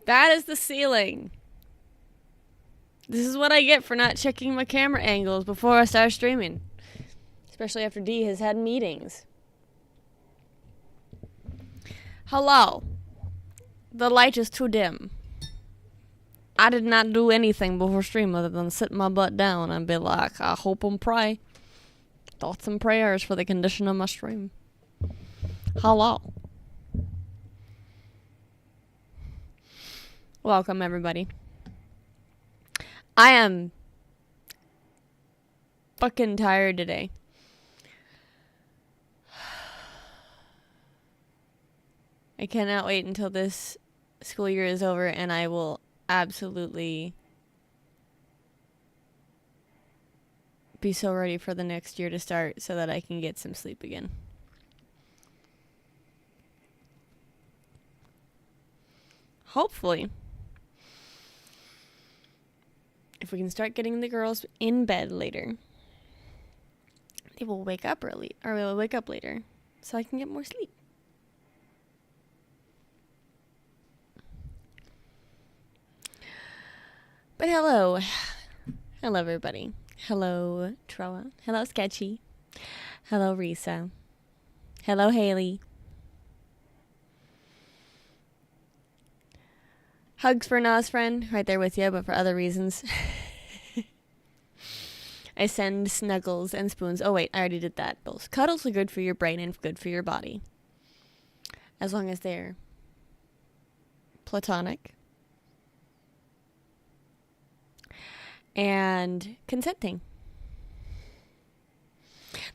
That is the ceiling. This is what I get for not checking my camera angles before I start streaming. Especially after D has had meetings. Hello. The light is too dim. I did not do anything before stream other than sit my butt down and be like, I hope and pray. Thoughts and prayers for the condition of my stream. Hello. Welcome, everybody. I am fucking tired today. I cannot wait until this school year is over and I will absolutely be so ready for the next year to start so that I can get some sleep again. Hopefully. If we can start getting the girls in bed later, they will wake up early, or they will wake up later, so I can get more sleep. But hello. Hello, everybody. Hello, Troa. Hello, Sketchy. Hello, Risa. Hello, Haley. Hugs for Nas friend, right there with you, but for other reasons. I send snuggles and spoons. Oh, wait, I already did that. Both cuddles are good for your brain and good for your body. As long as they're platonic. And consenting.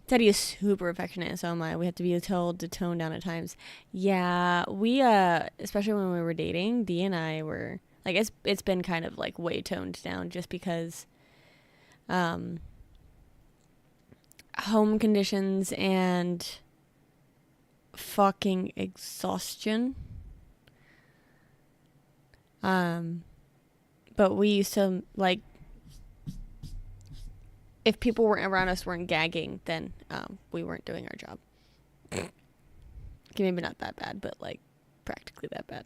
Teddy is super affectionate, so am I. We have to be told to tone down at times. Yeah, we, especially when we were dating, Dee and I were, like, it's been kind of, like, way toned down just because, home conditions and fucking exhaustion. But we used to, like, if people around us weren't gagging, then we weren't doing our job. Maybe not that bad, but like practically that bad.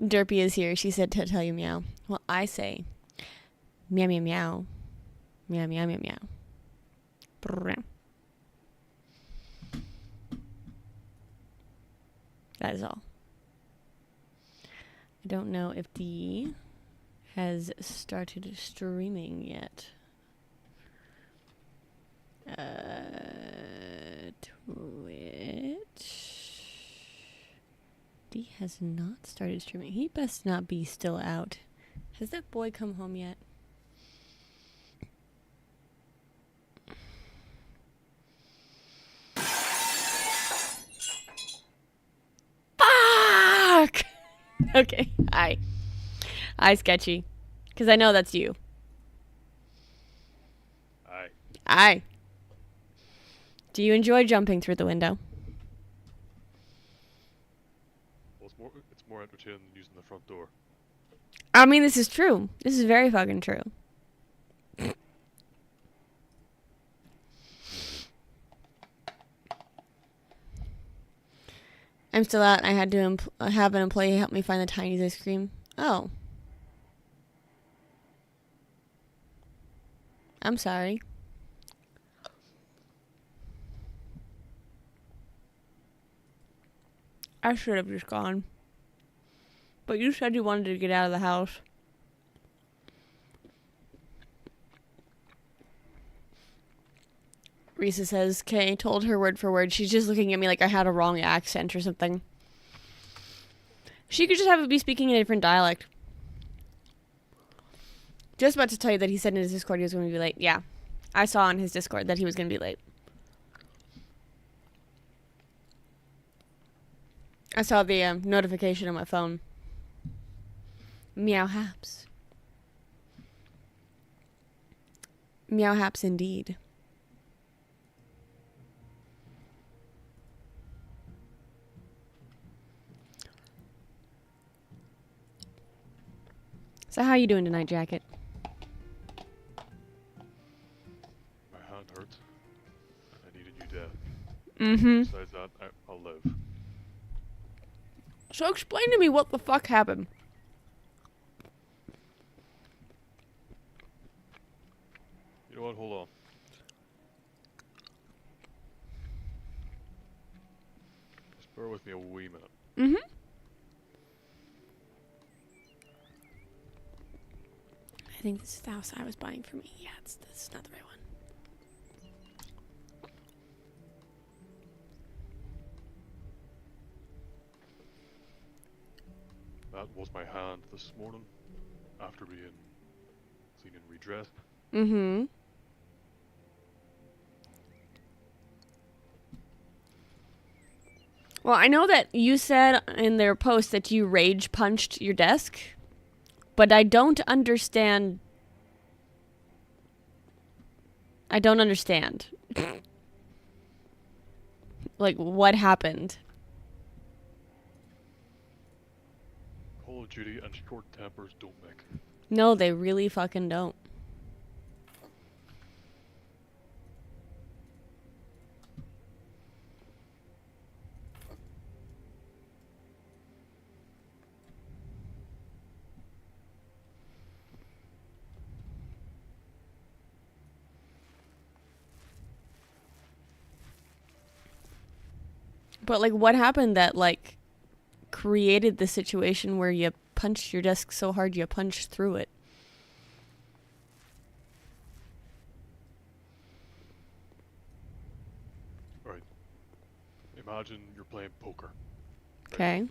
Derpy is here. She said to tell you meow. Well, I say meow meow meow. Meow meow meow meow. That is all. I don't know if the has started streaming yet. Twitch. D has not started streaming. He best not be still out. Has that boy come home yet? Fuck! Okay, hi. Hi, Sketchy. Because I know that's you. Hi. Hi. Do you enjoy jumping through the window? Well, it's more entertaining than using the front door. I mean, this is true. This is very fucking true. I'm still out. I had to have an employee help me find the Tiny's ice cream. Oh. I'm sorry. I should have just gone. But you said you wanted to get out of the house. Risa says, Kay told her word for word. She's just looking at me like I had a wrong accent or something. She could just have it be speaking in a different dialect. Just about to tell you that he said in his Discord he was going to be late. Yeah. I saw on his Discord that he was going to be late. I saw the notification on my phone. Meow haps. Meow haps indeed. So how you doing tonight, Jacket? My hand hurts. And I need a new death. Mm-hmm. Besides that, I'll live. So explain to me what the fuck happened. You know what? Hold on. Just bear with me a wee minute. Mm-hmm. I think this is the house I was buying for me. Yeah, this is not the right one. That was my hand this morning, after being clean and redressed. Mm-hmm. Well, I know that you said in their post that you rage punched your desk, but I don't understand. I don't understand. Like, what happened? Call of Duty and short tempers don't make. No, they really fucking don't. But, like, what happened that, like, created the situation where you punched your desk so hard you punched through it? Right. Imagine you're playing poker. Okay.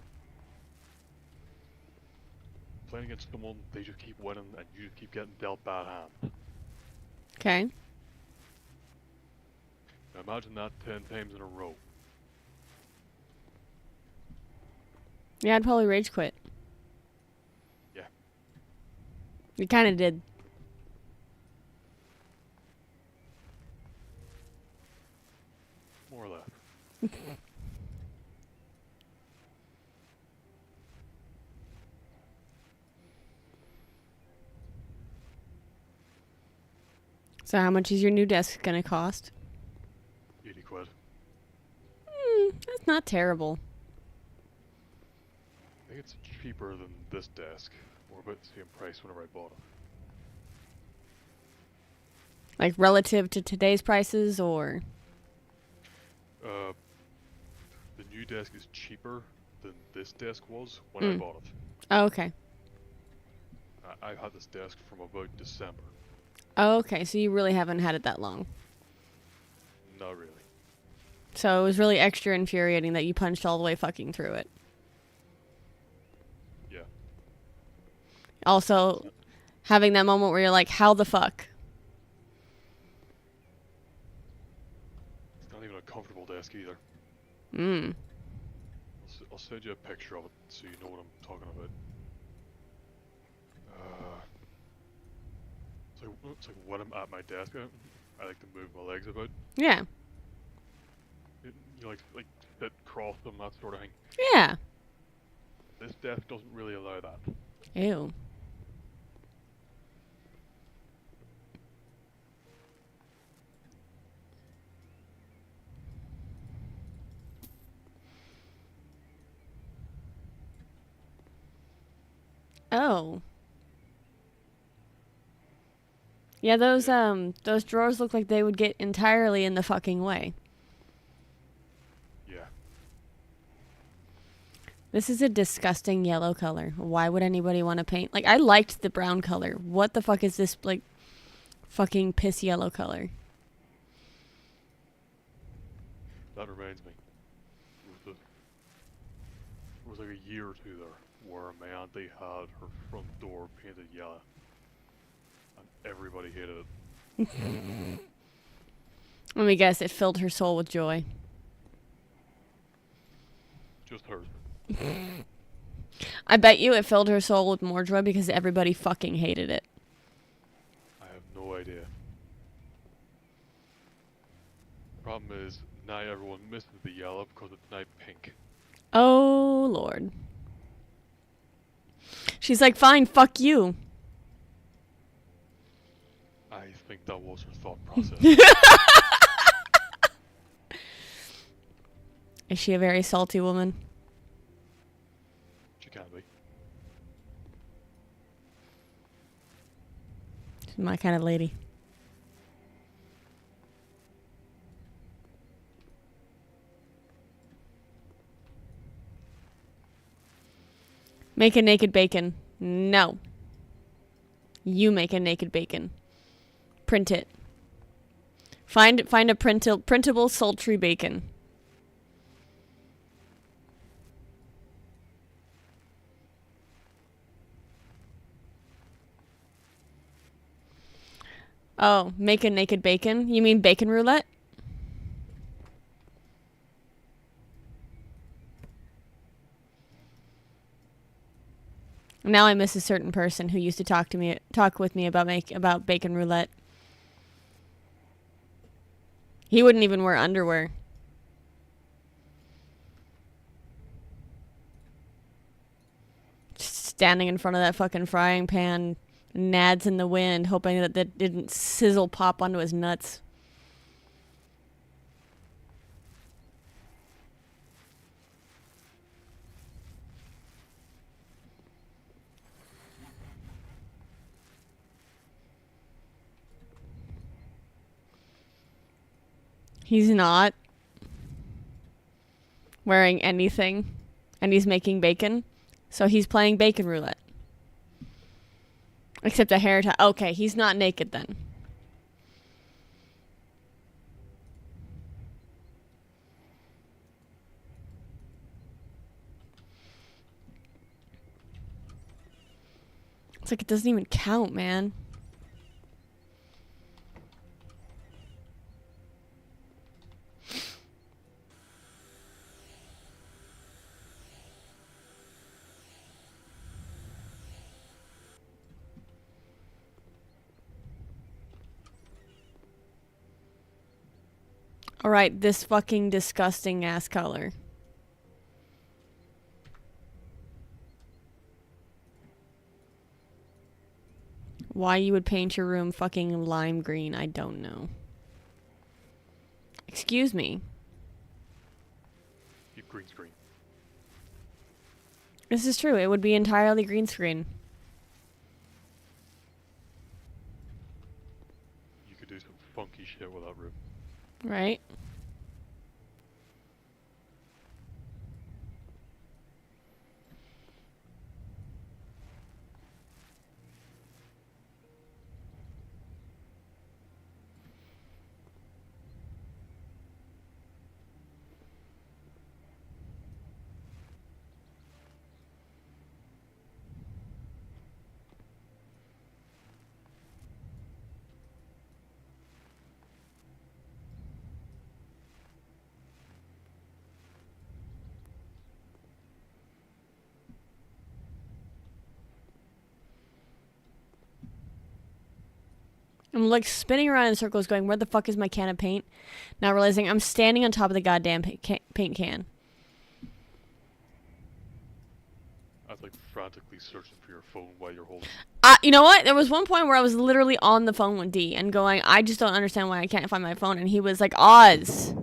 Playing against someone, they just keep winning and you just keep getting dealt bad hands. Okay. Now imagine that 10 times in a row. Yeah, I'd probably rage quit. Yeah. You kind of did. More or less. So how much is your new desk gonna cost? 80 quid. That's not terrible. I think it's cheaper than this desk, or about the same price whenever I bought it. Like, relative to today's prices, or... The new desk is cheaper than this desk was when I bought it. Oh, okay. I've had this desk from about December. Oh, okay, so you really haven't had it that long. Not really. So it was really extra infuriating that you punched all the way fucking through it. Yeah. Also, having that moment where you're like, how the fuck? It's not even a comfortable desk either. I'll send you a picture of it so you know what I'm talking about. It's like when I'm at my desk, I like to move my legs about. Yeah. You like sit cross them, that sort of thing. Yeah. This desk doesn't really allow that. Ew. Oh. Yeah, those drawers look like they would get entirely in the fucking way. Yeah. This is a disgusting yellow color. Why would anybody want to paint? Like, I liked the brown color. What the fuck is this, like, fucking piss yellow color? That reminds me. There was like a year or two there where my auntie had her front door painted yellow. And everybody hated it. Let me guess, it filled her soul with joy. Just hers. I bet you it filled her soul with more joy because everybody fucking hated it. I have no idea. The problem is, now everyone misses the yellow because it's now pink. Oh, Lord. She's like, fine, fuck you. I think that was her thought process. Is she a very salty woman? She can be. She's my kind of lady. Make a naked bacon. No. You make a naked bacon. Print it. Find a printable sultry bacon. Oh, make a naked bacon? You mean bacon roulette? Now I miss a certain person who used to talk with me about bacon roulette. He wouldn't even wear underwear. Just standing in front of that fucking frying pan, nads in the wind, hoping that didn't sizzle pop onto his nuts. He's not wearing anything, and he's making bacon, so he's playing bacon roulette. Except a hair tie. Okay, he's not naked then. It's like it doesn't even count, man. Alright, this fucking disgusting ass color. Why you would paint your room fucking lime green, I don't know. Excuse me. You green screen. This is true. It would be entirely green screen. You could do some funky shit with that room. Right? I'm like spinning around in circles going, where the fuck is my can of paint? Now realizing I'm standing on top of the goddamn paint can. I was like frantically searching for your phone while you're holding. You know what? There was one point where I was literally on the phone with D and going, I just don't understand why I can't find my phone. And he was like, Oz,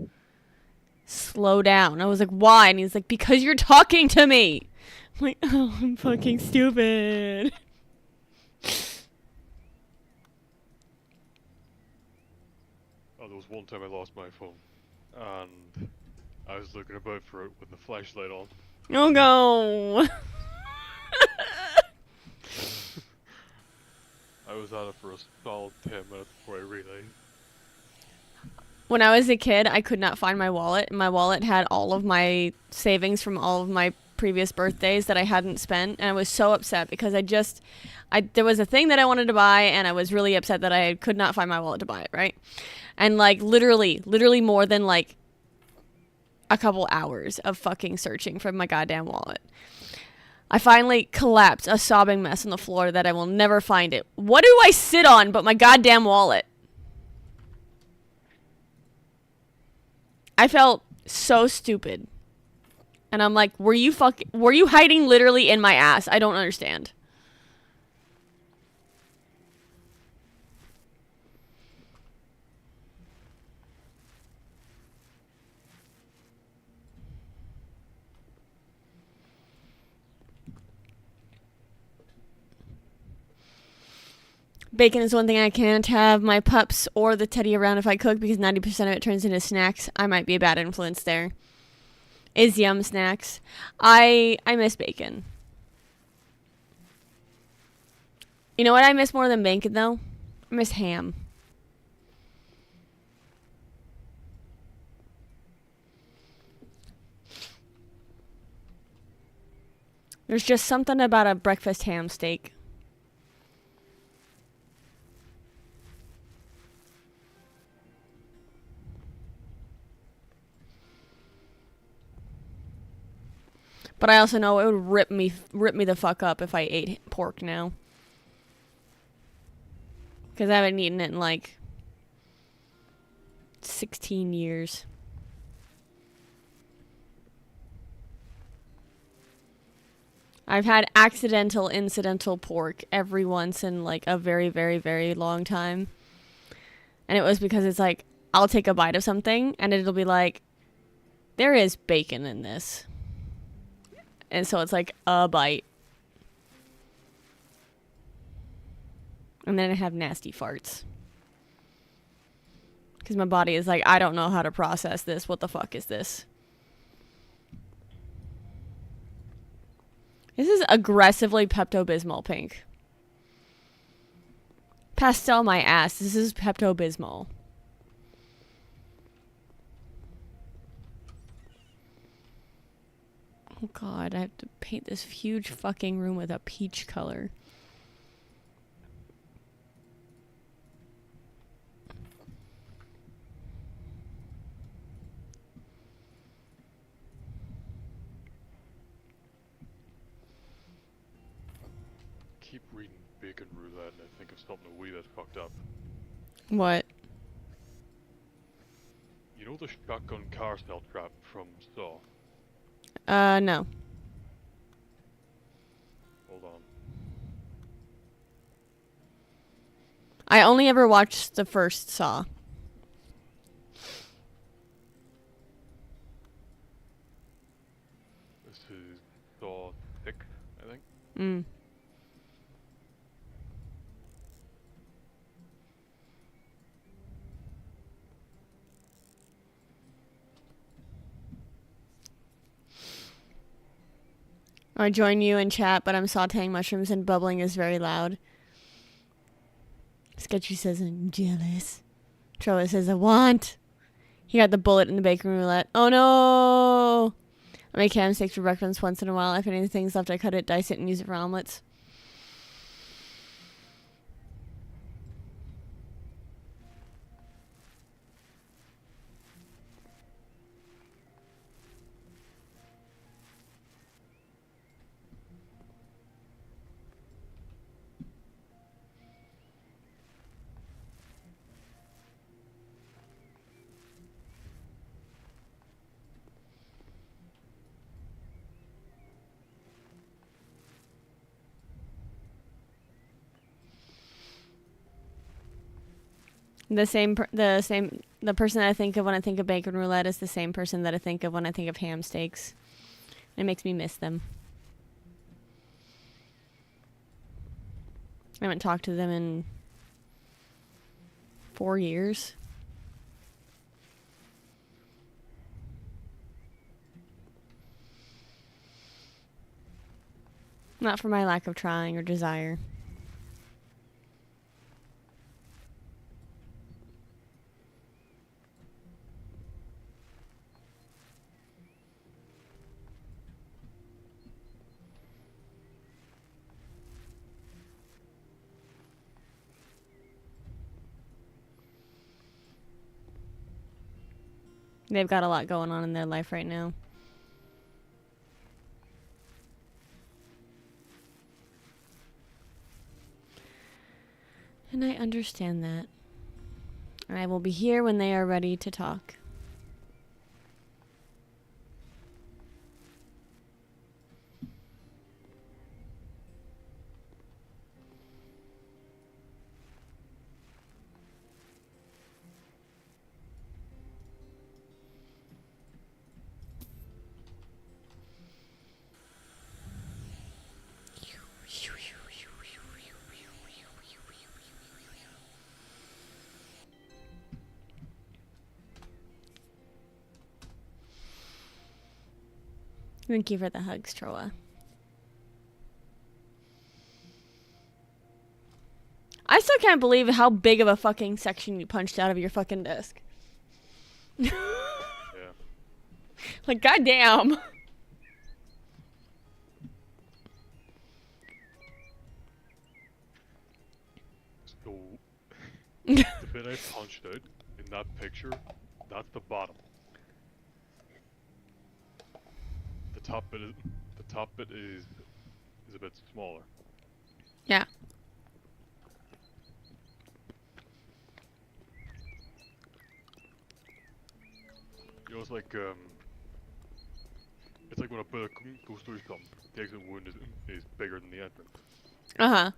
slow down. I was like, why? And he's like, because you're talking to me. I'm like, oh, I'm fucking stupid. Oh, there was one time I lost my phone, and I was looking about for it with the flashlight on. Oh no. I was at it for a solid 10 minutes before I realized. When I was a kid, I could not find my wallet. My wallet had all of my savings from all of my previous birthdays that I hadn't spent, and I was so upset because there was a thing that I wanted to buy, and I was really upset that I could not find my wallet to buy it, right? And like literally more than like a couple hours of fucking searching for my goddamn wallet. I finally collapsed, a sobbing mess on the floor that I will never find it. What do I sit on but my goddamn wallet? I felt so stupid. And I'm like, were you hiding literally in my ass? I don't understand. Bacon is one thing I can't have my pups or the teddy around if I cook because 90% of it turns into snacks. I might be a bad influence there. Is Yum Snacks. I miss bacon. You know what I miss more than bacon, though? I miss ham. There's just something about a breakfast ham steak. But I also know it would rip me the fuck up if I ate pork now. Because I haven't eaten it in like 16 years. I've had incidental pork every once in like a very, very, very long time. And it was because it's like, I'll take a bite of something and it'll be like, there is bacon in this. And so it's like a bite. And then I have nasty farts. Because my body is like, I don't know how to process this. What the fuck is this? This is aggressively Pepto-Bismol pink. Pastel my ass. This is Pepto-Bismol. Oh god, I have to paint this huge fucking room with a peach color. Keep reading Bacon Roulette and I think of something a wee bit fucked up. What? You know the shotgun carousel trap from Saw? No. Hold on. I only ever watched the first Saw. This is Saw 6, I think. Mm. I join you in chat, but I'm sauteing mushrooms and bubbling is very loud. Sketchy says, I'm jealous. Trevor says, I want. He got the bullet in the bacon roulette. Oh no! I make ham steaks for breakfast once in a while. If anything's left, I cut it, dice it, and use it for omelets. The person that I think of when I think of bacon roulette is the same person that I think of when I think of ham steaks. It makes me miss them. I haven't talked to them in 4 years. Not for my lack of trying or desire. They've got a lot going on in their life right now. And I understand that. And I will be here when they are ready to talk. Thank you for the hugs, Troa. I still can't believe how big of a fucking section you punched out of your fucking desk. Yeah. Like, goddamn. So, the bit I punched out in that picture, that's the bottom. The top bit is a bit smaller. Yeah. You know, it's like when a bullet goes through something, the exit wound is bigger than the entrance. Uh-huh.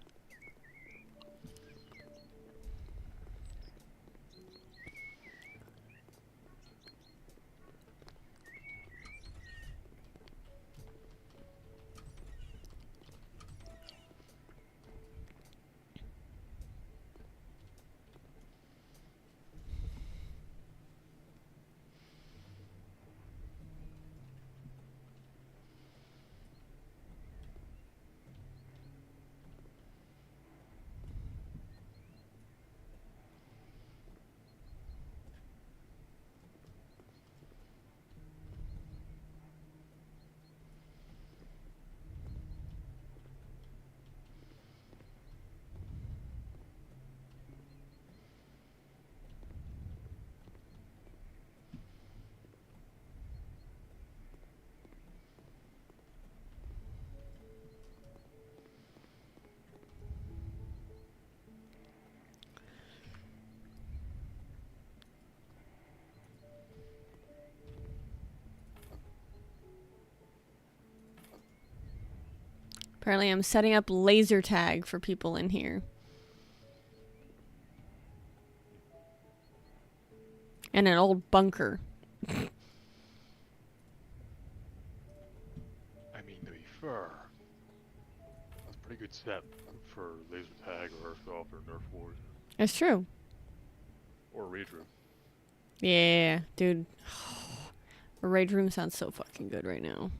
Apparently I'm setting up laser tag for people in here. And an old bunker. I mean, to be fair, that's a pretty good set for laser tag or airsoft or Nerf wars That's true. or raid room. Yeah, dude. A raid room sounds so fucking good right now.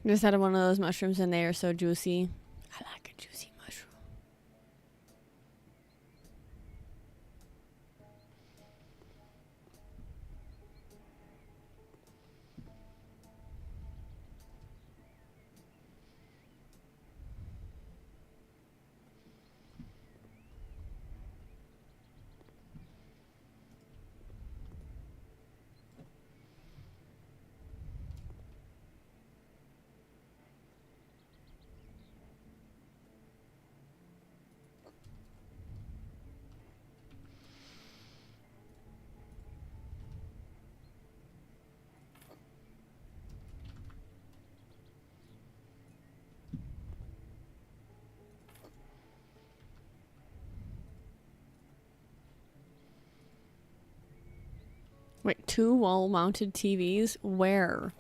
Just had one of those mushrooms and they are so juicy. I like a juicy mushroom. Wait, 2 wall-mounted TVs? Where?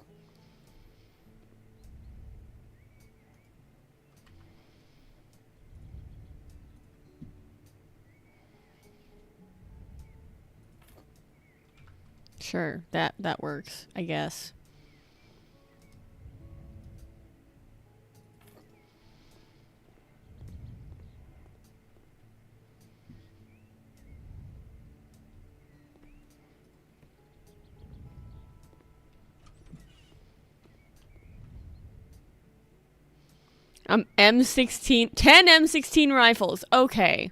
Sure, that works, I guess. M16, 10 M16 rifles. Okay.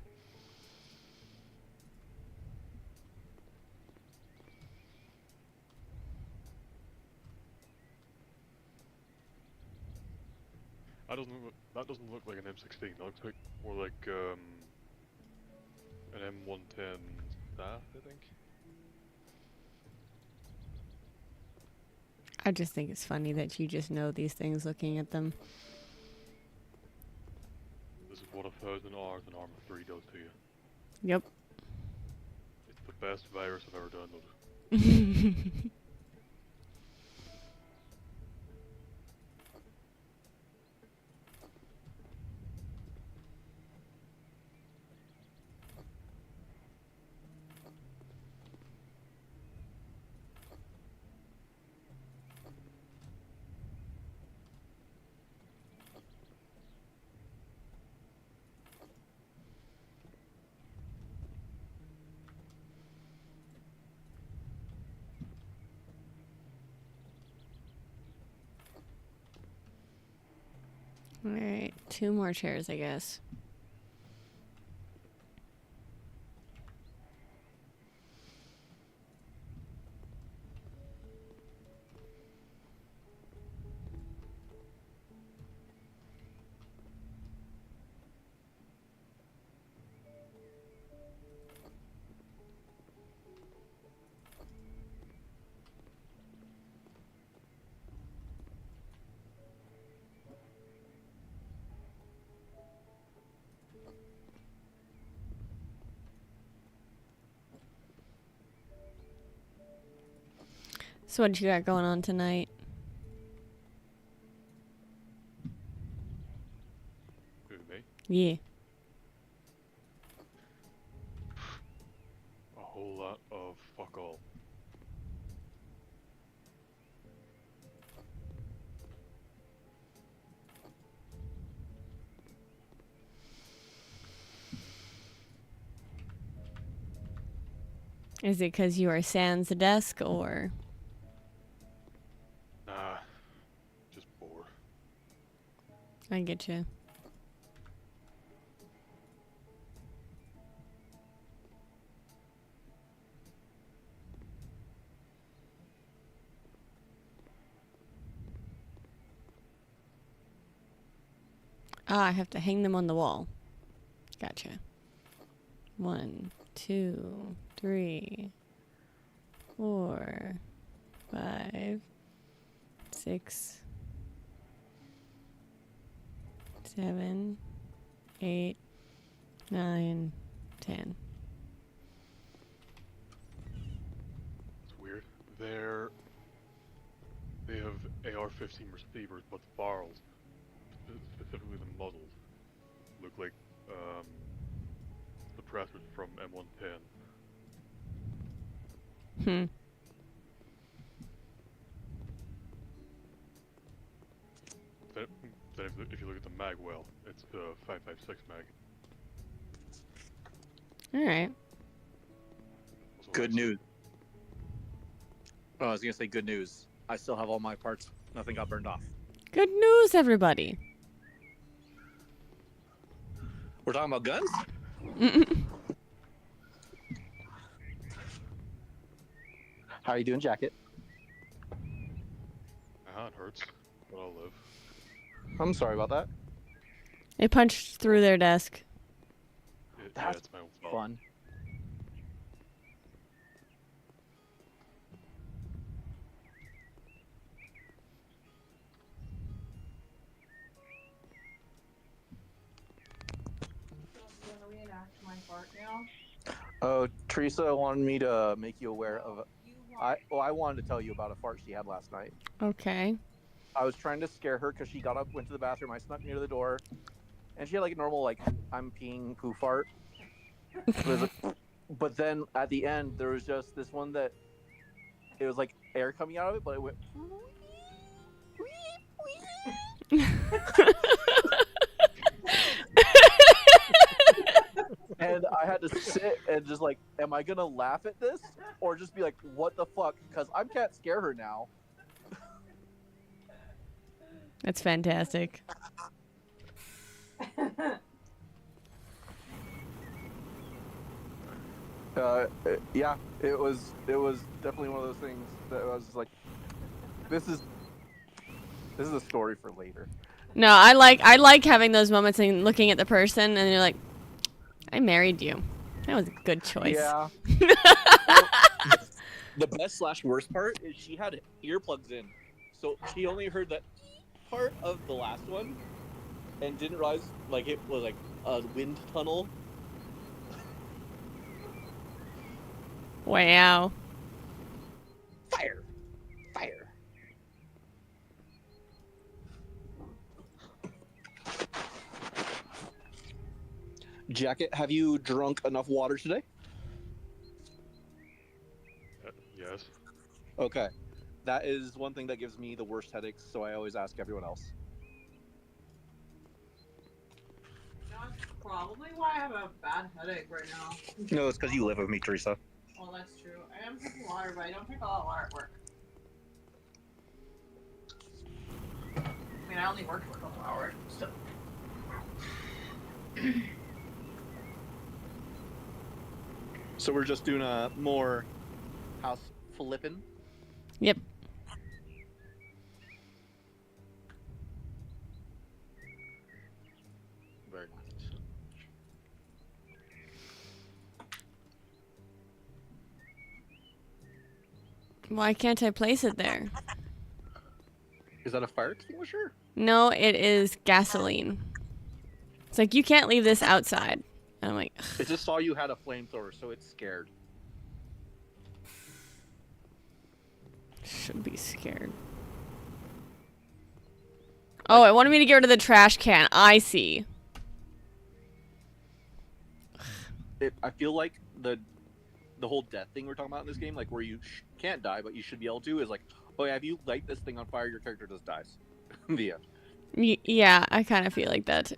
That doesn't look like an M16. That looks like more like an M110 staff, I think. I just think it's funny that you just know these things looking at them. This is what 1,000 hours in Arma 3 does to you. Yep. It's the best virus I've ever downloaded. Alright, 2 more chairs, I guess. So what you got going on tonight? Who, me? Yeah. A whole lot of fuck all. Is it because you are sans the desk, or? Nah, just bored. I get you. Ah, I have to hang them on the wall. Gotcha. 1, 2, 3, 4, 5, 6, 7, 8, 9, 10. It's weird. They have AR-15 receivers, but the barrels, specifically the muzzles, look like suppressors from M110. Hmm. Then if you look at the mag well, it's the 5.56 mag. Alright. Also Good nice. news. Oh, I was gonna say good news. I still have all my parts. Nothing got burned off. Good news, everybody. We're talking about guns? How are you doing, Jacket? My hand hurts, but I'll live. I'm sorry about that. They punched through their desk. Yeah, That's it's my own fault. Fun. Oh, Teresa wanted me to make you aware of. I wanted to tell you about a fart she had last night. Okay. I was trying to scare her because she got up, went to the bathroom. I snuck near the door, and she had like a normal like I'm peeing poo fart. But then at the end there was just this one that it was like air coming out of it, but it went. And I had to sit and just like, am I gonna laugh at this or just be like, what the fuck? Because I can't scare her now. That's fantastic. Yeah, it was definitely one of those things that I was just like, this is a story for later. No, I like having those moments and looking at the person and you're like, I married you. That was a good choice. Yeah. The best / worst part is she had earplugs in, so she only heard that part of the last one, and didn't realize like it was like a wind tunnel. Wow. Fire, fire. Jacket, have you drunk enough water today? Yes. Okay. That is one thing that gives me the worst headaches, so I always ask everyone else. That's probably why I have a bad headache right now. No, it's because you live with me, Teresa. Well, that's true. I am drinking water, but I don't drink a lot of water at work. I mean, I only worked for a couple hours, so. So we're just doing a more house flipping. Yep. Very nice. Why can't I place it there? Is that a fire extinguisher? No, it is gasoline. It's like, you can't leave this outside. And I'm like, ugh. It just saw you had a flamethrower, so it's scared. Should be scared. Oh, it wanted me to get rid of the trash can. I see. I feel like the whole death thing we're talking about in this game, like where you can't die, but you should be able to, is like, oh yeah, if you light this thing on fire, your character just dies. The end. Yeah, I kind of feel like that.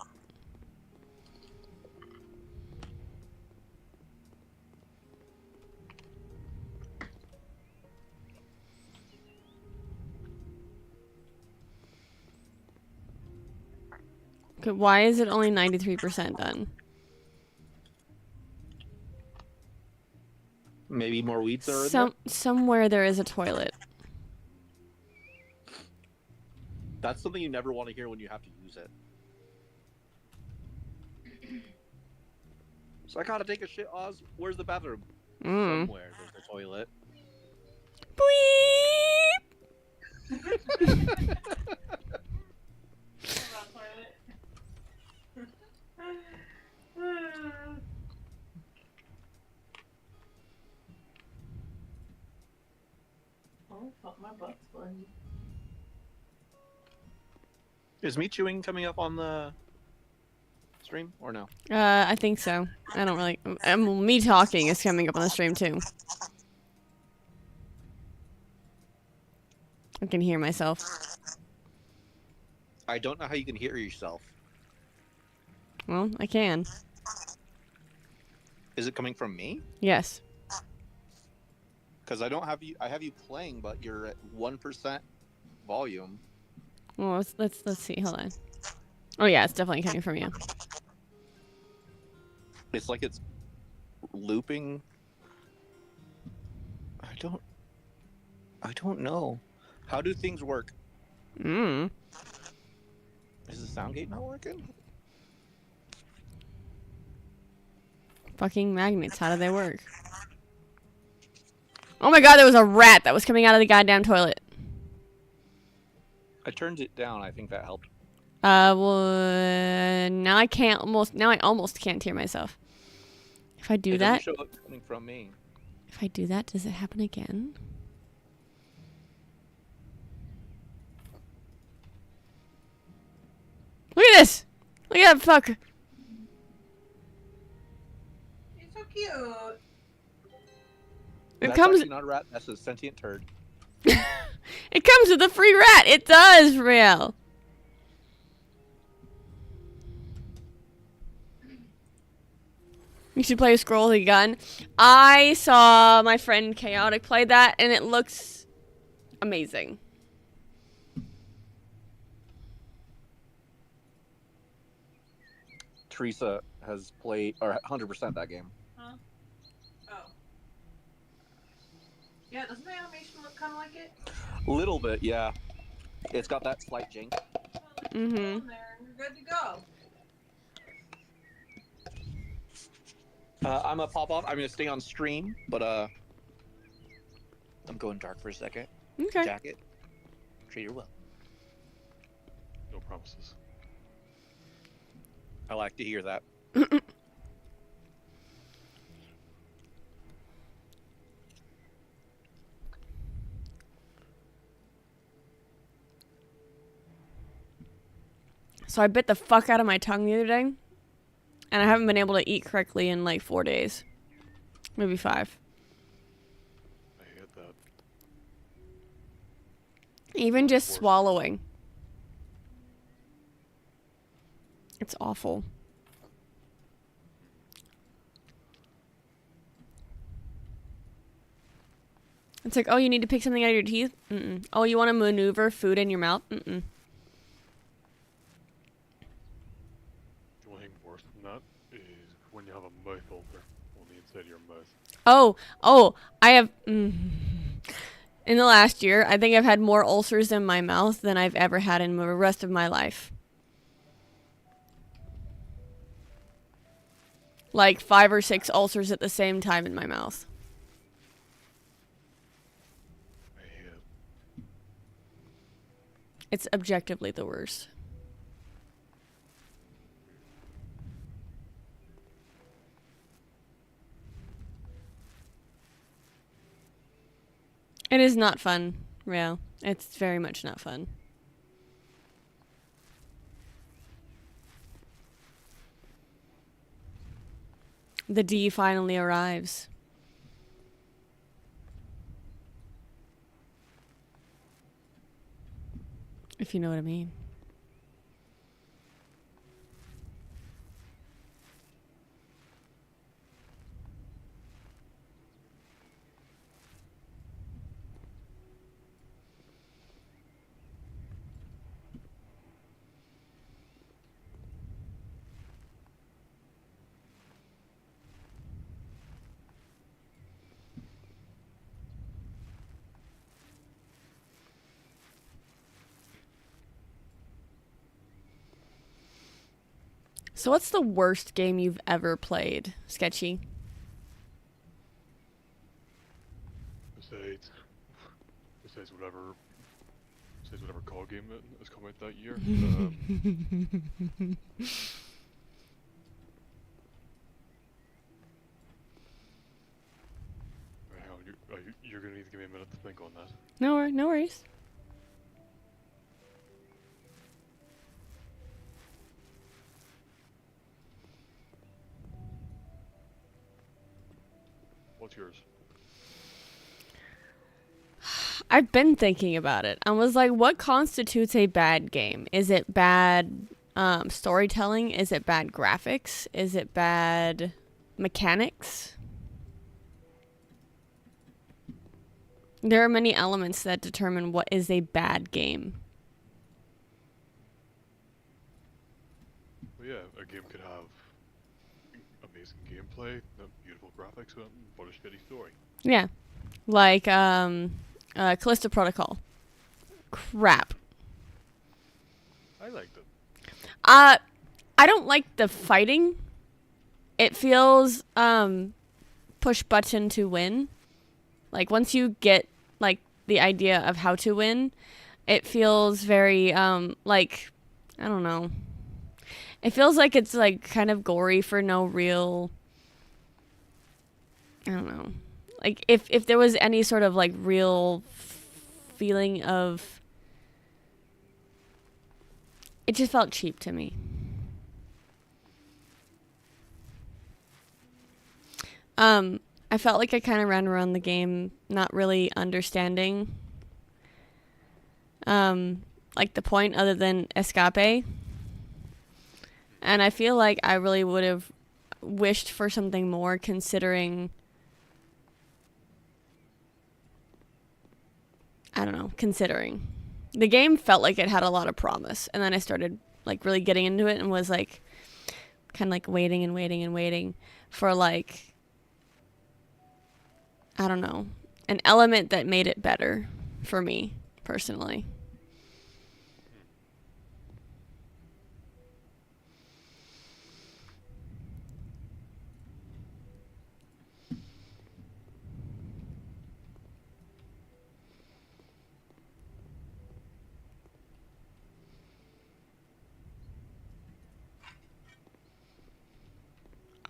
Okay, why is it only 93% done? Maybe more weeds are in there? Somewhere there is a toilet. That's something you never want to hear when you have to use it. So I gotta take a shit, Oz. Where's the bathroom? Somewhere there's a toilet. Bleep! Oh, fuck, my butt's bloody. Is me chewing coming up on the stream or no? I think so. I don't really. Me talking is coming up on the stream too. I can hear myself. I don't know how you can hear yourself. Well, I can. Is it coming from me? Yes. Because I don't have you. I have you playing, but you're at 1% volume. Well, let's see. Hold on. Oh yeah, it's definitely coming from you. It's like it's looping. I don't know. How do things work? Is the sound gate not working? Fucking magnets. How do they work? Oh my god, there was a rat that was coming out of the goddamn toilet. I turned it down. I think that helped. Well, now I almost can't hear myself. If I do It that, doesn't show it coming from me. if I do that, does it happen again? Look at this! Look at that fucker! He's so cute. It That's comes. actually not a rat. That's a sentient turd. It comes with a free rat. It does, for real. You should play a scroll with a gun. I saw my friend Chaotic play that, and it looks amazing. Teresa has played or 100% that game. Huh? Oh. Yeah, doesn't the animation look kind of like it? A little bit, yeah. It's got that slight jank. Well, let's just go in there and we're good to go. I'm gonna pop off. I'm gonna stay on stream, but I'm going dark for a second. Okay. Jacket. Treat her well. No promises. I like to hear that. So I bit the fuck out of my tongue the other day, and I haven't been able to eat correctly in like 4 days. Maybe 5. I hate that. Even just Worse. swallowing. It's awful. It's like, oh, you need to pick something out of your teeth? Mm-mm. Oh, you want to maneuver food in your mouth? Mm-mm. worse than that is when you have a mouth ulcer on the inside of your mouth. Oh, I have. In the last year, I think I've had more ulcers in my mouth than I've ever had in the rest of my life. Like 5 or 6 ulcers at the same time in my mouth. I hate it. It's objectively the worst. It is not fun, real. It's very much not fun. The D finally arrives. If you know what I mean. So what's the worst game you've ever played, Sketchy? Besides whatever call game that has come out that year. Hang on, you're gonna need to give me a minute to think on that. No worries. What's yours? I've been thinking about it. I was like, what constitutes a bad game? Is it bad storytelling? Is it bad graphics? Is it bad mechanics? There are many elements that determine what is a bad game. Well, yeah, a game could have amazing gameplay, beautiful graphics, but a shitty story. Yeah. Like, Callisto Protocol. Crap. I liked it. I don't like the fighting. It feels, push button to win. Like, once you get, like, the idea of how to win, it feels very, like, I don't know. It feels like it's, like, kind of gory for no real, I don't know. Like, if there was any sort of, like, real feeling of... It just felt cheap to me. I felt like I kind of ran around the game not really understanding, like, the point other than escape. And I feel like I really would have wished for something more, considering... I don't know, considering. The game felt like it had a lot of promise, and then I started, like, really getting into it and was, like, kind of, like, waiting and waiting and waiting for, like... I don't know, an element that made it better for me, personally.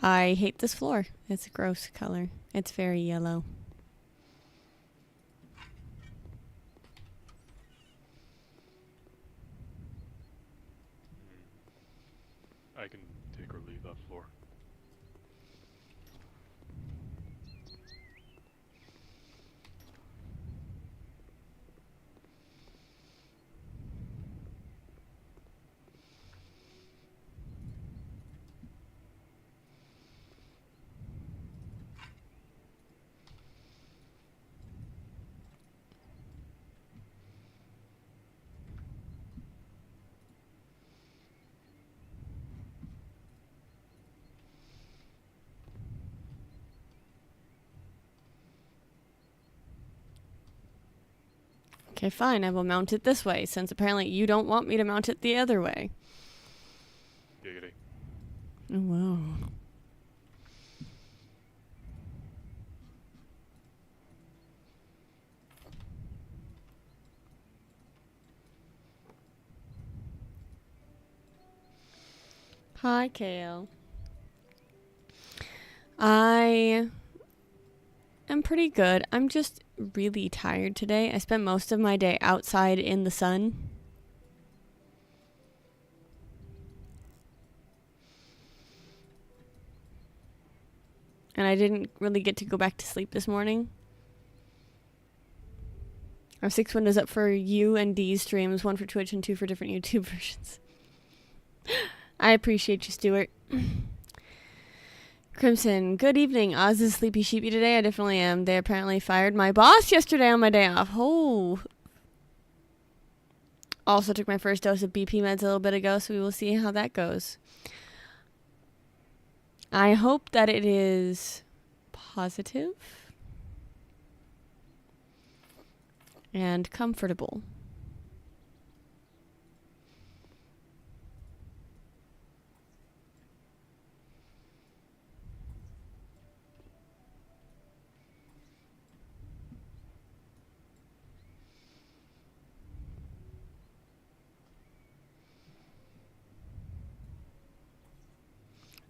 I hate this floor. It's a gross color. It's very yellow. I can take or leave that floor. Okay, fine. I will mount it this way, since apparently you don't want me to mount it the other way. Giggity. Oh, wow. Hi, Kale. I am pretty good. I'm just really tired today. I spent most of my day outside in the sun. And I didn't really get to go back to sleep this morning. I have 6 windows up for you and Dee's streams, 1 for Twitch and 2 for different YouTube versions. I appreciate you, Stuart. Crimson, good evening. Oz is sleepy sheepy today. I definitely am. They apparently fired my boss yesterday on my day off. Oh. Also took my first dose of BP meds a little bit ago, so we will see how that goes. I hope that it is positive and comfortable.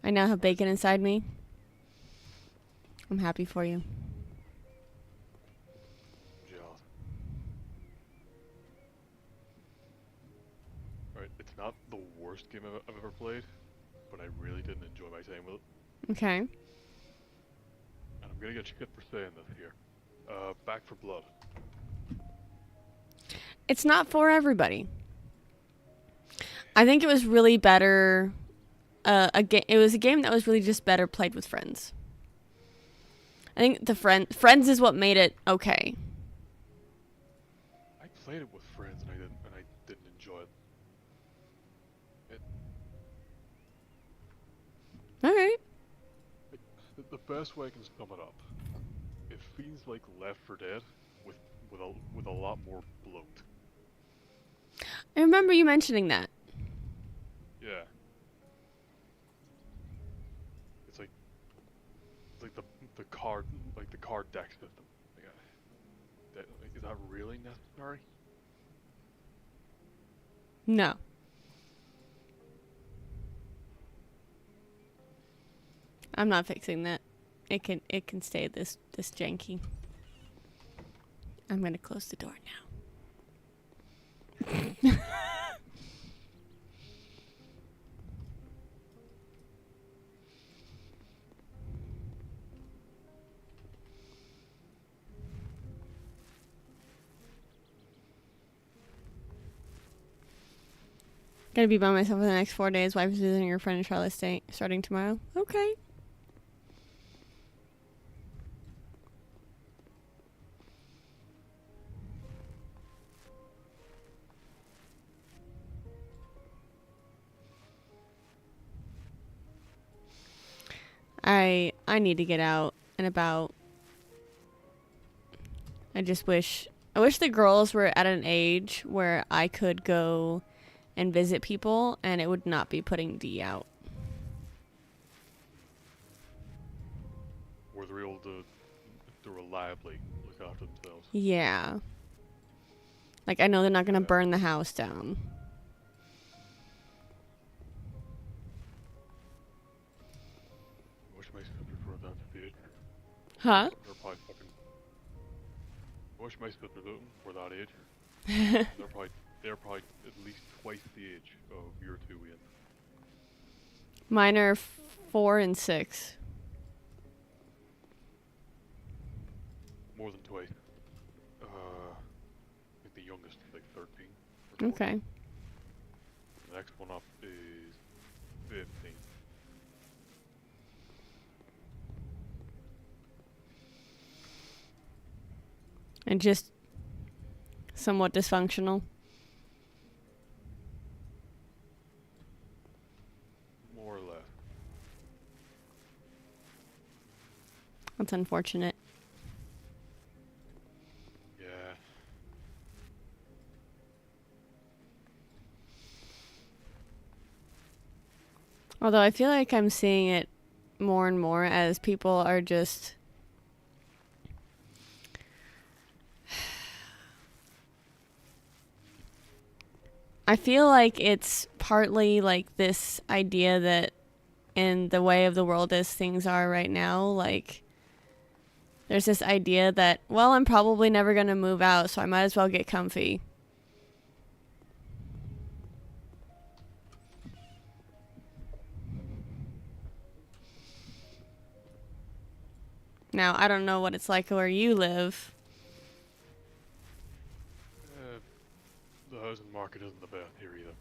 I now have bacon inside me. I'm happy for you. Jealous. Alright, it's not the worst game I've ever played, but I really didn't enjoy my time with it. Okay. And I'm gonna get shit for saying this here. Back for Blood. It's not for everybody. I think it was really better. It was a game that was really just better played with friends. I think the friends is what made it okay. I played it with friends and I didn't enjoy it. All right. The best way I can sum it up, it feels like Left 4 Dead with a lot more bloat. I remember you mentioning that. Yeah. It's like the card deck system. Is that really necessary? No. I'm not fixing that. It can stay this janky. I'm gonna close the door now. Gonna be by myself for the next 4 days. Wife is visiting her friend in Charlotte starting tomorrow. Okay. I need to get out and about. I wish the girls were at an age where I could go and visit people and it would not be putting D out. Where they're able to reliably look after themselves. Yeah. Like, I know they're not gonna burn the house down. I wish my sisters were at that stage. Huh? They're probably fucking. I wish my sisters were that age. They're probably at least twice the age of your two in. Mine are 4 and 6. More than twice. I think the youngest is like 13. Or 14. Okay. The next one up is 15. And just somewhat dysfunctional. More or less. That's unfortunate. Yeah. Although I feel like I'm seeing it more and more as people are just... I feel like it's partly like this idea that in the way of the world as things are right now, like there's this idea that, well, I'm probably never going to move out, so I might as well get comfy. Now, I don't know what it's like where you live. The housing market isn't the best here either.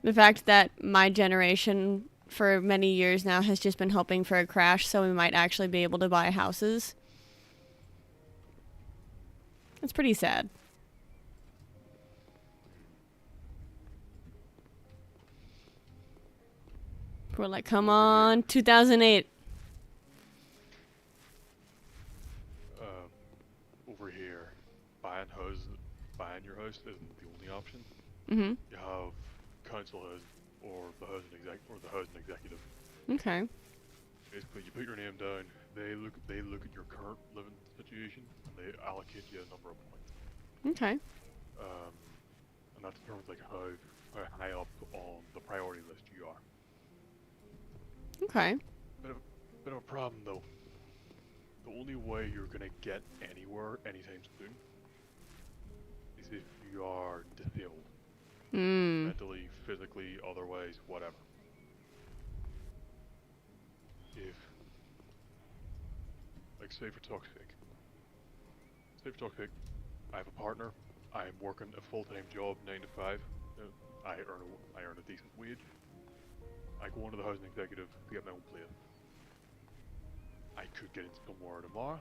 The fact that my generation for many years now has just been hoping for a crash so we might actually be able to buy houses. It's pretty sad. We're like, come on, 2008. Over here, buying your house isn't the only option. Mm-hmm. You have council housing or the housing executive. Okay. Basically, you put your name down. They look at your current living situation and they allocate you a number of points. Okay. And that determines like how high up on the priority list you are. Okay. Bit of a problem though. The only way you're gonna get anywhere anytime soon is if you are disabled. Mentally, physically, otherwise, whatever. If, like, say for talk's sake, I have a partner, I'm working a full-time job, 9 to 5, I earn a decent wage, I go into the housing executive to get my own place. I could get into somewhere tomorrow,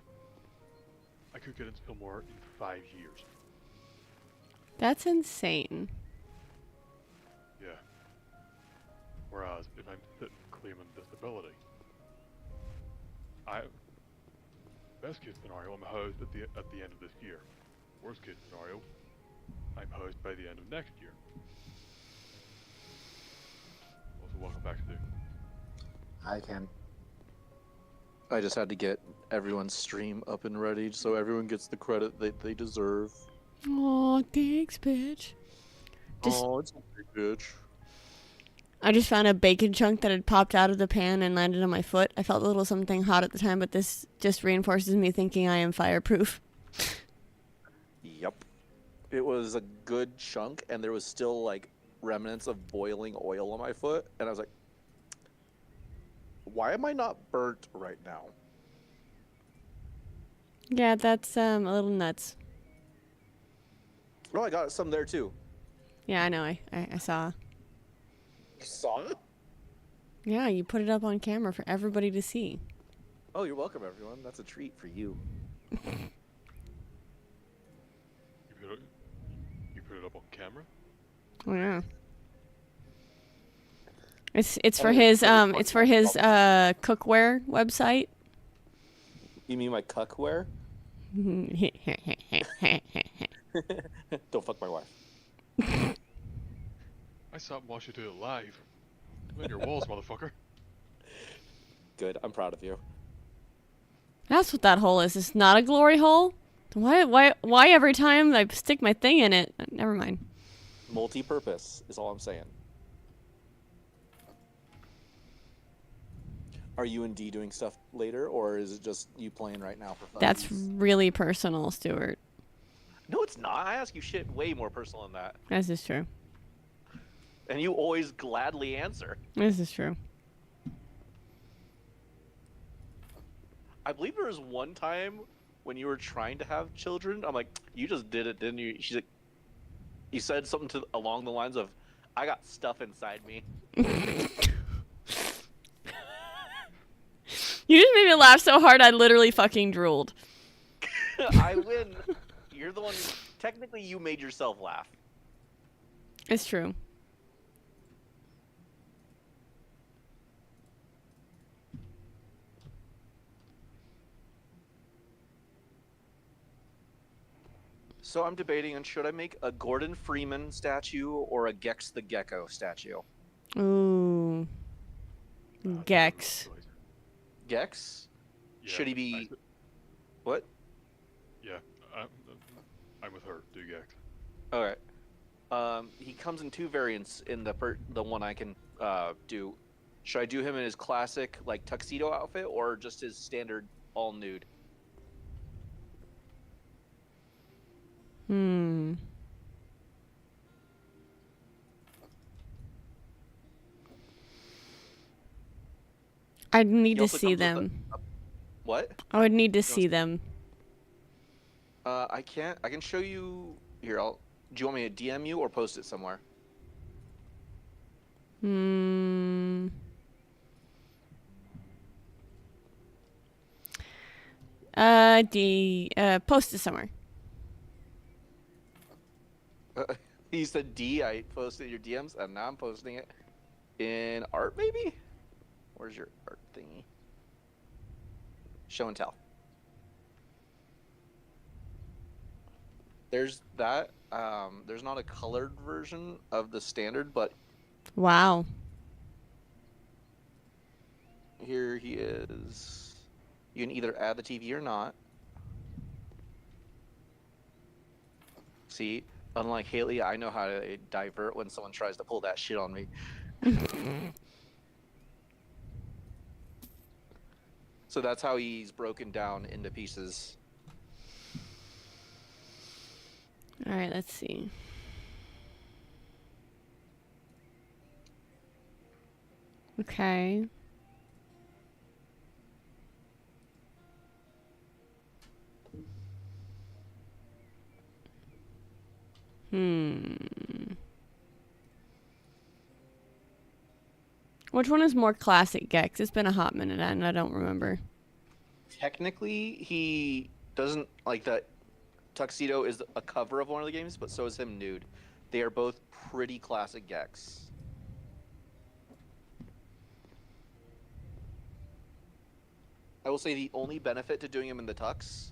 I could get into somewhere in 5 years. That's insane. Yeah. Whereas if I'm sitting claiming disability, best case scenario, I'm housed at the end of this year. Worst case scenario, I'm housed by the end of next year. Also, welcome back to the... I can. I just had to get everyone's stream up and ready so everyone gets the credit they deserve. Oh, thanks, bitch. Oh, it's okay, bitch. I just found a bacon chunk that had popped out of the pan and landed on my foot. I felt a little something hot at the time, but this just reinforces me thinking I am fireproof. Yep. It was a good chunk, and there was still, like, remnants of boiling oil on my foot, and I was like, why am I not burnt right now? Yeah, that's a little nuts. Oh, I got some there, too. Yeah, I know. I saw. You saw it? Yeah, you put it up on camera for everybody to see. Oh, you're welcome, everyone. That's a treat for you. You put it up on camera? Oh yeah. It's for his cookware website. You mean my cuckware? Don't fuck my wife. I saw him watch you do it live. I'm in your walls, motherfucker. Good, I'm proud of you. That's what that hole is. It's not a glory hole. Why every time I stick my thing in it? Never mind. Multi-purpose is all I'm saying. Are you and D doing stuff later, or is it just you playing right now for fun? That's really personal, Stuart. No, it's not. I ask you shit way more personal than that. This is true. And you always gladly answer. This is true. I believe there was one time when you were trying to have children. I'm like, you just did it, didn't you? She's like, you said something along the lines of, I got stuff inside me. You just made me laugh so hard I literally fucking drooled. I win. You're the one. Technically, you made yourself laugh. It's true. So I'm debating on should I make a Gordon Freeman statue or a Gex the Gecko statue? Ooh. Gex. Choice. Gex? Yeah, Should he be what? Yeah, I'm with her. Do Gex. Okay. He comes in 2 variants in the one I can do. Should I do him in his classic like tuxedo outfit or just his standard all nude? Hmm. I'd need He to also see comes with them. What? I would need to You see them. I can't. I can show you here. Do you want me to DM you or post it somewhere? Hmm. Post it somewhere. You said D. I posted your DMs, and now I'm posting it in art. Maybe. Where's your art thingy? Show and tell. There's that. There's not a colored version of the standard, but Wow. here he is. You can either add the TV or not. See, unlike Haley, I know how to divert when someone tries to pull that shit on me. So that's how he's broken down into pieces. All right, let's see. Okay. Which one is more classic Gex? It's been a hot minute and I don't remember. Technically, he doesn't like that. Tuxedo is a cover of one of the games, but so is him nude. They are both pretty classic Gex. I will say the only benefit to doing him in the tux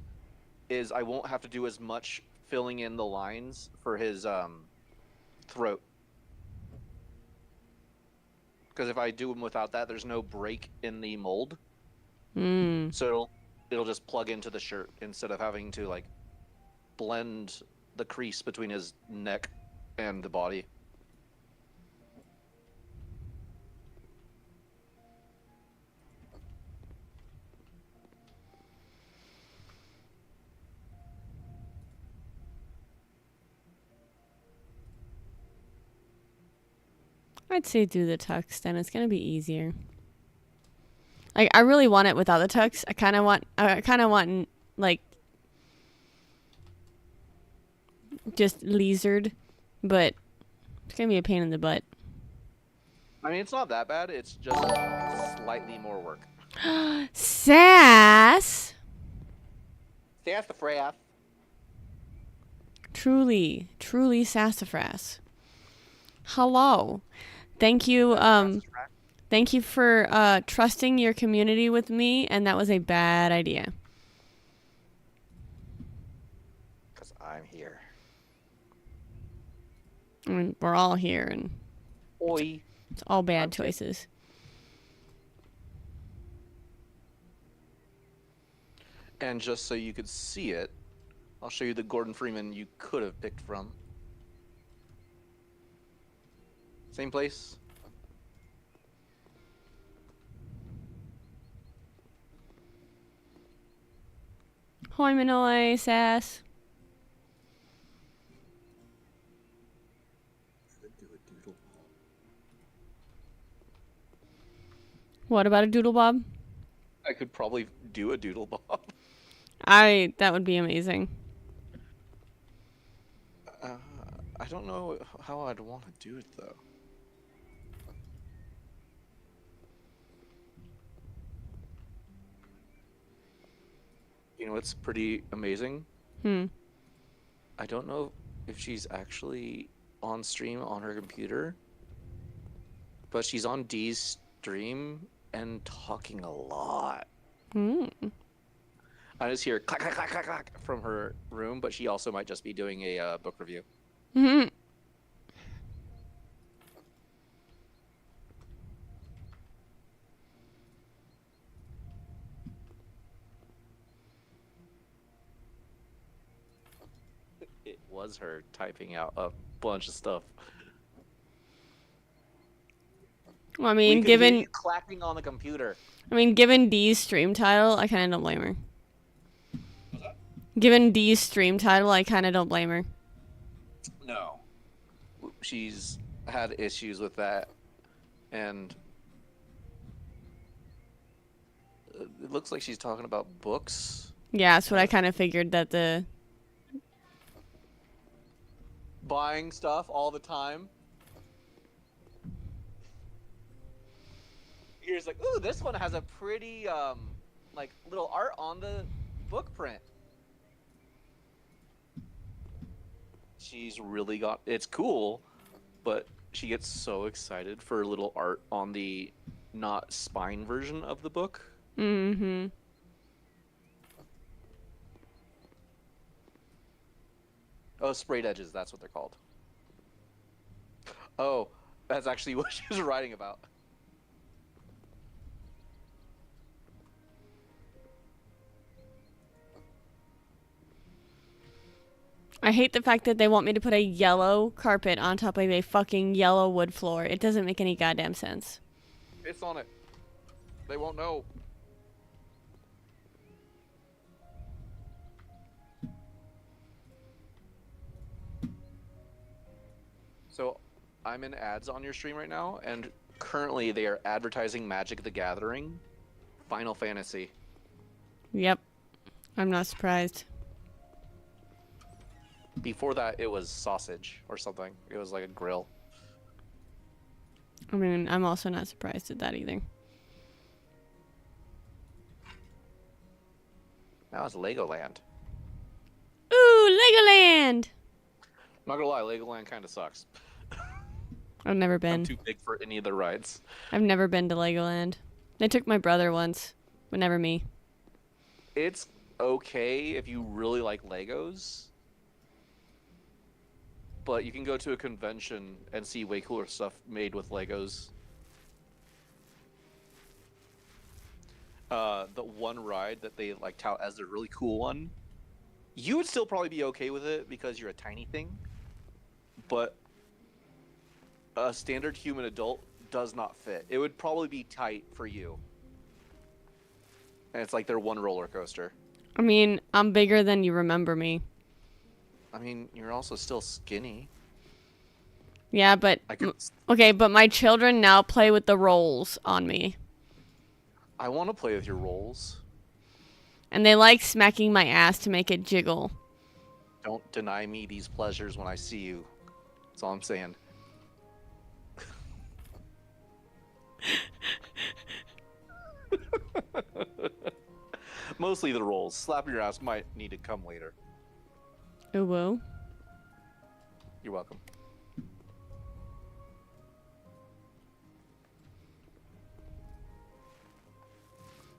is I won't have to do as much filling in the lines for his throat. Because if I do him without that, there's no break in the mold. So it'll just plug into the shirt instead of having to like blend the crease between his neck and the body. I'd say do the tux, then it's gonna be easier. Like I really want it without the tux. I kind of want like just lizard, but it's gonna be a pain in the butt. I mean, it's not that bad. It's just slightly more work. Sass. That's the fraff. Truly sassafras. Hello. Thank you. Thank you for trusting your community with me, and that was a bad idea. Because I'm here. I mean, we're all here, and Oi. it's all bad choices. And just so you could see it, I'll show you the Gordon Freeman you could have picked from. Same place. Hoi Manoi, Sass. What about a doodle bob? I could probably do a doodle bob. That would be amazing. I don't know how I'd want to do it though. You know what's pretty amazing? I don't know if she's actually on stream on her computer, but she's on Dee's stream and talking a lot. I just hear clack, clack, clack, clack, clack from her room, but she also might just be doing a book review. Mhm. It was her typing out a bunch of stuff. Well, I We mean, could hear given you clacking on the computer. given Dee's stream title, I kind of don't blame her. Given Dee's stream title, I kind of don't blame her. No. She's had issues with that, and it looks like she's talking about books. Yeah, that's what I kind of figured that the. Buying stuff all the time. Here's like, ooh, this one has a pretty, like, little art on the book print. She's really got, it's cool, but she gets so excited for little art on the not spine version of the book. Mm-hmm. Oh, sprayed edges, that's what they're called. Oh, that's actually what she was writing about. I hate the fact that they want me to put a yellow carpet on top of a fucking yellow wood floor. It doesn't make any goddamn sense. It's on it. They won't know. So, I'm in ads on your stream right now, and currently they are advertising Magic the Gathering, Final Fantasy. Yep. I'm not surprised. Before that, it was sausage or something. It was like a grill. I mean, I'm also not surprised at that either. Now it's Legoland. Ooh, Legoland! I'm not gonna lie, Legoland kind of sucks. I've never I'm been. too big for any of the rides. I've never been to Legoland. They took my brother once, but never me. It's okay if you really like Legos, but you can go to a convention and see way cooler stuff made with Legos. The one ride that they like tout as the really cool one, you would still probably be okay with it because you're a tiny thing, but a standard human adult does not fit. It would probably be tight for you. And it's like their one roller coaster. I mean, I'm bigger than you remember me. I mean, you're also still skinny. Yeah, but I could. okay, but my children now play with the rolls on me. I want to play with your rolls. And they like smacking my ass to make it jiggle. Don't deny me these pleasures when I see you. That's all I'm saying. Mostly the rolls. Slapping your ass might need to come later. Oh, whoa. You're welcome.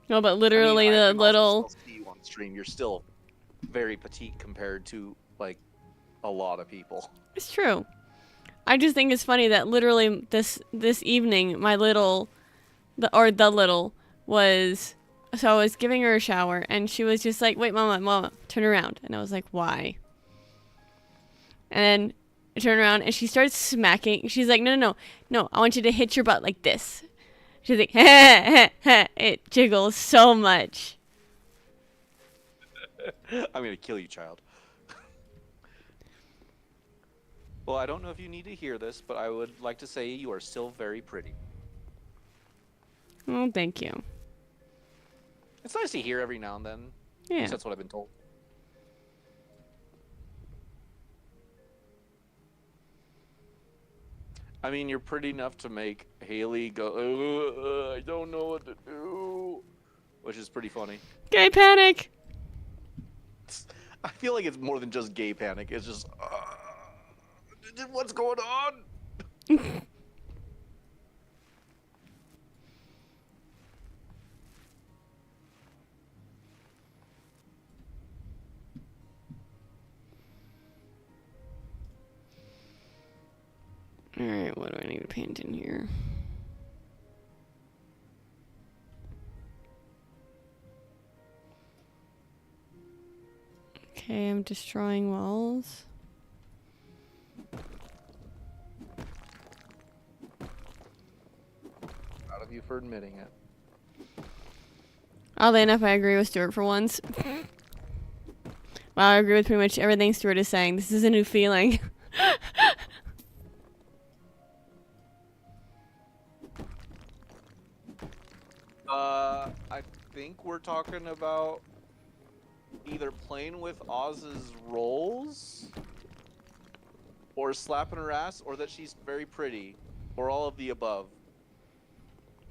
No, but literally I the can also little... still see you on stream. You're still very petite compared to like a lot of people. It's true. I just think it's funny that literally this evening, my little... The little was... So I was giving her a shower, and she was just like, wait, mama, turn around. And I was like, why? And then I turned around, and she starts smacking. She's like, no, I want you to hit your butt like this. She's like, it jiggles so much. I'm gonna kill you, child. Well, I don't know if you need to hear this, but I would like to say you are still very pretty. Oh, thank you. It's nice to hear every now and then. At Yeah. least that's what I've been told. I mean, you're pretty enough to make Haley go, I don't know what to do. Which is pretty funny. Gay panic. I feel like it's more than just gay panic. It's just, what's going on? Alright, what do I need to paint in here? Okay, I'm destroying walls. Proud of you for admitting it. Oddly enough, I agree with Stuart for once. Wow, I agree with pretty much everything Stuart is saying. This is a new feeling. I think we're talking about either playing with Oz's rolls, or slapping her ass, or that she's very pretty, or all of the above.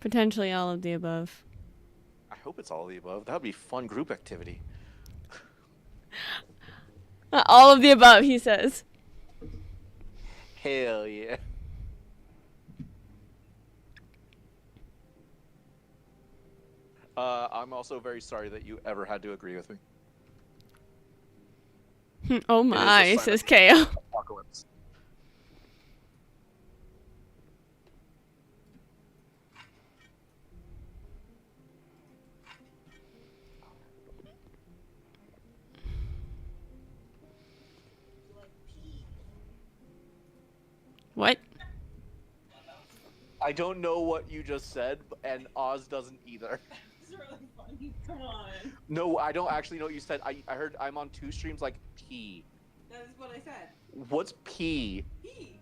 Potentially all of the above. I hope it's all of the above. That would be fun group activity. All of the above, he says. Hell yeah. I'm also very sorry that you ever had to agree with me. Oh It is a my, sign says of KO. apocalypse. What? I don't know what you just said, and Oz doesn't either. It's really funny. Come on. No, I don't actually know what you said. I heard I'm on 2 streams like P. That is what I said. What's P? Pee.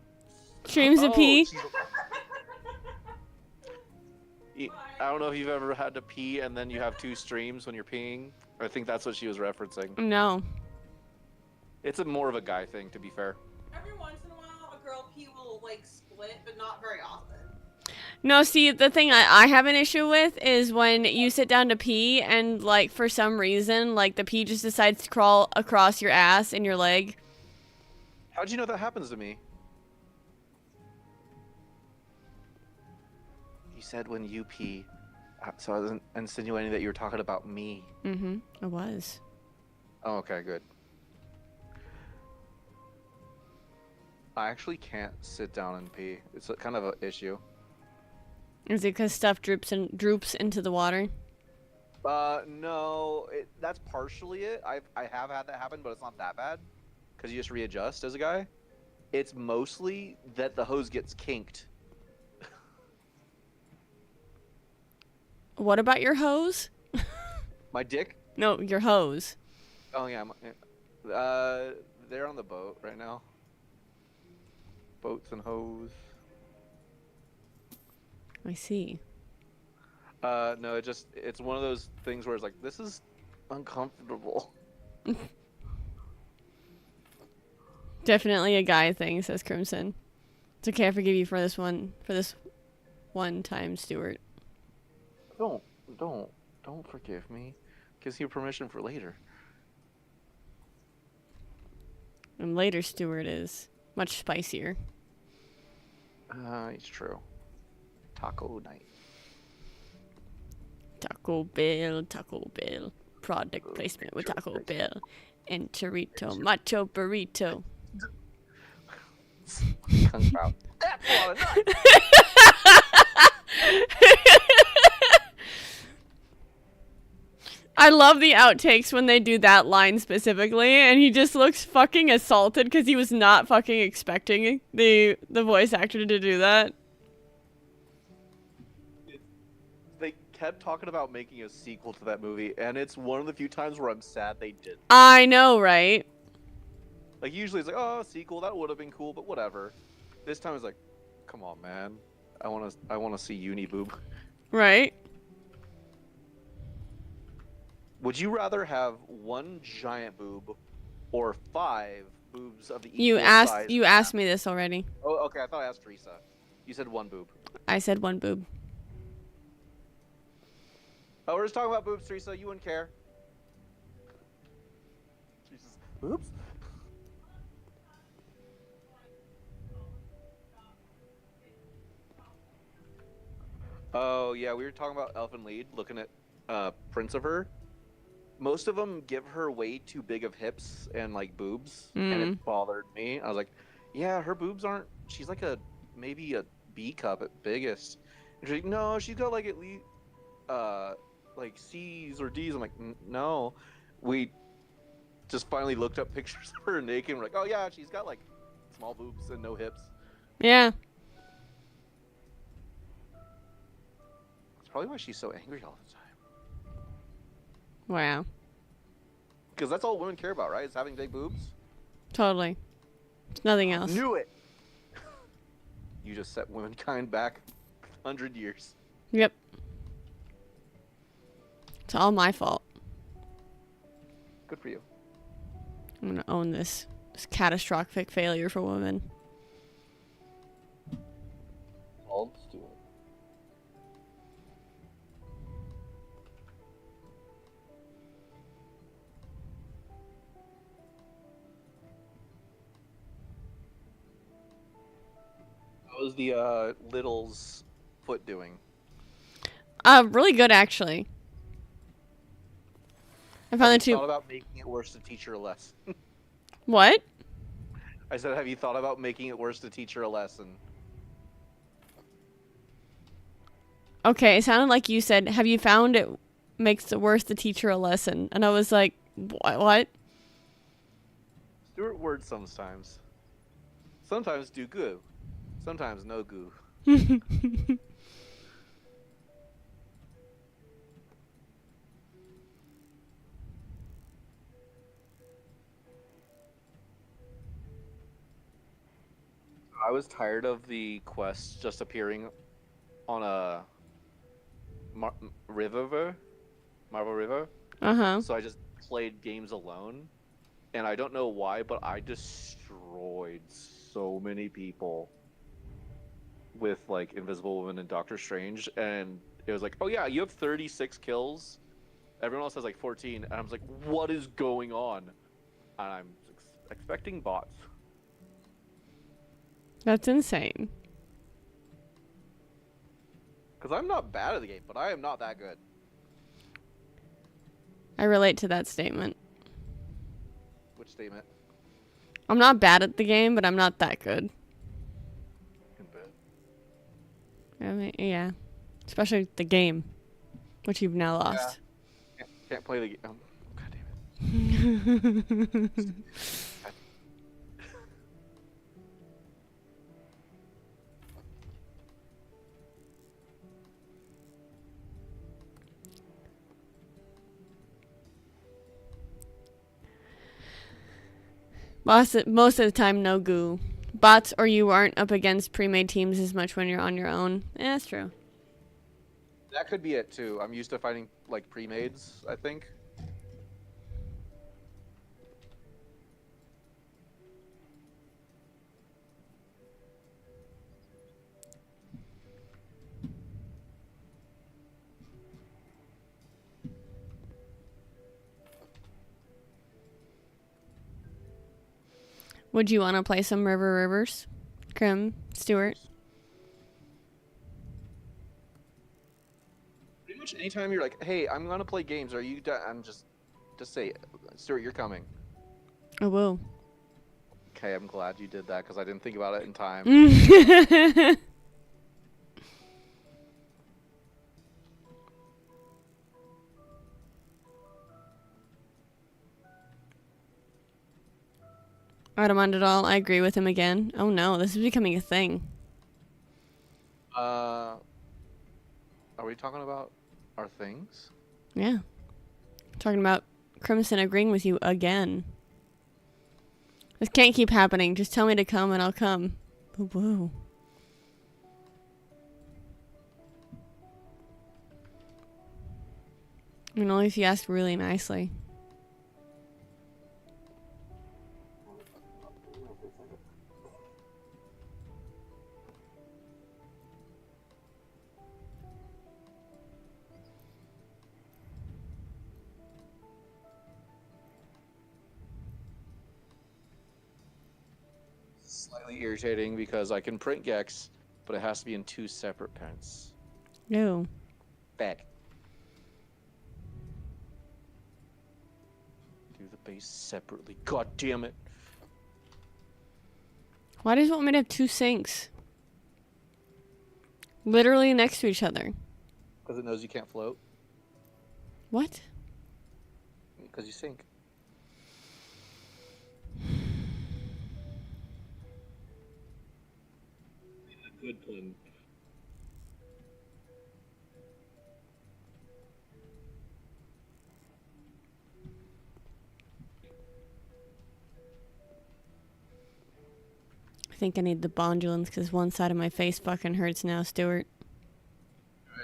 Streams of pee? she's- I don't know if you've ever had to pee and then you have 2 streams when you're peeing. I think that's what she was referencing. No. It's more of a guy thing, to be fair. Every once in a while, a girl pee will like split, but not very often. No, see, the thing I have an issue with is when you sit down to pee and, like, for some reason, like, the pee just decides to crawl across your ass and your leg. How'd you know that happens to me? You said when you pee, so I wasn't insinuating that you were talking about me. Mm-hmm. It was. Oh, okay, good. I actually can't sit down and pee. It's kind of an issue. Is it because stuff droops into the water? No, that's partially it. I have had that happen, but it's not that bad. Because you just readjust as a guy. It's mostly that the hose gets kinked. What about your hose? My dick? No, your hose. Oh, yeah. They're on the boat right now. Boats and hose. I see. No, it's one of those things where it's like, this is uncomfortable. Definitely a guy thing, says Crimson. It's okay, I forgive you for this one time, Stuart. Don't forgive me. Gives you permission for later. And later, Stuart is much spicier. It's true. Taco night. Taco Bell. Product placement with Taco Bell. Enchilito, macho burrito. Kung Pao. That's a lot of nuts. I love the outtakes when they do that line specifically, and he just looks fucking assaulted because he was not fucking expecting the voice actor to do that. They kept talking about making a sequel to that movie, and it's one of the few times where I'm sad they didn't. I know, right? Like, usually it's like, oh, a sequel, that would have been cool, but whatever. This time it's like, come on, man. I wanna see Uniboob. Right? Would you rather have 1 giant boob or 5 boobs of the equal You size? asked me this already. Oh, okay, I thought I asked Teresa. You said 1 boob. I said 1 boob. Oh, we're just talking about boobs, Teresa. You wouldn't care. Jesus. Oops. Oh, yeah, we were talking about Elfin Lied, looking at prints of her. Most of them give her way too big of hips and, like, boobs, and it bothered me. I was like, yeah, her boobs aren't... She's like a maybe a B cup at biggest. And she's like, no, she's got like at least like C's or D's. I'm like, no. We just finally looked up pictures of her naked and we're like, oh yeah, she's got like small boobs and no hips. Yeah. That's probably why she's so angry all the time. Wow. Because that's all women care about, right? Is having big boobs. Totally. It's nothing else. Knew it. You just set womankind back 100 years. Yep. It's all my fault. Good for you. I'm gonna own this catastrophic failure for women. I'll do it. How was the Little's foot doing? Really good actually. I found the Thought two. about making it worse to teach her a lesson. What? I said, have you thought about making it worse to teach her a lesson? Okay, it sounded like you said, "Have you found it makes it worse to teach her a lesson?" And I was like, "What?" Stewart words sometimes. Sometimes do goo. Sometimes no goo. I was tired of the quests just appearing on a Marvel River. Uh-huh. So I just played games alone. And I don't know why, but I destroyed so many people with like Invisible Woman and Doctor Strange. And it was like, oh yeah, you have 36 kills. Everyone else has like 14. And I was like, what is going on? And I'm expecting bots. That's insane. Because I'm not bad at the game, but I am not that good. I relate to that statement. Which statement? I'm not bad at the game, but I'm not that good. In bed. I mean, yeah. Especially the game, which you've now lost. Can't play the game. God damn it. Most of the time, no goo. Bots or you aren't up against pre-made teams as much when you're on your own. Yeah, that's true. That could be it too. I'm used to fighting like pre-mades, I think. Would you want to play some River Rivers? Krim, Stewart? Pretty much anytime you're like, hey, I'm gonna play games, are you done? I'm just say, Stuart, you're coming. I will. Okay, I'm glad you did that because I didn't think about it in time. I don't mind at all. I agree with him again. Oh no, this is becoming a thing. Are we talking about our things? Yeah. Talking about Crimson agreeing with you again. This can't keep happening. Just tell me to come and I'll come. Whoa. I mean, only if you ask really nicely. Slightly irritating because I can print Gex, but it has to be in 2 separate pens. No. Bad. Do the base separately. God damn it. Why does it want me to have 2 sinks? Literally next to each other. Because it knows you can't float. What? Because you sink. Good plan. I think I need the bondulins because one side of my face fucking hurts now, Stuart. You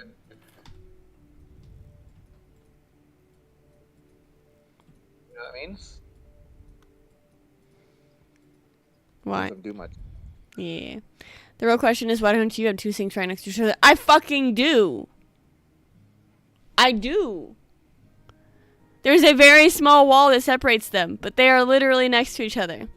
know what that means? Why? Doesn't do much. Yeah. The real question is, why don't you have two sinks right next to each other? I fucking do. I do. There's a very small wall that separates them, but they are literally next to each other.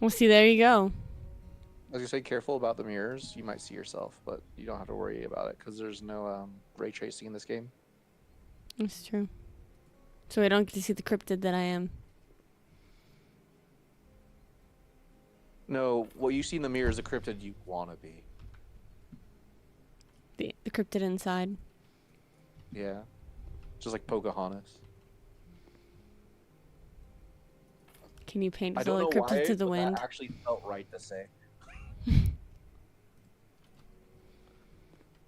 Well, see, there you go. As you say, careful about the mirrors. You might see yourself, but you don't have to worry about it because there's no ray tracing in this game. That's true. So I don't get to see the cryptid that I am. No, what you see in the mirror is the cryptid you want to be. The cryptid inside. Yeah. Just like Pocahontas. Can you paint I with don't all know the why, cryptids of the but wind? that actually felt right to say.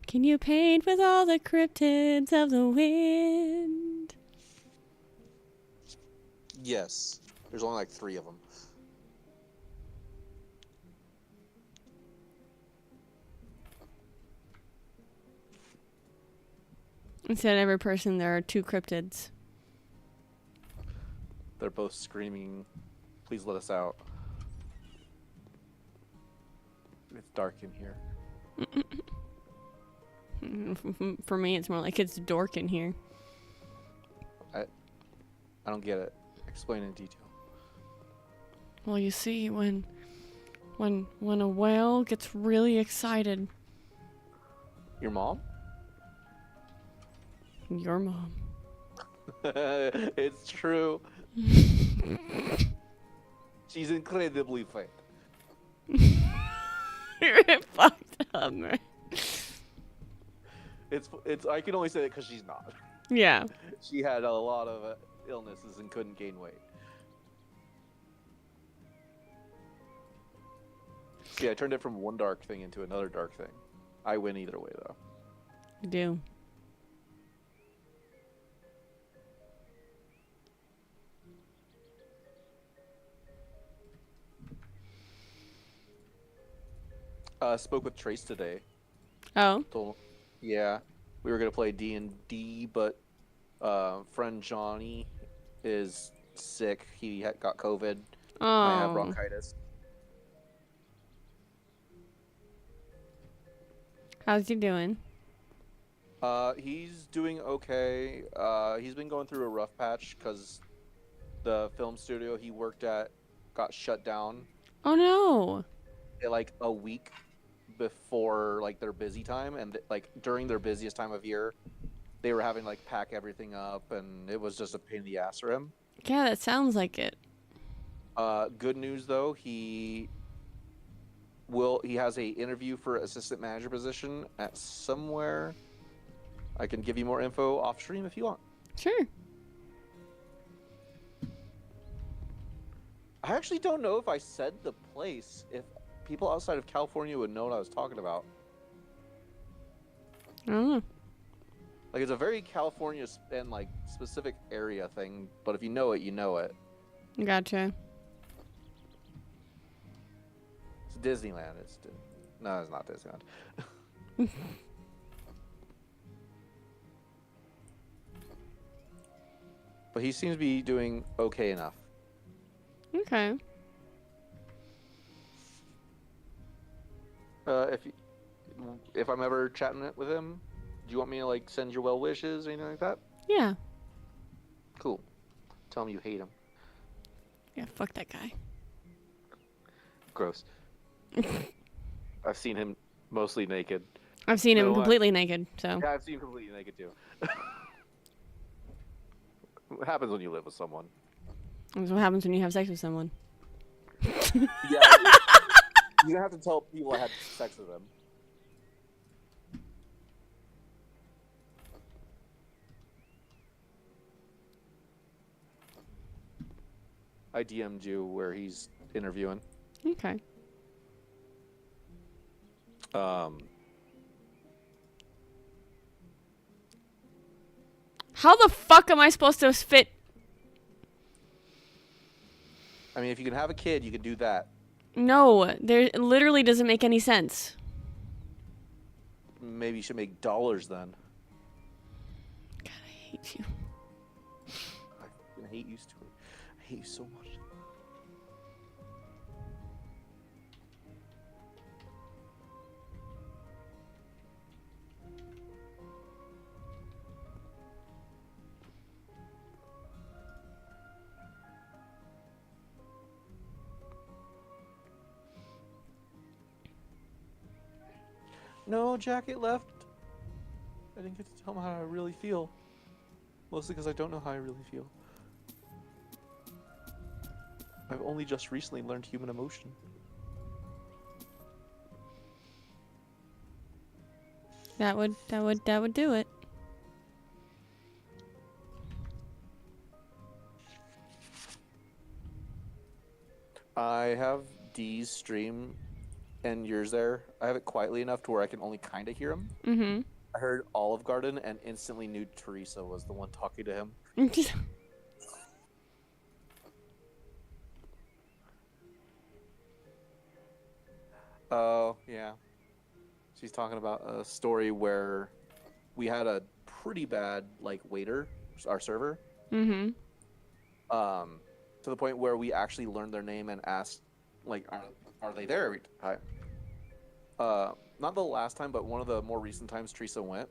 Can you paint with all the cryptids of the wind? Yes. There's only like 3 of them. Instead of every person, there are 2 cryptids. They're both screaming, please let us out. It's dark in here. For me, it's more like it's dork in here. I don't get it. Explain in detail. Well, you see, when a whale gets really excited, Your mom? your mom. It's true. She's incredibly fat. You're fucked up, man. It's. I can only say that because she's not. Yeah. She had a lot of illnesses and couldn't gain weight. See, I turned it from one dark thing into another dark thing. I win either way, though. You do. Spoke with Trace today. Oh. Yeah, we were gonna play D&D, but friend Johnny is sick. He got COVID. Might have Oh. bronchitis. How's he doing? He's doing okay. He's been going through a rough patch because the film studio he worked at got shut down Oh no. like a week before like their busy time, and like during their busiest time of year, they were having to like pack everything up, and it was just a pain in the ass for him. Yeah, that sounds like it. Good news though, he has a interview for assistant manager position at somewhere. I can give you more info off stream if you want. Sure. I actually don't know if I said the place, if people outside of California would know what I was talking about. I don't know. Like, it's a very California and like specific area thing, but if you know it, you know it. Gotcha. It's Disneyland. No, it's not Disneyland. but he seems to be doing okay enough. Okay. If I'm ever chatting it with him, do you want me to like send your well wishes or anything like that? Yeah. Cool. Tell him you hate him. Yeah, fuck that guy. Gross. I've seen him mostly naked. I've seen him No, completely naked, so. Yeah, I've seen him completely naked too. What happens when you live with someone? That's what happens when you have sex with someone. Yeah, you don't have to tell people I had sex with them. I DM'd you where he's interviewing. Okay. How the fuck am I supposed to fit? I mean, if you can have a kid, you can do that. No, there it literally doesn't make any sense. Maybe you should make dollars then. God, I hate you. I hate you, Stuart. I hate you so much. No, Jacket left. I didn't get to tell him how I really feel. Mostly because I don't know how I really feel. I've only just recently learned human emotion. That would do it. I have D's stream and yours there. I have it quietly enough to where I can only kind of hear him. Mm-hmm. I heard Olive Garden and instantly knew Teresa was the one talking to him. Oh, yeah. She's talking about a story where we had a pretty bad, like, waiter, our server. Mm-hmm. To the point where we actually learned their name and asked, like, are they there every time? Not the last time, but one of the more recent times Teresa went.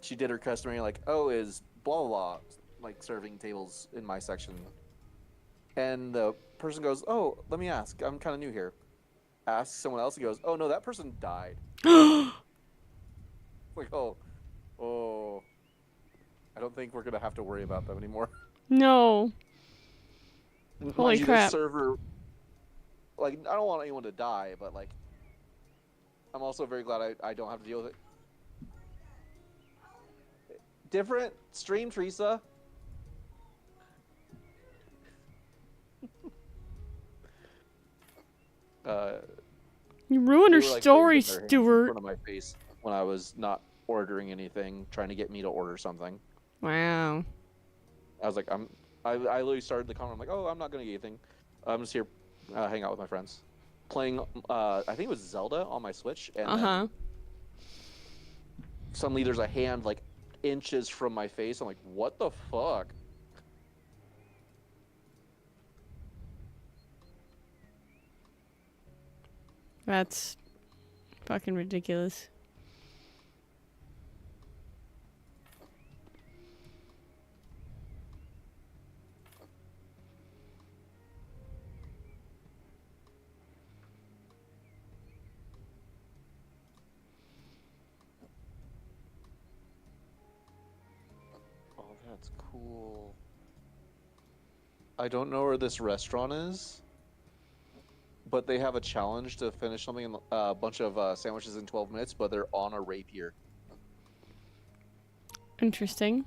She did her customary, like, oh, is blah, blah, blah, like, serving tables in my section. And the person goes, oh, let me ask. I'm kind of new here. Asks someone else, he goes, oh, no, that person died. Like, oh. I don't think we're going to have to worry about them anymore. No. Holy Mind you, crap. this server, like, I don't want anyone to die, but, like, I'm also very glad I don't have to deal with it. Different stream, Teresa. You ruined her They were, like, story, waving their hands in Stuart. front of my face when I was not ordering anything, trying to get me to order something. Wow. I was like, I literally started the comment. I'm like, oh, I'm not gonna get anything. I'm just here, hang out with my friends, playing. I think it was Zelda on my Switch, and then suddenly there's a hand like inches from my face. I'm like, what the fuck? That's fucking ridiculous. Oh, that's cool. I don't know where this restaurant is, but they have a challenge to finish something in a bunch of sandwiches in 12 minutes, but they're on a rapier. Interesting.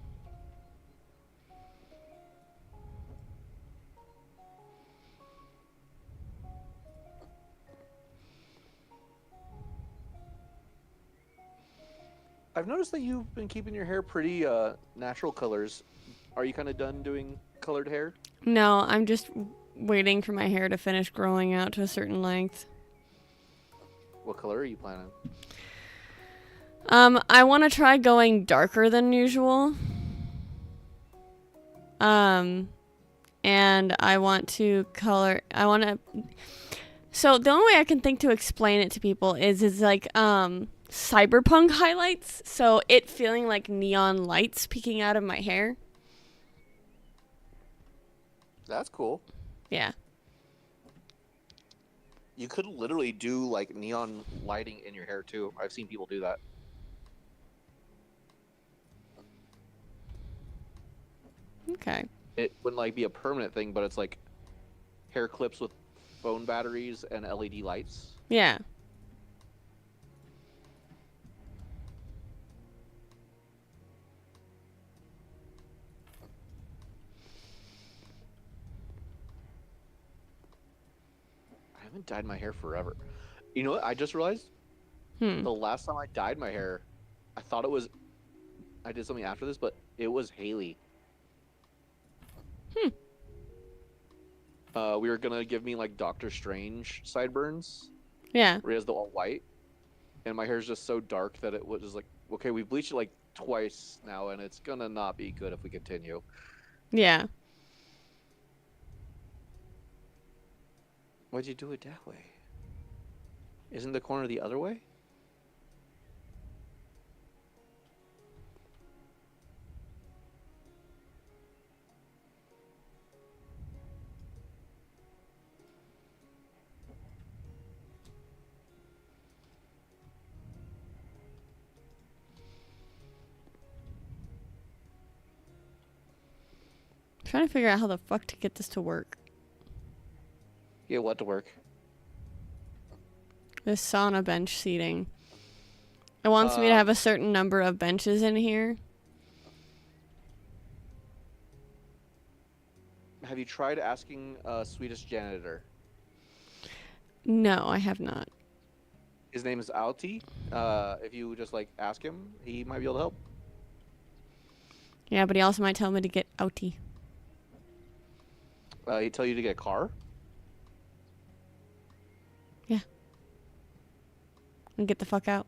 I've noticed that you've been keeping your hair pretty natural colors. Are you kind of done doing colored hair? No, I'm just waiting for my hair to finish growing out to a certain length. What color are you planning? I want to try going darker than usual. And I want to color. So the only way I can think to explain it to people is like cyberpunk highlights. So it feeling like neon lights peeking out of my hair. That's cool. Yeah. You could literally do like neon lighting in your hair too. I've seen people do that. Okay. It wouldn't like be a permanent thing, but it's like hair clips with phone batteries and LED lights. Yeah. I haven't dyed my hair forever. You know what? I just realized the last time I dyed my hair, I thought it was. I did something after this, but it was Haley. We were gonna give me like Doctor Strange sideburns. Yeah. Where he has the all white, and my hair's just so dark that it was just like, okay, we bleached it like twice now, and it's gonna not be good if we continue. Yeah. Why'd you do it that way? Isn't the corner the other way? Trying to figure out how the fuck to get this to work. Yeah, what to work? This sauna bench seating. It wants me to have a certain number of benches in here. Have you tried asking a Swedish janitor? No, I have not. His name is Alti. If you just like ask him, he might be able to help. Yeah, but he also might tell me to get outie. He'd tell you to get a car. Yeah. And get the fuck out.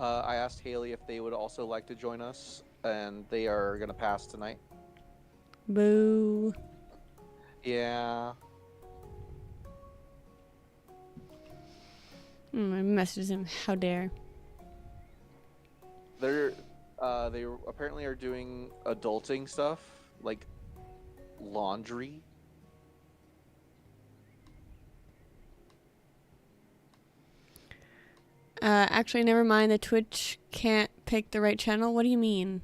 I asked Haley if they would also like to join us, and they are gonna pass tonight. Boo. Yeah. I messaged him. How dare. They apparently are doing adulting stuff, like laundry. Actually, never mind. The Twitch can't pick the right channel. What do you mean?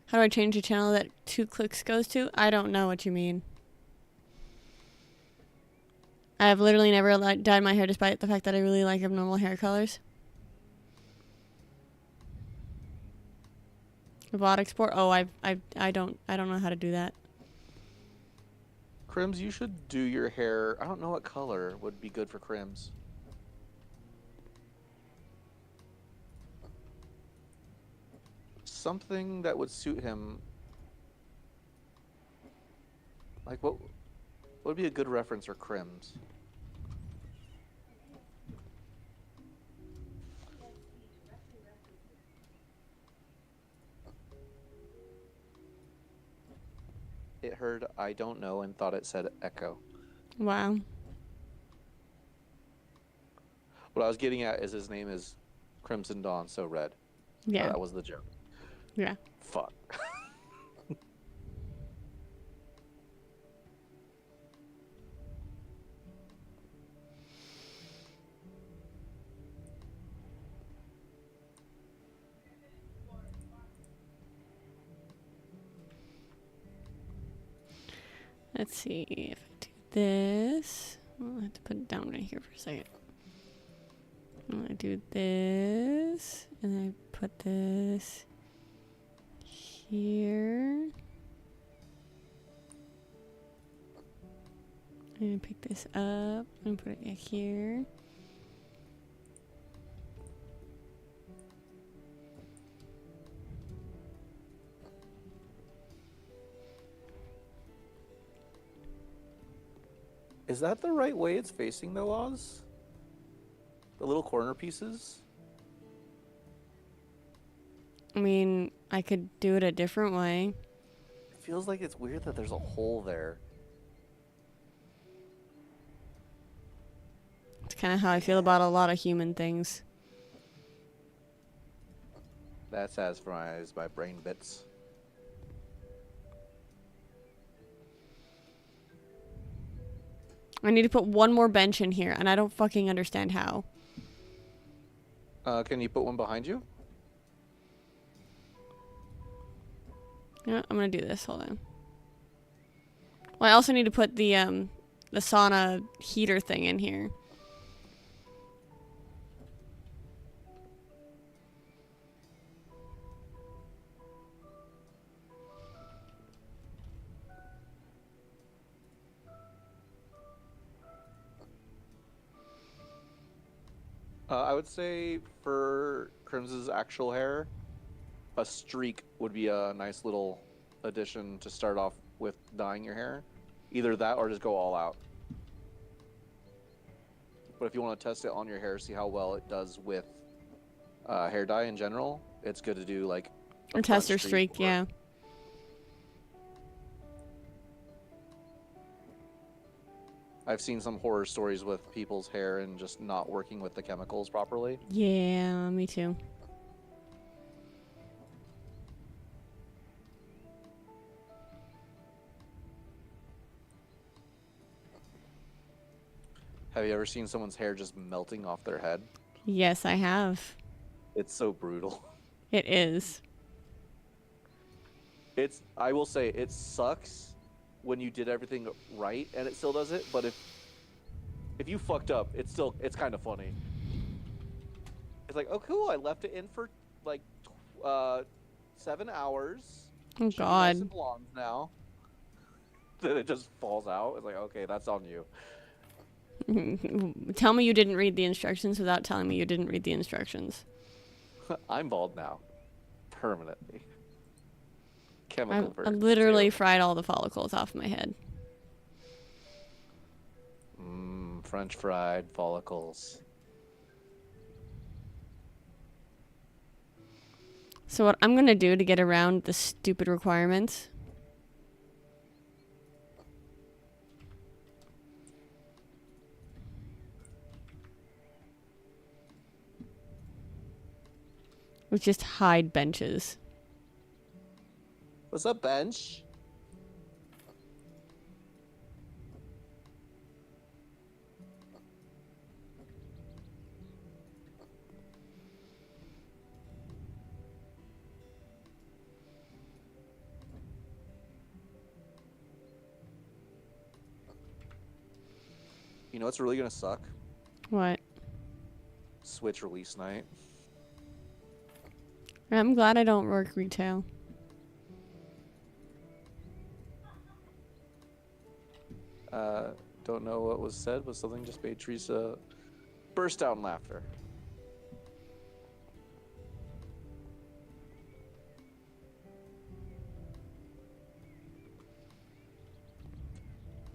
How do I change the channel that 2 clicks goes to? I don't know what you mean. I've literally never dyed my hair despite the fact that I really like abnormal hair colors. Bot export? Oh, I don't know how to do that. Crims, you should do your hair. I don't know what color would be good for Crims. Something that would suit him. Like what would be a good reference for Crims? It heard I don't know and thought it said echo. Wow. What I was getting at is his name is Crimson Dawn, so red. Yeah. That was the joke. Yeah. Fuck. Let's see if I do this. I'll have to put it down right here for a second. I'm gonna do this, and then I put this here. I'm gonna pick this up and put it here. Is that the right way it's facing though, Oz? The little corner pieces? I mean, I could do it a different way. It feels like it's weird that there's a hole there. It's kind of how I feel about a lot of human things. That satisfies my brain bits. I need to put one more bench in here, and I don't fucking understand how. Can you put one behind you? Yeah, I'm gonna do this. Hold on. Well, I also need to put the sauna heater thing in here. I would say for Crimson's actual hair, a streak would be a nice little addition to start off with dyeing your hair. Either that or just go all out. But if you want to test it on your hair, see how well it does with hair dye in general, it's good to do like Or tester streak, yeah. I've seen some horror stories with people's hair and just not working with the chemicals properly. Yeah, me too. Have you ever seen someone's hair just melting off their head? Yes, I have. It's so brutal. It is. I will say, it sucks when you did everything right and it still does it, but if you fucked up, it's kind of funny. It's like, oh cool, I left it in for like 7 hours. Oh Should be nice and God. blonde now. Then it just falls out. It's like, okay, that's on you. Tell me you didn't read the instructions without telling me you didn't read the instructions. I'm bald now, permanently. I Chemical version. literally fried all the follicles off my head. French fried follicles. So what I'm gonna do to get around the stupid requirements was just hide benches. What's up, bench? You know what's really gonna suck? What? Switch release night. I'm glad I don't work retail. Don't know what was said, but something just made Teresa burst out in laughter.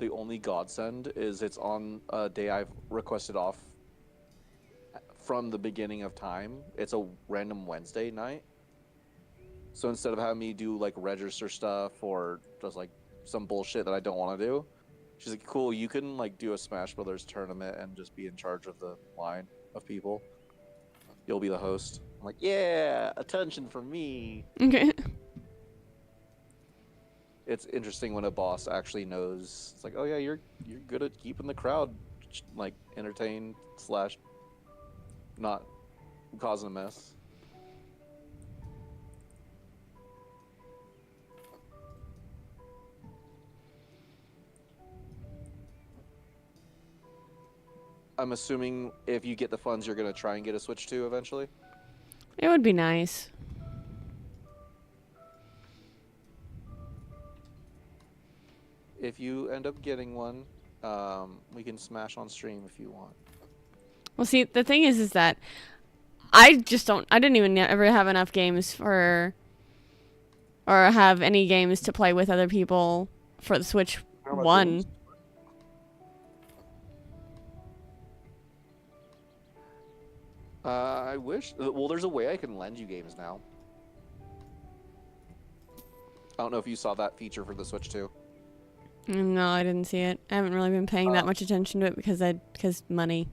The only godsend is it's on a day I've requested off from the beginning of time. It's a random Wednesday night. So instead of having me do like register stuff or just like some bullshit that I don't want to do, she's like, cool, you can like do a Smash Brothers tournament and just be in charge of the line of people. You'll be the host. I'm like, yeah, attention from me. Okay. It's interesting when a boss actually knows. It's like, oh yeah, you're good at keeping the crowd like entertained / not causing a mess. I'm assuming if you get the funds, you're gonna try and get a Switch 2 eventually. It would be nice. If you end up getting one, we can smash on stream if you want. Well, see, the thing is that I just don't. I didn't even ever have enough games or have any games to play with other people for the Switch How about 1. games? I wish. Well, there's a way I can lend you games now. I don't know if you saw that feature for the Switch 2. No, I didn't see it. I haven't really been paying that much attention to it because money.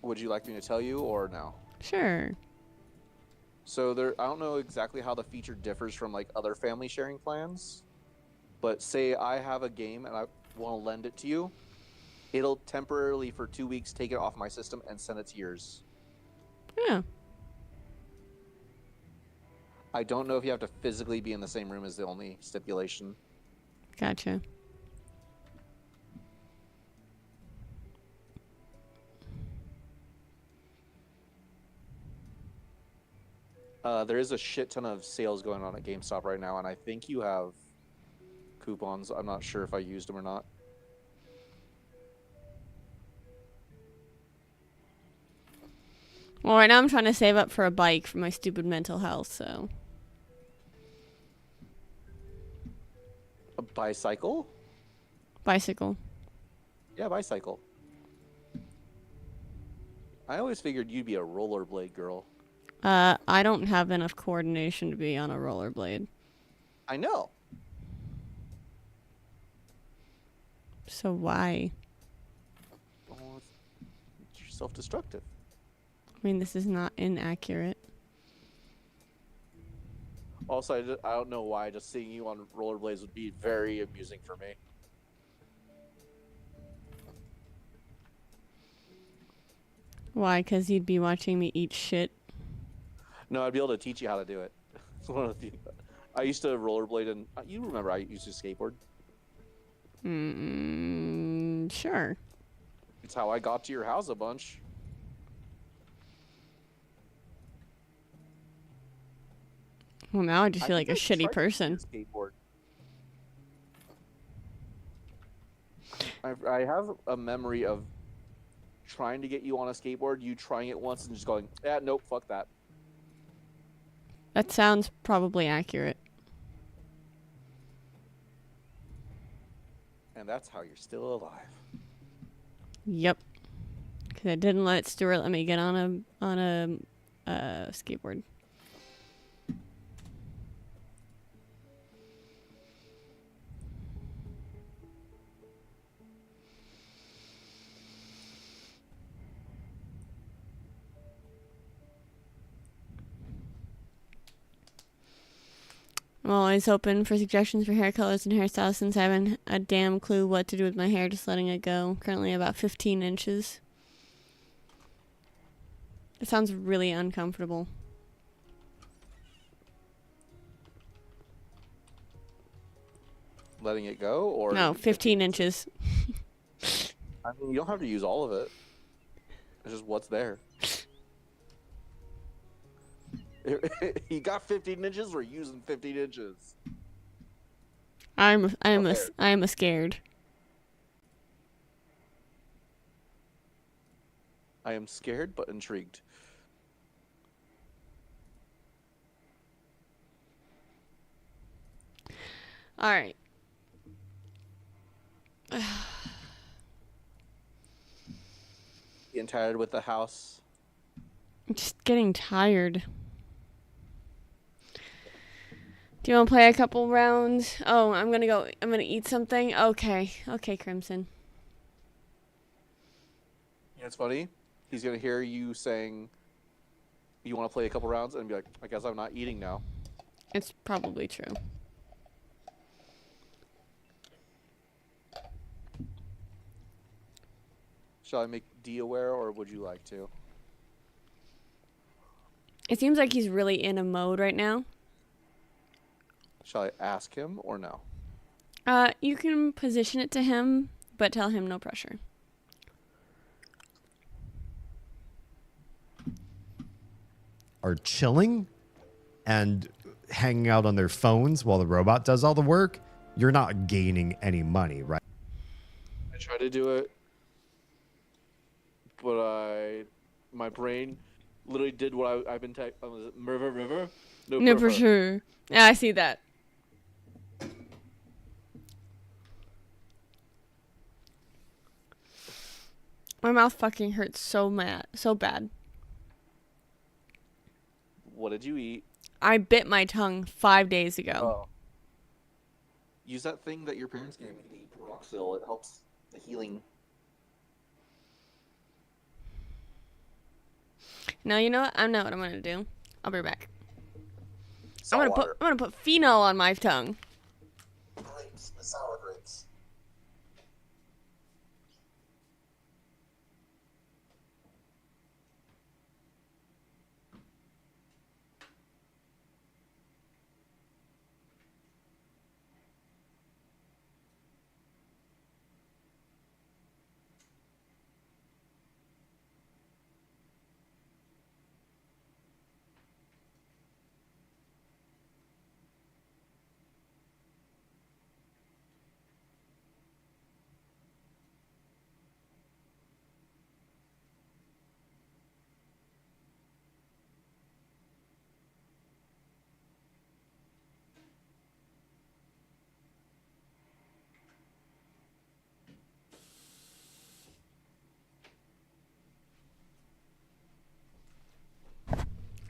Would you like me to tell you or no? Sure. So I don't know exactly how the feature differs from like other family sharing plans, but say I have a game and I want to lend it to you, it'll temporarily for 2 weeks take it off my system and send it to yours. Yeah. I don't know if you have to physically be in the same room as the only stipulation. Gotcha. There is a shit ton of sales going on at GameStop right now, and I think you have coupons. I'm not sure if I used them or not. Well, right now I'm trying to save up for a bike for my stupid mental health, so. A bicycle? Bicycle. Yeah, bicycle. I always figured you'd be a rollerblade girl. I don't have enough coordination to be on a rollerblade. I know. So why? Oh, you're self-destructive. I mean, this is not inaccurate. Also, I don't know why. Just seeing you on rollerblades would be very amusing for me. Why? Because you'd be watching me eat shit. No, I'd be able to teach you how to do it. It's one of the. I used to rollerblade, and you remember I used to skateboard. Sure. It's how I got to your house a bunch. Well, now I just feel I like a think I shitty tried to person. skateboard. I have a memory of trying to get you on a skateboard, you trying it once and just going, yeah, nope, fuck that. That sounds probably accurate. And that's how you're still alive. Yep. Because I didn't let Stuart let me get on a skateboard. I'm always open for suggestions for hair colors and hairstyles since I haven't a damn clue what to do with my hair, just letting it go. Currently about 15 inches. It sounds really uncomfortable. Letting it go, or No, 15 inches. I mean, you don't have to use all of it. It's just what's there. You got 15 inches. We're using 15 inches. I'm a scared. I am scared but intrigued. All right. Getting tired with the house. I'm just getting tired. Do you want to play a couple rounds? Oh, I'm gonna eat something. Okay, Crimson. Yeah, it's funny. He's gonna hear you saying you want to play a couple rounds and be like, I guess I'm not eating now. It's probably true. Shall I make D aware, or would you like to? It seems like he's really in a mode right now. Shall I ask him or no? You can position it to him, but tell him no pressure. are chilling and hanging out on their phones while the robot does all the work, you're not gaining any money, right? I tried to do it, but my brain literally did what I've been was it river? No, for river. sure. Yeah, I see that. My mouth fucking hurts so bad. What did you eat? I bit my tongue 5 days ago. Oh. Use that thing that your parents gave me to eat, Peroxil. It helps the healing. No, you know what? I know what I'm gonna do. I'll be right back. Salt I'm gonna put phenol on my tongue. grapes, the sour grapes.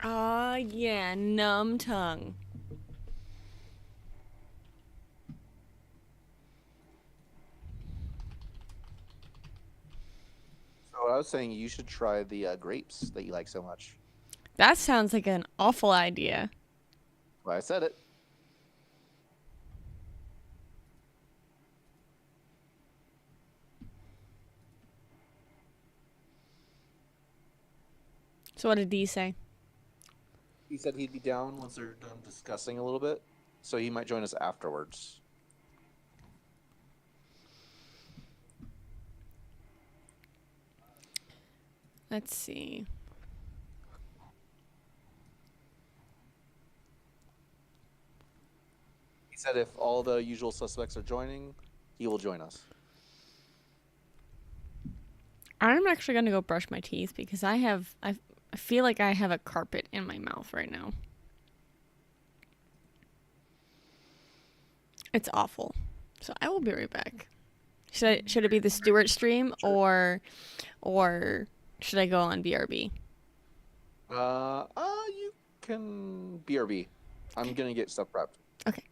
Oh yeah, numb tongue. So I was saying you should try the grapes that you like so much. That sounds like an awful idea. Well, I said it. So what did Dee say? He said he'd be down once they're done discussing a little bit, so he might join us afterwards. Let's see. He said if all the usual suspects are joining, he will join us. I'm actually gonna go brush my teeth because I feel like I have a carpet in my mouth right now. It's awful. So I will be right back. Should it be the Stewart stream or should I go on BRB? You can BRB. I'm gonna get stuff prepped. Okay.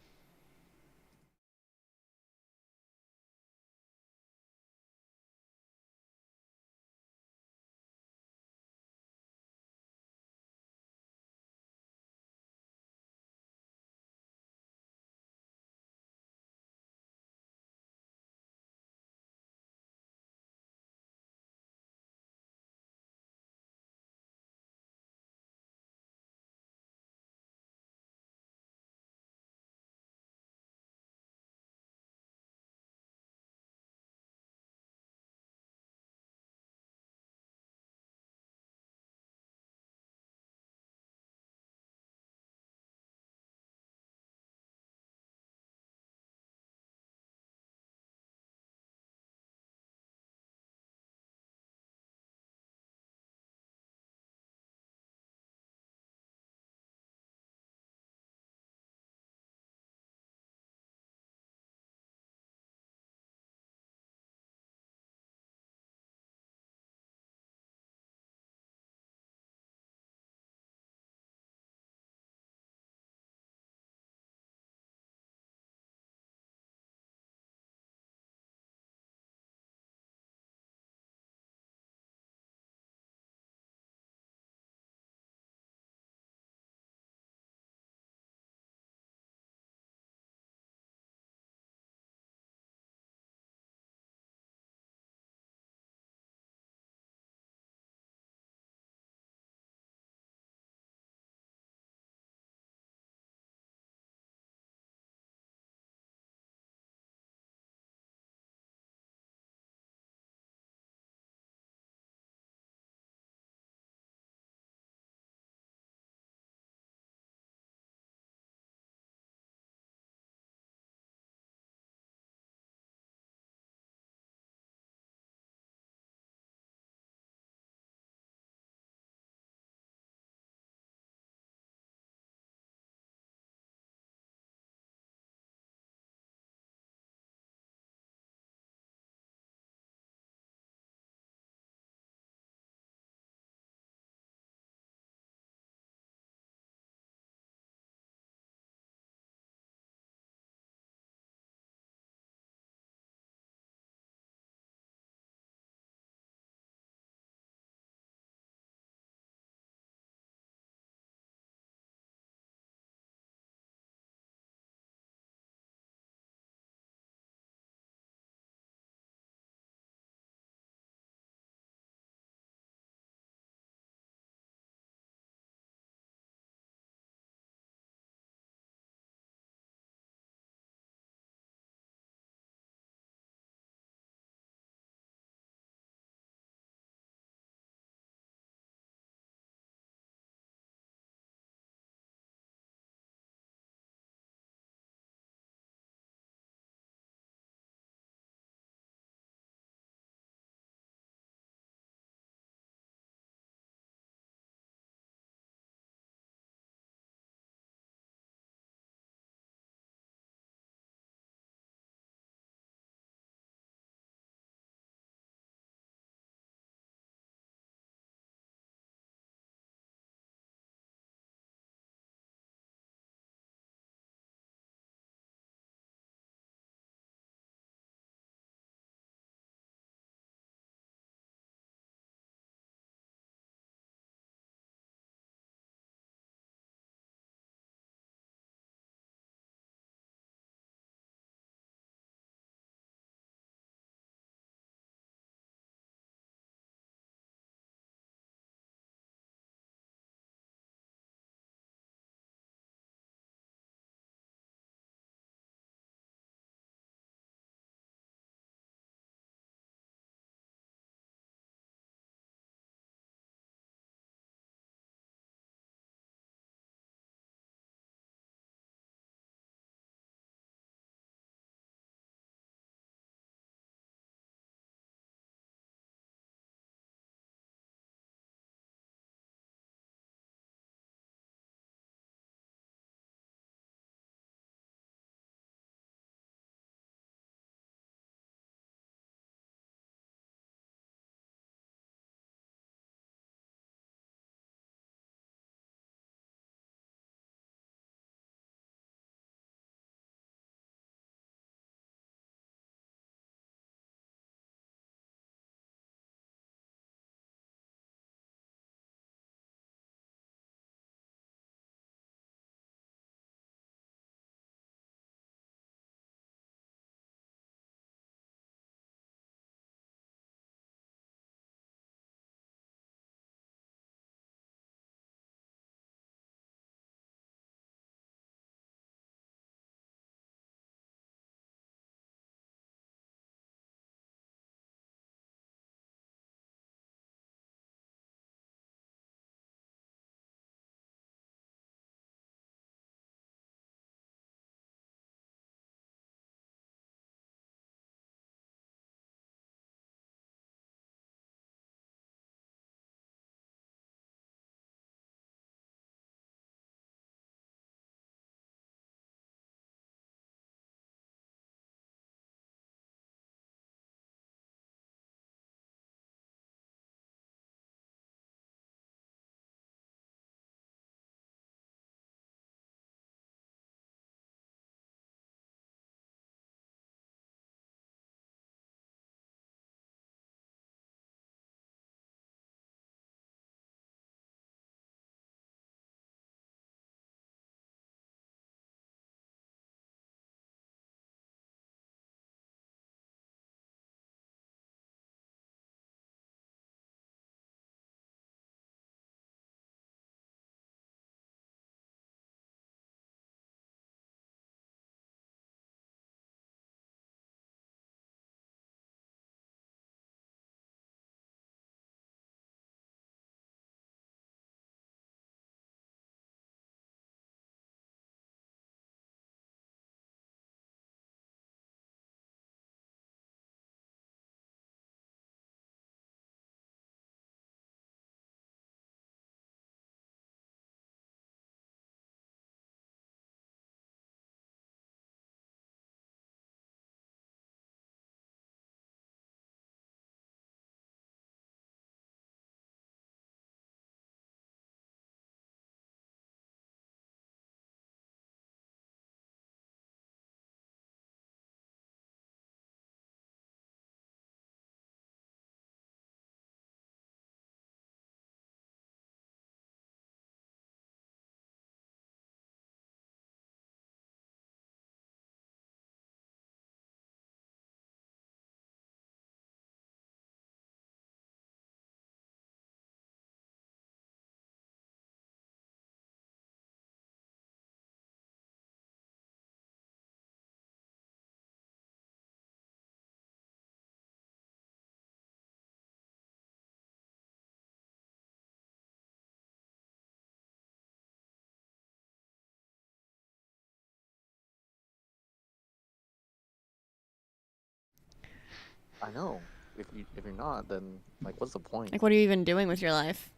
I know. If you're not, then like, what's the point? Like, what are you even doing with your life?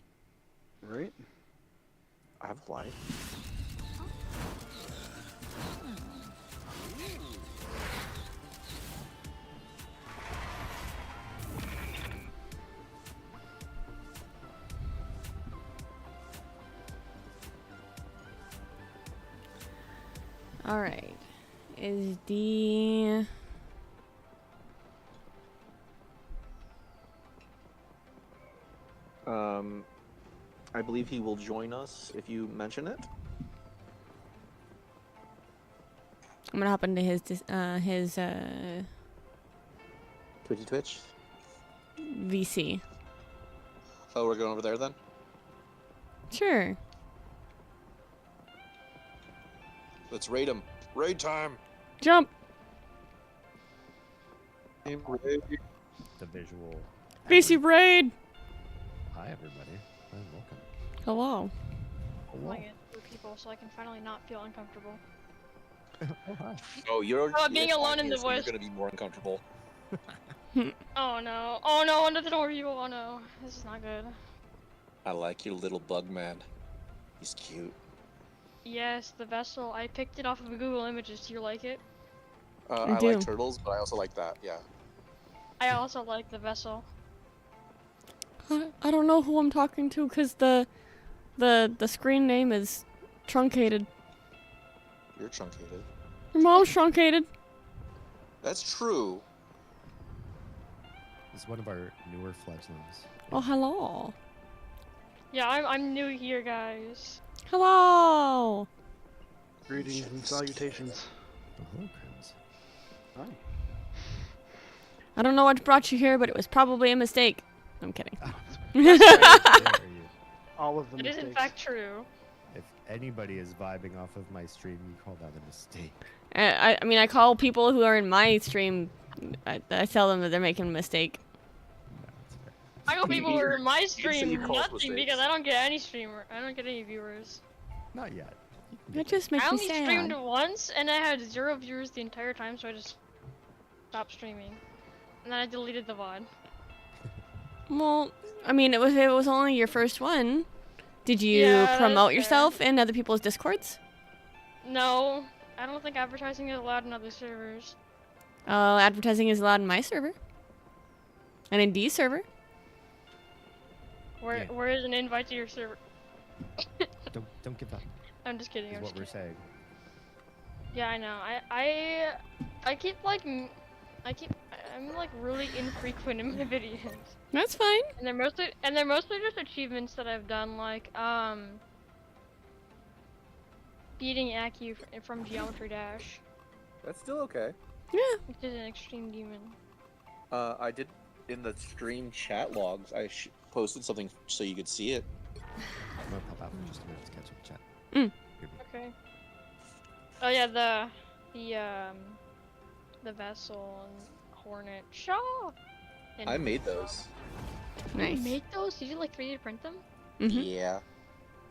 Right? I have life. All right. Is the I believe he will join us if you mention it. I'm gonna hop into his Twitch. VC. Oh, we're going over there then? Sure. Let's raid him. Raid time! Jump. The visual. VC raid. Hi, everybody. Hi, welcome. Hello. Playing it for people so I can finally not feel uncomfortable. Oh, hi. Oh, you're being you're alone in the so you're woods. gonna be more uncomfortable. Oh no. Oh no, under the door you. Oh no. This is not good. I like your little bug man. He's cute. Yes, the vessel. I picked it off of Google Images. Do you like it? I do. like turtles, but I also like that. Yeah. I also like the vessel. I don't know who I'm talking to because the screen name is truncated. You're truncated. Your mom's truncated. That's true. This is one of our newer fledglings. Oh, hello. Yeah, I'm new here, guys. Hello. Greetings and salutations. Oh, hello, Crims. Hi. I don't know what brought you here, but it was probably a mistake. I'm kidding. There you- All of the It is mistakes. in fact true. If anybody is vibing off of my stream, you call that a mistake. I mean, I call people who are in my stream. I tell them that they're making a mistake. No, that's fair. I know people who are in my say stream you cause nothing mistakes. because I don't get any streamer. I don't get any viewers. Not yet. You can That get just makes I me only streamed sad. once and I had 0 viewers the entire time, so I just stopped streaming. And then I deleted the VOD. Well, I mean, it was only your first one. Did you Yeah, that's promote fair. yourself in other people's discords? No, I don't think advertising is allowed in other servers. Advertising is allowed in my server. And in D's server. Yeah. Where is an invite to your server? Don't give up. I'm just kidding. Is I'm what just we're kidding. saying. Yeah, I know. I keep I'm like really infrequent in my videos, That's fine. and they're mostly just achievements that I've done, like beating Aki from Geometry Dash, That's still okay. Yeah. which is an extreme demon. I did in the stream chat logs. I posted something so you could see it. I'm gonna pop out for just a minute to catch up with chat. Mm. Here we- Okay. Oh yeah, the vessel and Hornet Shaw. And I made those. Nice. You made those? Did you like 3D print them? Mm-hmm. Yeah.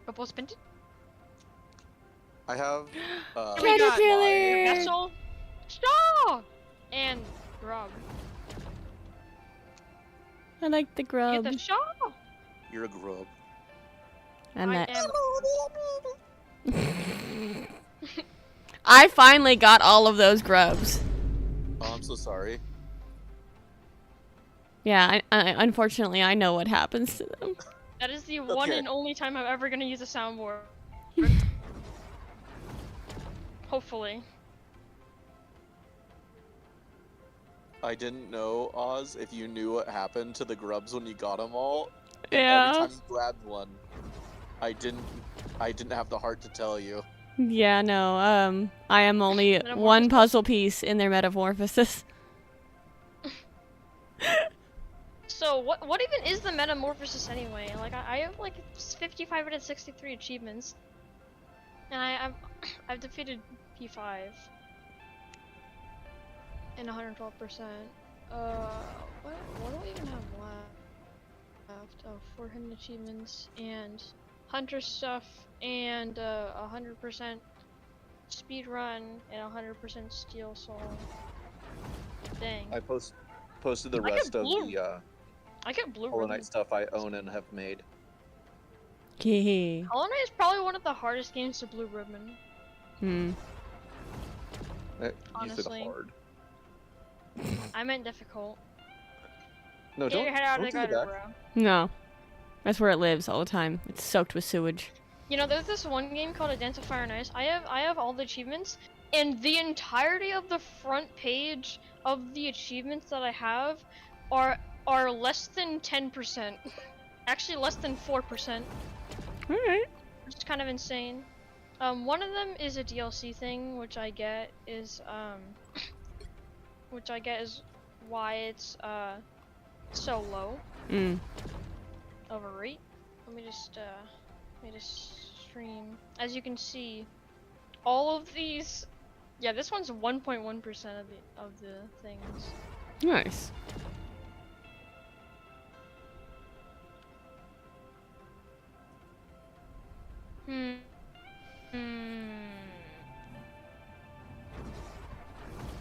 Propose painted? I have. We got Caterpillar! Vessel, Shaw, and Grub. I like the You grub. get the Shaw. You're a grub. And I that. am. I finally got all of those grubs. Oh, I'm so sorry. Yeah, unfortunately, I know what happens to them. That is the one Okay. and only time I'm ever gonna use a soundboard. Hopefully. I didn't know, Oz, if you knew what happened to the grubs when you got them all. Yeah. Every time you grabbed one, I didn't have the heart to tell you. Yeah, no, I am only one Metamorphosis. puzzle piece in their metamorphosis. So what even is the metamorphosis anyway? Like I have like 55 out of 63 achievements, and I've defeated P5 in 112%. What do we even have left? Oh, 4 hidden achievements and hunter stuff and 100% speed run and 100% steel soul. Dang. I posted the I get rest of blue. the I get blue Hollow ribbon. Knight stuff I own and have made. Hee. Hollow Knight is probably one of the hardest games to blue ribbon. Hmm. You said Honestly. hard. I meant difficult. No, Get don't. your head out don't of the do gutter, that. bro. No. That's where it lives all the time. It's soaked with sewage. You know, there's this one game called A Dance of Fire and Ice. I have all the achievements, and the entirety of the front page of the achievements that I have are less than 10%. Actually, less than 4%. Alright. Which is kind of insane. One of them is a DLC thing, which I get is why it's so low. Mm. Overrate. Let me just stream. As you can see, all of these. Yeah, this one's 1.1% of the things. Nice. Hmm.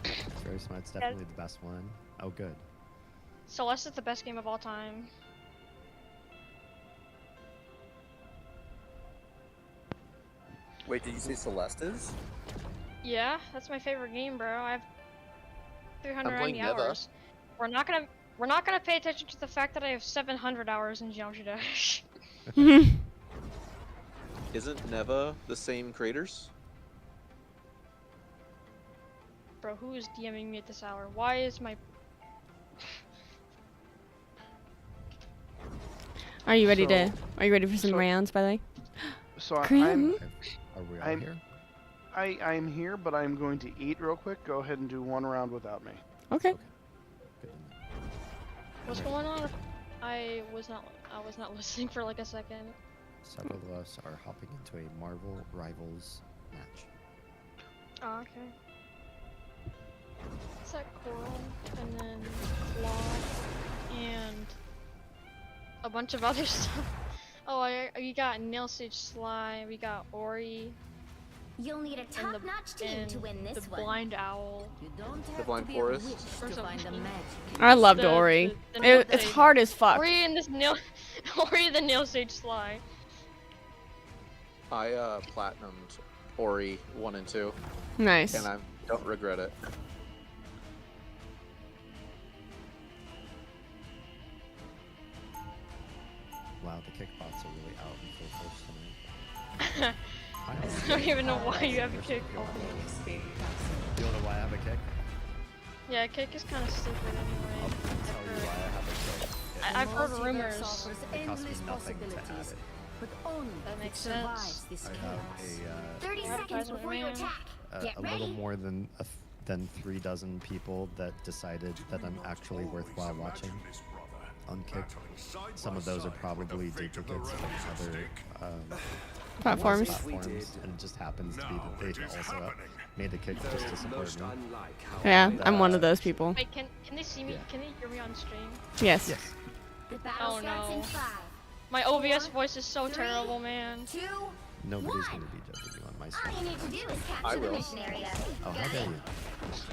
It's very smart. It's definitely the best one. Oh, good. Celeste is the best game of all time. Wait, did you say Celeste is? Yeah, that's my favorite game, bro. I have 390 playing Neva. hours. We're not gonna pay attention to the fact that I have 700 hours in Geometry Dash. Isn't Neva the same creators? Bro, who is DMing me at this hour? Why is my Are you ready So- for some so- rounds, by the way? So Cream? Are we all I'm- here? I'm here, but I'm going to eat real quick. Go ahead and do one round without me. Okay. Good to know. what's going on? I was not listening for like a second. Several of us are hopping into a Marvel Rivals match. Oh, okay. It's that Coral, and then Claw, and a bunch of other stuff. Oh, we got Nail Sage Sly, we got Ori, You'll need a and top-notch team to win the this one. Blind Owl. You don't The have Blind to be Forest? a witch Or to find the something. magic. I loved The- Ori. the Nail It's Sage. hard as fuck. Ori and this Nail, Ori the Nail Sage Sly. I platinumed Ori 1 and 2, Nice. and I don't regret it. Wow, the kickbots are really out in full force tonight. I don't even know why you have a kick. You don't know why I have a kick? Yeah, kick is kind of stupid I'll anyway. tell you why I have a kick. I've heard Multiverse rumors. offers It costs me endless nothing to add possibilities, it. but only That if it makes survives sense. this I chaos. have 30 seconds Advertisement before you man. attack. Get a little ready. more than 3 dozen people that decided that I'm actually worthwhile watching on Kick. Some of those are probably duplicates from other Platforms. platforms, and it just happens to be that they also made the Kick just to support me. Yeah, I'm one of those people. Wait, can they see me? Yeah. Can they hear me on stream? Yes. Yes. The battle Oh, starts no. in 5, My OBS voice is so 3, terrible, man. 2. Nobody's going to be judging you on my All stream. you need to do is I capture the will. mission area. Oh, how dare you?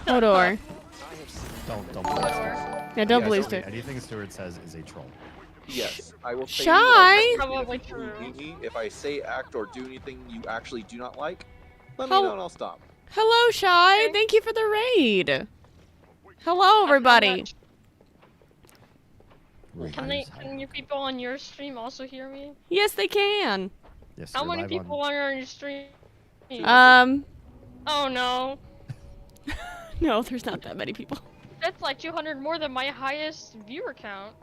Hodor. Don't believe Stuart. Yeah, don't Yeah, believe so- it. Anything Stuart says is a troll. Yes, I will say Shy? Probably true. If I say, act, or do anything you actually do not like, let How- me know and I'll stop. Hello, Shy. Okay. Thank you for the raid. Hello, everybody. Can your people on your stream also hear me? Yes, they can. Yes, How you're many live people on. are on your stream? Oh no, No, there's not that many people. that's like 200 more than my highest viewer count.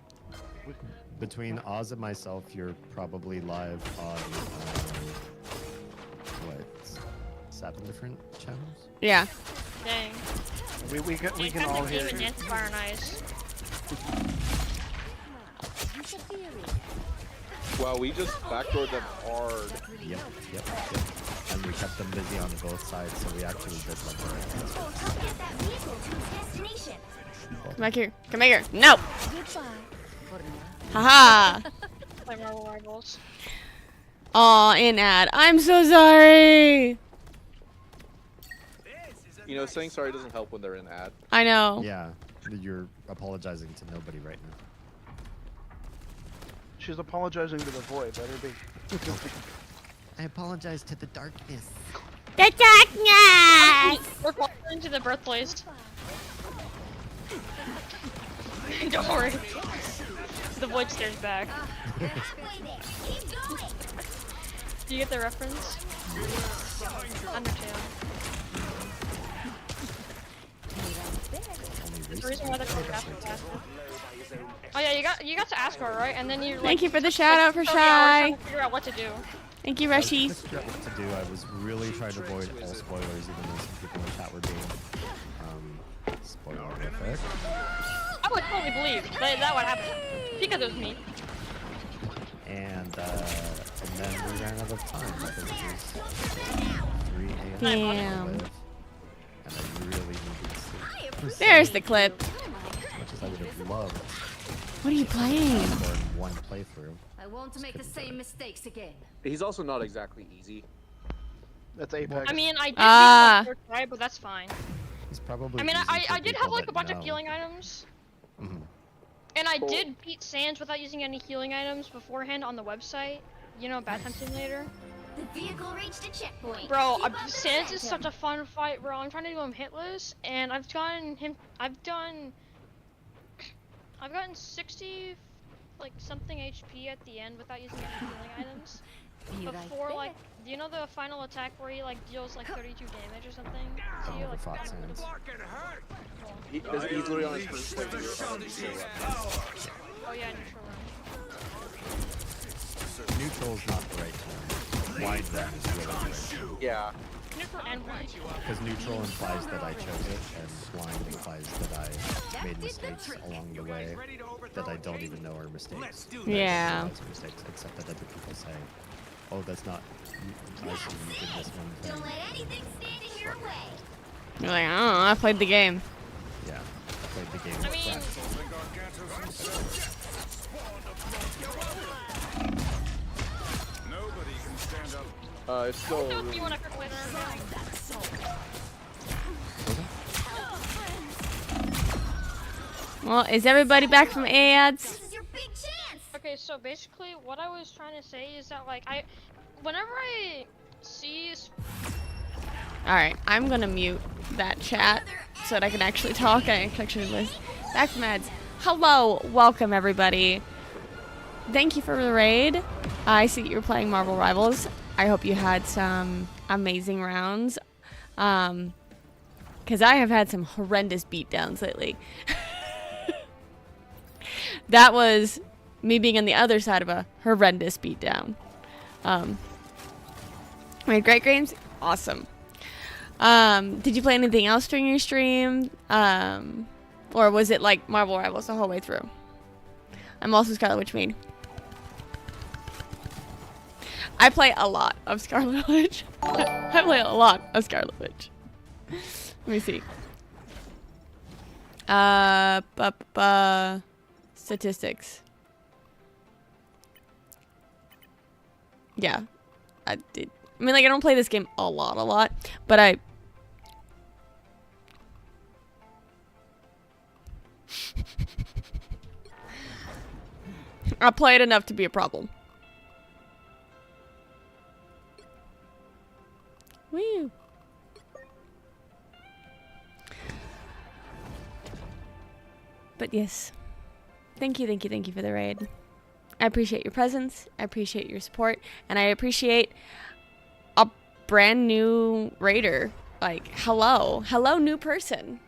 Between Oz and myself, you're probably live on what 7 different channels. Yeah. Dang. We can all Fantastic hear game and you. Dance of Fire and Ice. Well, we just backdoored them hard. Yep. And we kept them busy on both sides, so we actually did one more. Help get that vehicle to its destination. Come back here. Come back here. No. Goodbye. For now. Haha. Play Marvel Rivals. Aw, in ad. I'm so sorry. You know, saying sorry doesn't help when they're in ad. I know. Yeah, you're apologizing to nobody right now. She's apologizing to the void. Let her be. I apologize to the darkness. The darkness! We're falling to the birthplace. Don't worry. The void stares back. Do you get the reference? Undertale. The reason why they're called faster. Oh yeah, you got to ask her, right? And then you. Thank you for the shout out for oh, yeah, we're trying Shy. to figure out what to do. Thank you, Rashi. I figured out what to do. I was really trying to avoid all spoilers, even though some people in chat were being spoilerific. I would totally believe that would happen because it was me. And then we ran out of time because it was 3 a.m. Damn. And I really needed sleep. There's the clip. As much as I would have loved What are you playing? more than one playthrough. I won't make the same mistakes again. He's also not exactly easy. That's Apex. I mean, I did Ah. beat the first try, but that's fine. He's probably. I mean, easy I for did have people like that a bunch know. of healing items. Mhm. And I did beat Sans without using any healing items beforehand on the website. You know, Bad Time Simulator. The vehicle reached a checkpoint. Bro, Keep up the Sans is momentum. such a fun fight, bro. I'm trying to do him hitless, and I've gotten 60 like something HP at the end without using any healing items. Be right Before there. like, do you know the final attack where he like deals like 32 damage or something? I've To you, never like, fought kind of Sans. He's literally on his first playthrough. Oh yeah, neutral run. Neutral's not the right term. Wide then is really the right term. Yeah. Neutral and blind. Because neutral implies that I chose it, and blind implies that I made mistakes along the way that I don't even know are mistakes. Yeah. Lots of mistakes, except that other people say, "Oh, that's not. I see you did this one Don't thing." let anything stand in your way. You're like, I don't know, I played the game. Yeah, I played the game. I mean, It's still. do you want to quick later? Well, is everybody back from ads? This is your big chance. Okay, so basically, what I was trying to say is that like whenever I see Alright, I'm gonna mute that chat so that I can actually talk. I can actually listen. Back from ads. Hello, welcome everybody. Thank you for the raid. I see you're playing Marvel Rivals. I hope you had some amazing rounds. Because I have had some horrendous beatdowns lately. That was me being on the other side of a horrendous beatdown. My great games, awesome. Did you play anything else during your stream? Or was it like Marvel Rivals the whole way through? I'm also Scarlet Witch main. I play a lot of Scarlet Witch. I play a lot of Scarlet Witch. Let me see. Statistics. Yeah, I did. I mean, like, I don't play this game a lot, but I play it enough to be a problem. Woo. But yes, thank you for the raid. I appreciate your presence, I appreciate your support, and I appreciate a brand new raider. Like, hello new person.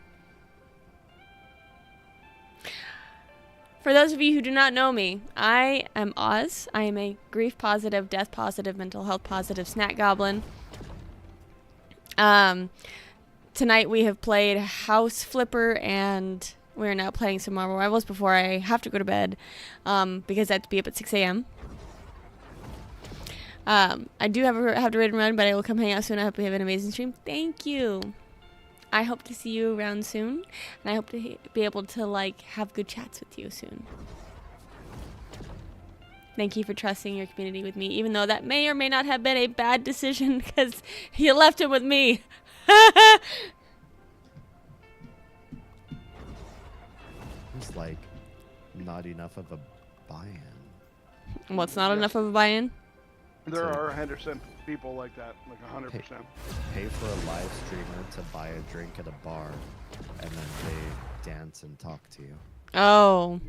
For those of you who do not know me, I am Oz. I am a grief positive, death positive, mental health positive snack goblin. Tonight we have played House Flipper, and we're now playing some Marvel Rivals before I have to go to bed, because I have to be up at 6 a.m. I do have to read and run, but I will come hang out soon. I hope you have an amazing stream. Thank you. I hope to see you around soon, and I hope to be able to like have good chats with you soon. Thank you for trusting your community with me, even though that may or may not have been a bad decision because you left him with me. like not enough of a buy-in. What's not enough of a buy-in? There So- are 100% people like that, like 100%. Pay for a live streamer to buy a drink at a bar, and then they dance and talk to you. Oh.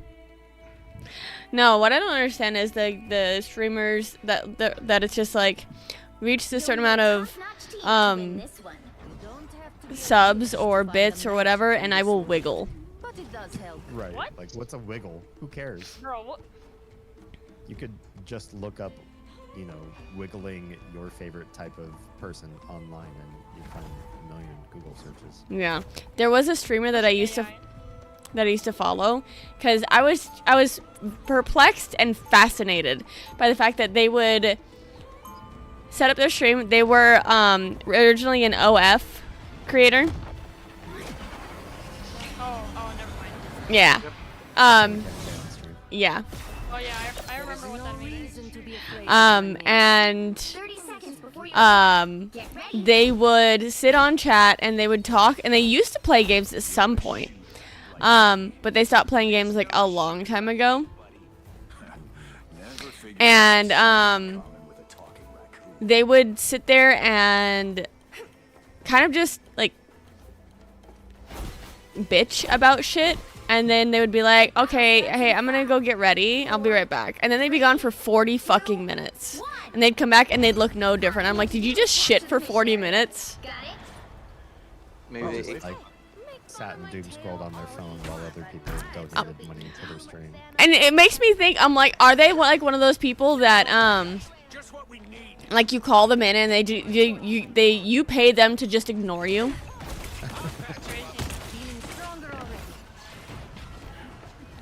No, what I don't understand is the streamers that it's just like reach a certain amount of subs or bits or whatever, and I will wiggle. But it does help. Right. What? Like, what's a wiggle? Who cares? Bro, what? You could just look up, you know, wiggling your favorite type of person online, and you find a million Google searches. Yeah, there was a streamer that I used to follow, because I was perplexed and fascinated by the fact that they would set up their stream. They were originally an OF creator. Oh, never mind. Yeah. Yeah. Oh yeah, I remember what that means. And 30 seconds before you get ready. they would sit on chat and they would talk, and they used to play games at some point. But they stopped playing games like a long time ago. And they would sit there and kind of just like bitch about shit, and then they would be like, okay, hey, I'm gonna go get ready, I'll be right back. And then they'd be gone for 40 fucking minutes, and they'd come back and they'd look no different. I'm like, did you just shit for 40 minutes? Got it? Maybe they Just, ate. like, sat and doom scrolled on their phone while other people donated money to their stream. And it makes me think, I'm like, are they like one of those people that like you call them in and you pay them to just ignore you? Feeling stronger already.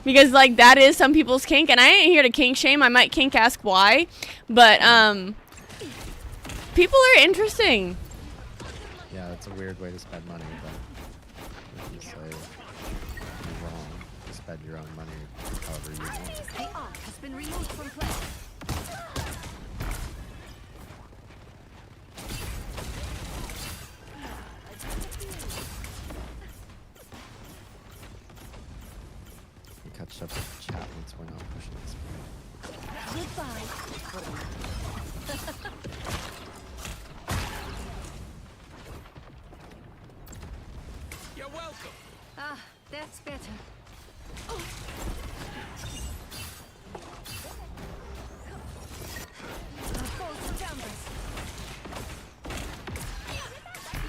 Because like that is some people's kink, and I ain't here to kink shame. I might kink ask why, but people are interesting. Yeah, it's a weird way to spend money, but if you say you're wrong, you spend your own money however you want. The arc has been removed from play. You catch up with the chat once we're not pushing this way. Ah, that's better.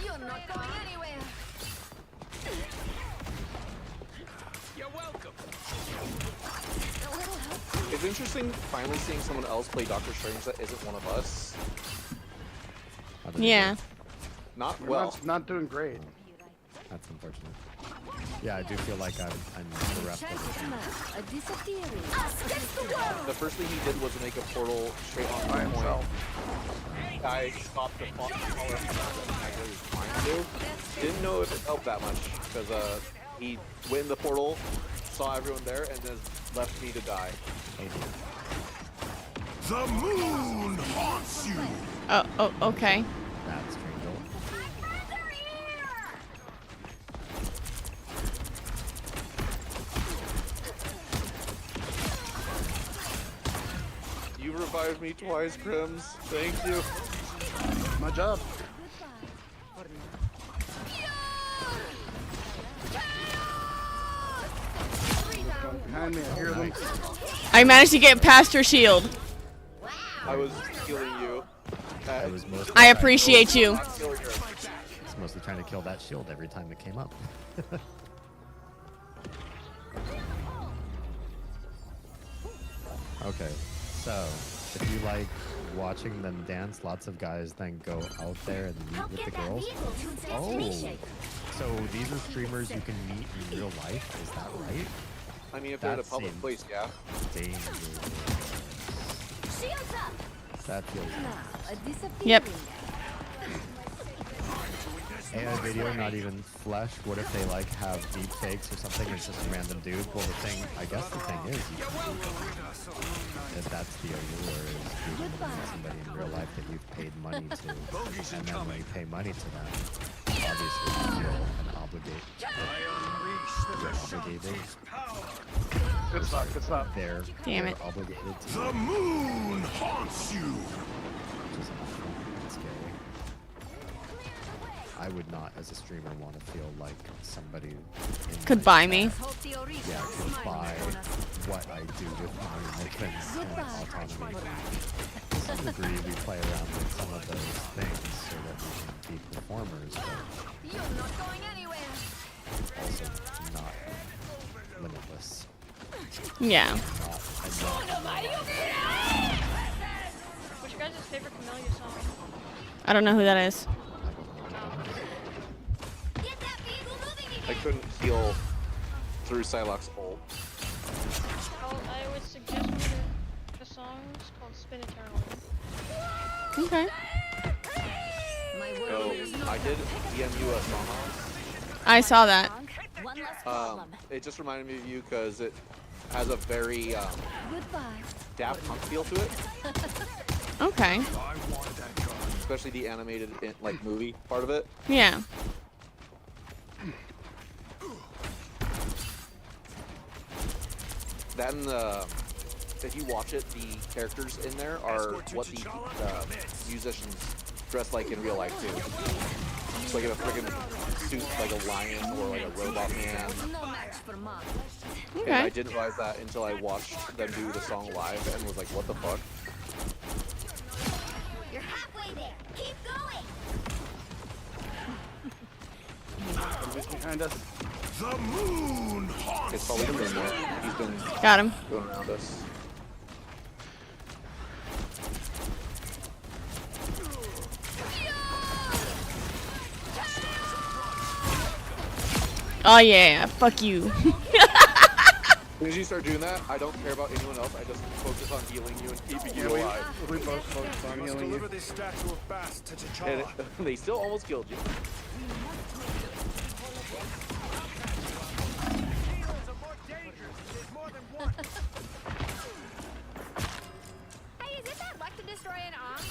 You're not going anywhere. It's interesting finally seeing someone else play Doctor Strange that isn't one of us. How did you Yeah. do? Not We're well. not doing great. That's unfortunate. Yeah, I do feel like I'm bereft of it. The first thing he did was make a portal straight on By my point. himself. I stopped the caller I was trying to. Didn't know if it helped that much because he went in the portal, saw everyone there, and then left me to die. The moon haunts you. Oh, okay. That's Strange. You revived me twice, Crims. Thank you. My job. Come behind me, I hear them. I managed to get past your shield. I was healing you. I was mostly I appreciate you. Not killing her. was mostly trying to kill that shield every time it came up. Okay, so if you like watching them dance, lots of guys then go out there and meet with the girls. Oh, so these are streamers you can meet in real life, is that right? I mean, if they're in a That public seems place, yeah. dangerous. That feels Yep. AI video, not even flesh. What if they like have deep fakes or something? It's just a random dude. Well, the thing, I guess the thing is, you can do that. If that's the allure, is you can meet somebody in real life that you've paid money to, and then when you pay money to them, obviously you feel an obligated. Good stop, good stop. They're Damn it. obligated to. The moon haunts you. Which is awful. It's scary. I would not, as a streamer, want to feel like somebody Could buy me. Yeah, could buy what I do with my movements and autonomy. To some degree, we play around with some of those things so that we can be performers, but You're not going anywhere. also not limitless. Yeah. What's your guys' favorite Camellia song? I don't know who that is. I couldn't feel through Psylocke's ult. I would suggest one of the songs called Spin Eternally. Okay. Oh, I did DM you a song. I saw that. It just reminded me of you because it has a very Daft Punk feel to it, Okay. especially the animated like movie part of it. Yeah. That and if you watch it, the characters in there are what the musicians dress like in real life too. It's like in a freaking suit, like a lion or like a robot man. And I Okay. didn't realize that until I watched them do the song live and was like, what the fuck? You're halfway there. Keep going. Behind us. The moon haunts It's probably the moon there. He's been Got him. going around us. Oh yeah. Fuck you. As soon as you start doing that, I don't care about anyone else. I just focus on healing you and keeping you alive. We both focused on healing you. this statue of Bast to And they still almost killed you. Hey, is it that luck to destroy an arm?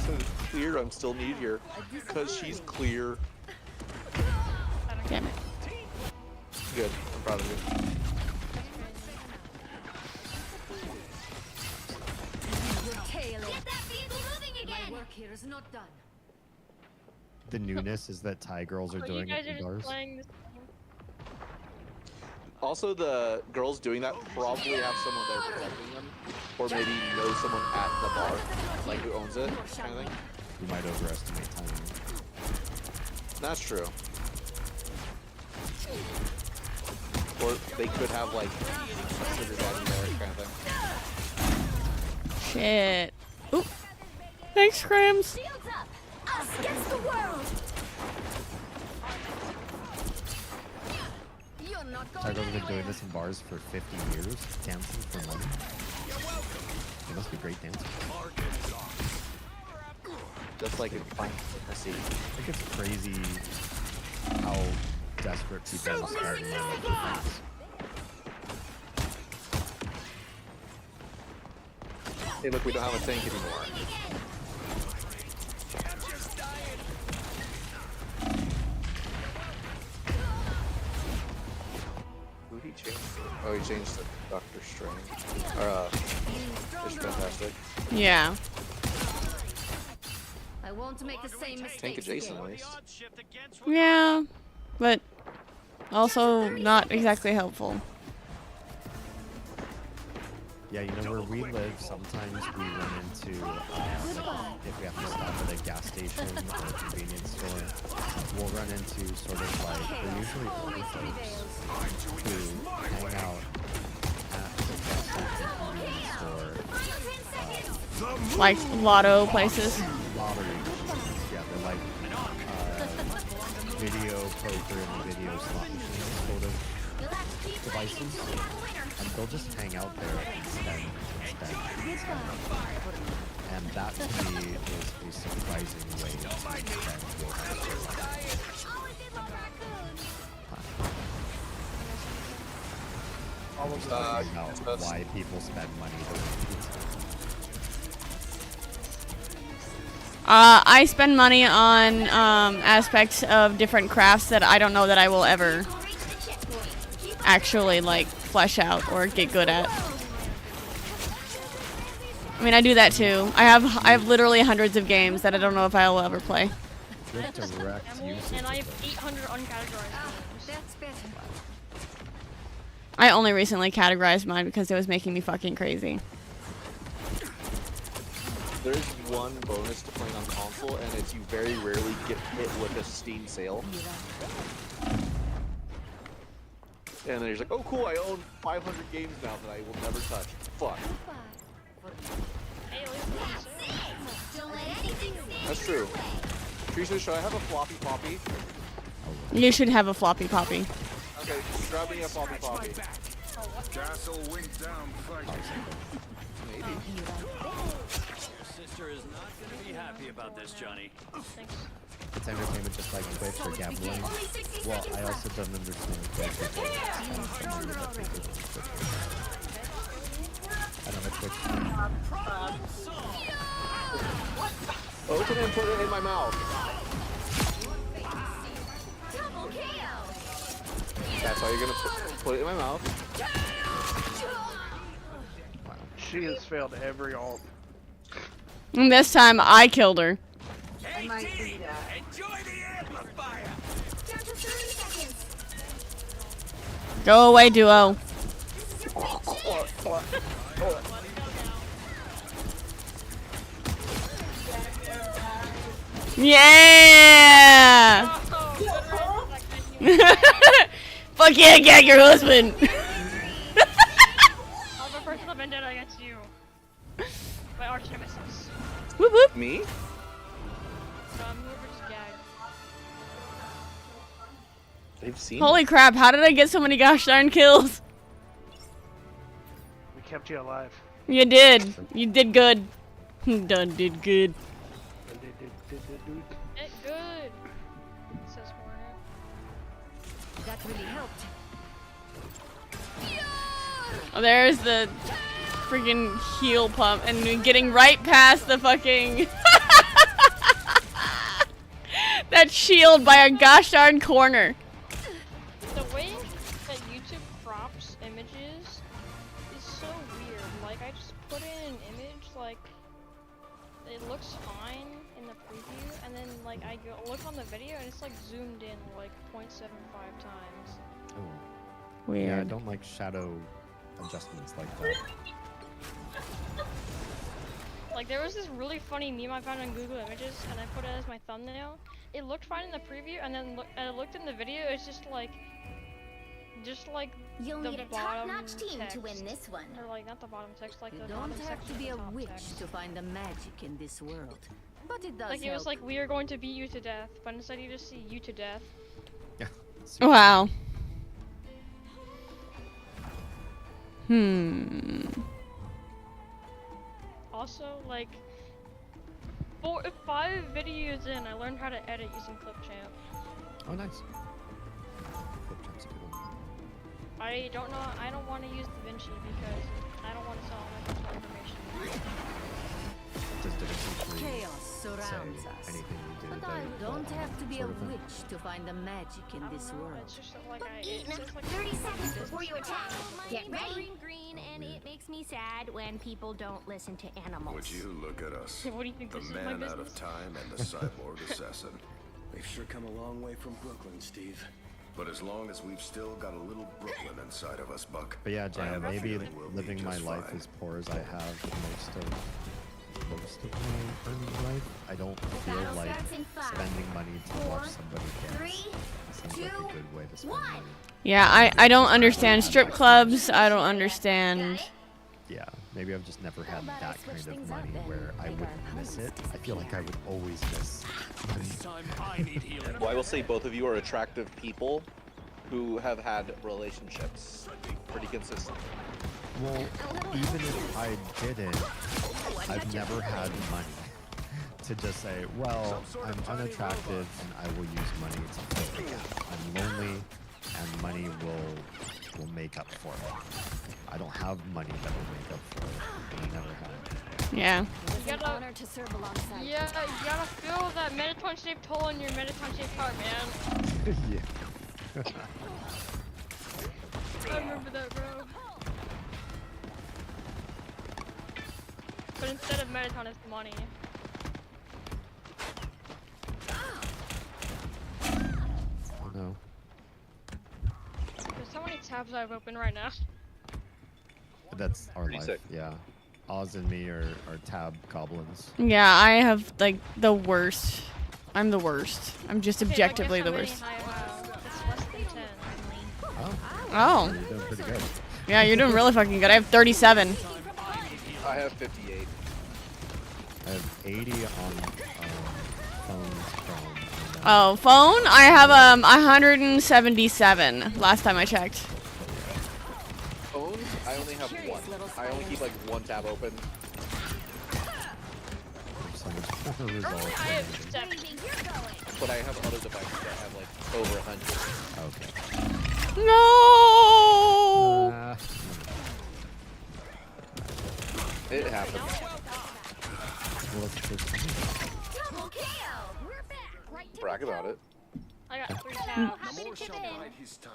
So it's clear I'm still needed here because she's clear. Damn it. Good. I'm proud of you. Get that vehicle moving again. My work here is not done. The newness is that Thai girls are So you doing guys it are in just bars. playing this. Also, the girls doing that probably have someone there protecting them, or maybe know someone at the bar, like who owns it, kind of thing. We might overestimate timing. That's true. Or they could have like a sugar daddy there, kind of thing. Shit. Oop. Thanks, Crams. Shields up. Us against the world. You're not Thai going girls have been doing anywhere. this in bars for 50 years, dancing for money. They must be great dancers. Just like in Final Fantasy. I think it's crazy how desperate people are in life. Hey, look, we don't have a tank anymore. Who did he change to? Oh, he changed to Doctor Strange. Or, it's fantastic. Yeah. I won't make the same Tank mistakes adjacent, again. at least. Yeah. But also not exactly helpful. Yeah, you know where we live, sometimes we run into, if we have to stop at a gas station or a convenience store, we'll run into sort of like, they're usually older folks who hang out at the gas station convenience store. Like lotto places. Lottery machines, yeah, they're like video poker and video slot machines sort of devices. And they'll just hang out there and spend. And that to me is a surprising way to spend your All of the About why people spend money to win pizza. I spend money on aspects of different crafts that I don't know that I will ever actually like flesh out or get good at. I mean, I do that too. I have literally hundreds of games that I don't know if I will ever play. Good direct usage And I have of it. 800 uncategorized games. That's better. I only recently categorized mine because it was making me fucking crazy. There's one bonus to playing on console, and it's you very rarely get hit with a Steam sale. And then you're like, oh cool, I own 500 games now that I will never touch. Fuck. Hey, at least it's on sale. Don't let anything stand That's true. Teresa, should I have a floppy poppy? You should have a floppy poppy. Okay, grab me a floppy poppy. Castle went down fighting. Maybe. Sister is not going to be happy about this, Johnny. Thanks. It's entertainment just like Twitch or gambling. Well, I also don't understand Twitch. I don't know Twitch. Open it and put it in my mouth. That's how you're gonna put it in my mouth. She has failed every alt. And this time I killed her. I might do that. Enjoy the amplifier. Down to 30 seconds. Go away, duo. Yeah! Fuck yeah, gag your husband! I'll have a personal vendetta against you. My arch nemesis. Whoop whoop. Me? Whoever just gagged. They've seen Holy crap, how did I get so many gosh darn kills? We kept you alive. You did. You did good. Done did good. It good. Says Hornet. That really helped. Oh, there's the freaking heal pump and getting right past the fucking that shield by a gosh darn corner. The way that YouTube crops images is so weird. Like, I just put in an image, like, it looks fine in the preview, and then, like, I go look on the video, and it's, like, zoomed in, like, 0.75 times. Oh. Weird. Yeah, I don't like shadow adjustments like that. Like, there was this really funny meme I found on Google Images, and I put it as my thumbnail. It looked fine in the preview, and then I looked in the video, it's just like You'll the need a bottom top-notch team text. to win this one. Or, like, not the bottom text, like You the don't bottom have section to of be the a top witch text. to find the magic in this world. But it does Like, it was help. like, we are going to beat you to death, but instead you just see you to death. Yeah. Wow. Also, like, 5 videos in, I learned how to edit using Clipchamp. Oh, nice. Clipchamp's a good one. I don't want to use DaVinci because I don't want to sell all my personal information. Does DaVinci Chaos surrounds say us. anything you do But that I you don't have to be a sort of thing? witch to find the magic in I don't this know, world. it's just that, like, But it's Ethan, just like 30 seconds before you attack. Get ready. Green, and it makes me sad when people don't listen to animals. Would you look at us? What do you think, The this is my man out of business? time and the cyborg assassin. We've sure come a long way from Brooklyn, Steve. But as long as we've still got a little Brooklyn inside of us, Buck. But yeah, I Jan, have a maybe feeling we'll be living my just life fine. as poor as I have most of my earning life, I don't feel battle like starts in 5, spending money to 4, watch somebody dance. 3, Seems like a 2, good way to spend 1. money. Yeah, I don't understand strip clubs. I don't understand. Yeah, maybe I've just never had that kind of money where I wouldn't miss it. I feel like I would always miss money. This time I need healing. Well, I will say both of you are attractive people who have had relationships pretty consistently. Well, even if I didn't, I've never had money to just say, well, I'm unattractive and I will use money to fill the gap. I'm lonely and money will make make up for it. I don't have money that will make up for it. I never have. Yeah. You gotta, To serve alongside. yeah, you gotta feel that Mettaton-shaped hole in your Mettaton-shaped heart, man. Yeah. I remember that, bro. But instead of Mettaton, it's money. Oh no. There's so many tabs I have open right now. That's our Pretty life. sick. Yeah. Oz and me are tab goblins. Yeah, I have like the worst. I'm the worst. I'm just objectively the worst. It's less than 10. Oh. Oh. You're doing pretty good. Yeah, you're doing really fucking good. I have 37. I have 58. I have 80 on phones from. Oh, phone? I have 177 last time I checked. Phones, I only have one. I only keep like one tab open. So much more results. I have 7. But I have other devices that have like over 100. Okay. No. It happens. Well, it's Double kill. We're back. Right to Brag about it. I got 3 tabs. More shall bide his time.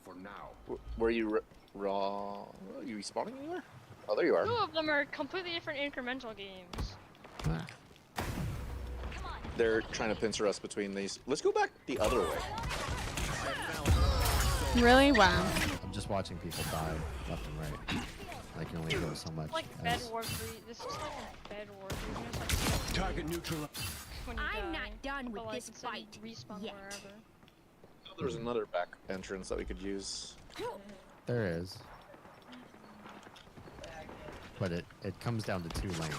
For now. Were you raw? Are you respawning anywhere? Oh, there you are. 2 of them are completely different incremental games. They're trying to pincer us between these. Let's go back the other way. Really? Wow. I'm just watching people die left and right. I can only go so much. Like Bed as- War 3. This is like a Bed War 3. It's like Target neutral. when you I'm die, not done with but, like, this instead you fight respawn yet. wherever. There's another back entrance that we could use. There is. But it comes down to 2 lanes.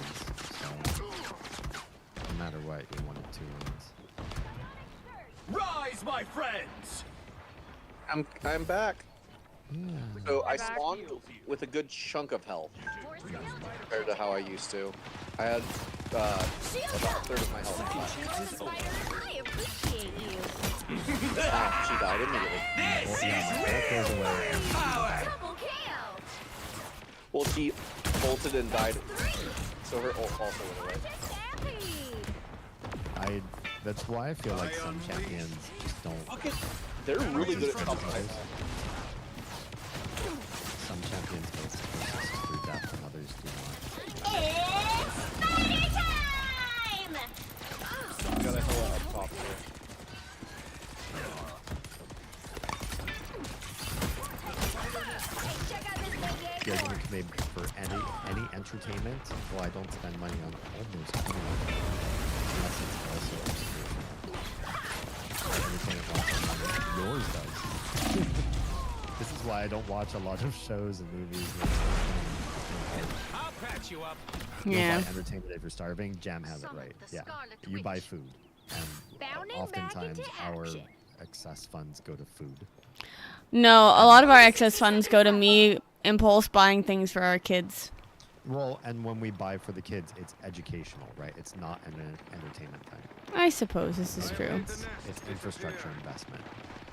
So no matter what, you want 2 lanes. Rise, my friends! I'm back. Yeah. So I back. spawned with a good chunk of health compared to how I used to. I had about a third of my health left. I appreciate you. She died immediately. Well, yeah, my health goes away. And Double kill. Well, she ulted and died, so her ult also went away. that's why I feel like some champions just don't. They're really good at top five. Some champions go through death and others do not. It's party time! Got a hella up top here. You guys want to come for any entertainment? Well, I don't spend money on almost anything. Unless it's also entertainment lots of money. Yours does. This is why I don't watch a lot of shows and movies. I'll patch you up. You Yeah. don't buy entertainment if you're starving. Jam has it right. Yeah. You buy food. And Bounding back oftentimes into our action. excess funds go to food. No, a lot of our excess funds go to me impulse buying things for our kids. Well, and when we buy for the kids, it's educational, right? It's not an entertainment thing. I suppose this is true. It's infrastructure investment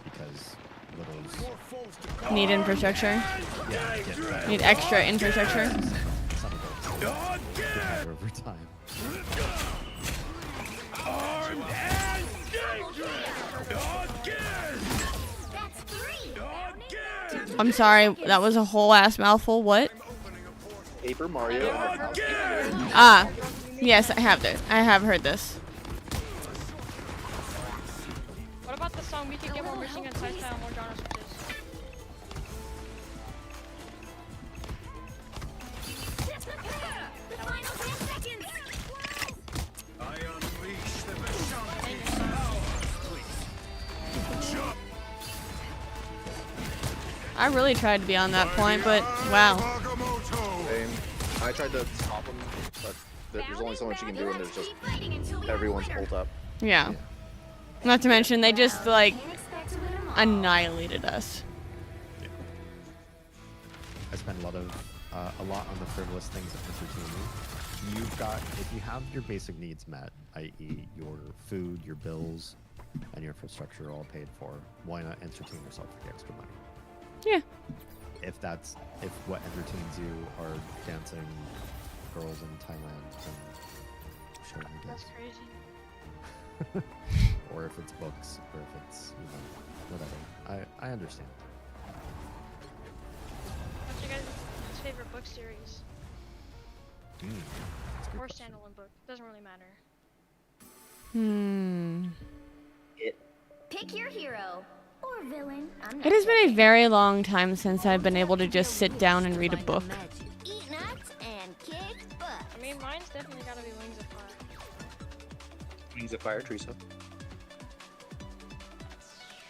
because littles Need infrastructure. get better. Need extra infrastructure. Some of those get better over time. That's 3. I'm sorry, that was a whole ass mouthful. What? Paper Mario. Ah, yes, I have this. I have heard this. What about the song We Could Get More Missing and Tight Style More genre switches? The final 10 seconds. I unleash the I really tried to be on that point, but wow. Same. I tried to stop them, but there's only so much you can do, and there's just everyone's pulled up. Yeah. Not to mention, they just, like, annihilated us. I spend a lot on the frivolous things that entertain me. You've got, if you have your basic needs met, i.e. your food, your bills, and your infrastructure all paid for, why not entertain yourself with the extra money? Yeah. if what entertains you are dancing girls in Thailand, then sure, I That's guess. crazy. Or if it's books, or if it's, you know, whatever. I understand. What's your guys' favorite book series? That's a good Or question. standalone book? Doesn't really matter. Pick your hero or villain. I'm It not has been a judging. very long time since I've been able to just sit down and read a book. Eat nuts and kick butt. I mean, mine's definitely gotta be Wings of Fire. Wings of Fire, Teresa.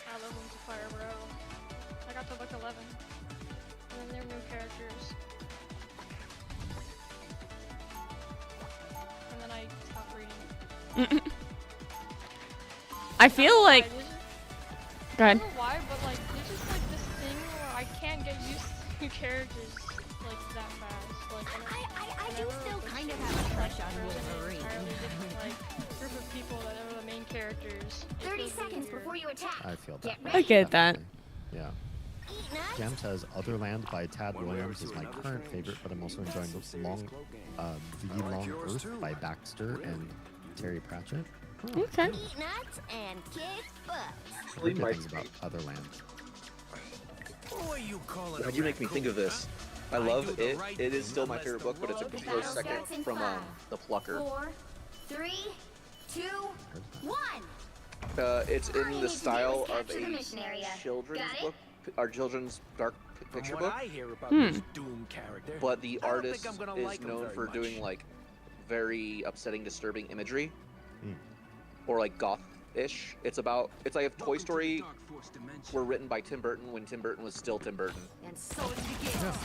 I love Wings of Fire, bro. I got to book 11. And then there are new characters. And then I stopped reading. I feel like. Go Go I ahead. don't know why, but like, there's just like this thing where I can't get used to new characters like that fast. Like, I do still kind of have a crush on Wolverine. Entirely different like group of people that are the main characters. It 30 feels seconds weird. before you attack. I feel Get that. I get that. Yeah. Eat nuts. Jam says Otherland by Tad Williams is my current favorite, but I'm also enjoying The Long Earth by Baxter and Terry Pratchett. Oh, Okay. Eat nuts and kick butt. What do you think about Otherland? Who are you calling? Why'd you make me think of this? I love it. It is still my favorite book, but it's a close second from The Plucker. 4, 3, 2, 1. It's in need the to style do is of capture the a mission area. children's Got it? book, our children's dark picture From what book. I hear about this Doom character, But the I don't artist think I'm gonna is like him known very for much. doing like very upsetting, disturbing imagery, or like goth-ish. It's like if Toy Story were written by Tim Burton when Tim Burton was still Tim Burton. And so it begins.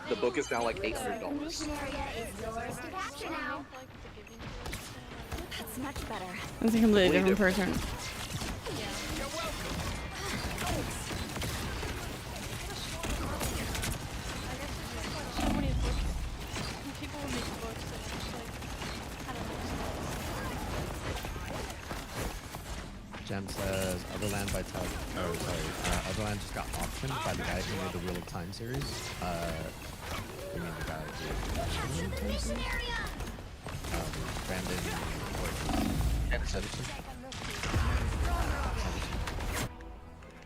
The book is now like $800. Mission area is yours to capture now. That's much better. It's a completely different person. So many books. People will make books that are just like, I don't know. Jam says Otherland by Tad. Oh, sorry. Otherland just got optioned by the guy who made the Wheel of Time series. You mean the guy who Mission area. Brandon Anderson.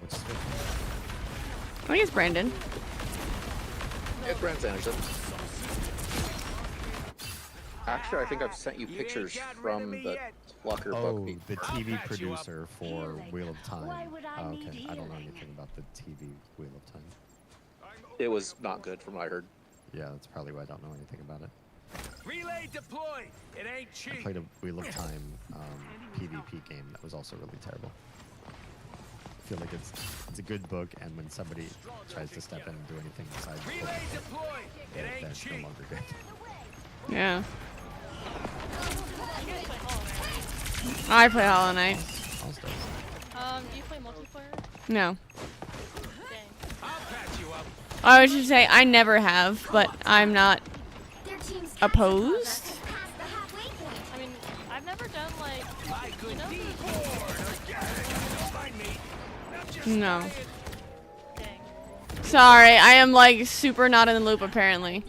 What's his name? I think it's Brandon. It's Brandon Anderson. Actually, I think I've sent you pictures from the Plucker Oh, book. the TV producer for Wheel of Time. Why would I Oh, need okay, I don't know healing? anything about the TV Wheel of Time. It was not good from what I heard. Yeah, that's probably why I don't know anything about it. Relay deployed. It ain't I cheap. played a Wheel of Time PvP game that was also really terrible. I feel like it's a good book, and when somebody tries to step in and do anything besides book, Relay deployed. It ain't that's no cheap. longer good. Yeah. You guys play Hollow Knight. I play Hollow Knight. All stars. Do you play multiplayer? No. Dang. I'll patch you up. I should say I never have, but I'm not Their team's opposed. past the halfway point. I mean, I've never done like, My good you know, deed. Find me. Now just No. dang. Sorry, I am like super not in the loop apparently.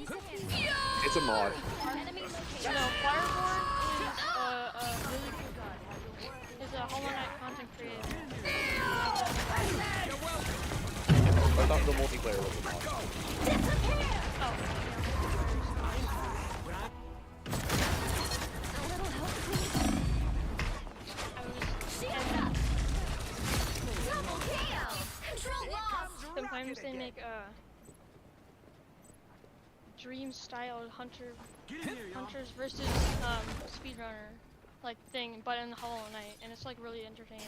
It's a mod. No, Fireborn is really cool guy. He's a Hollow Knight content creator. I thought the multiplayer was a mod. Double KO. Control lost. Sometimes they make dream style hunters versus speedrunner like thing, but in Hollow Knight, and it's like really entertaining.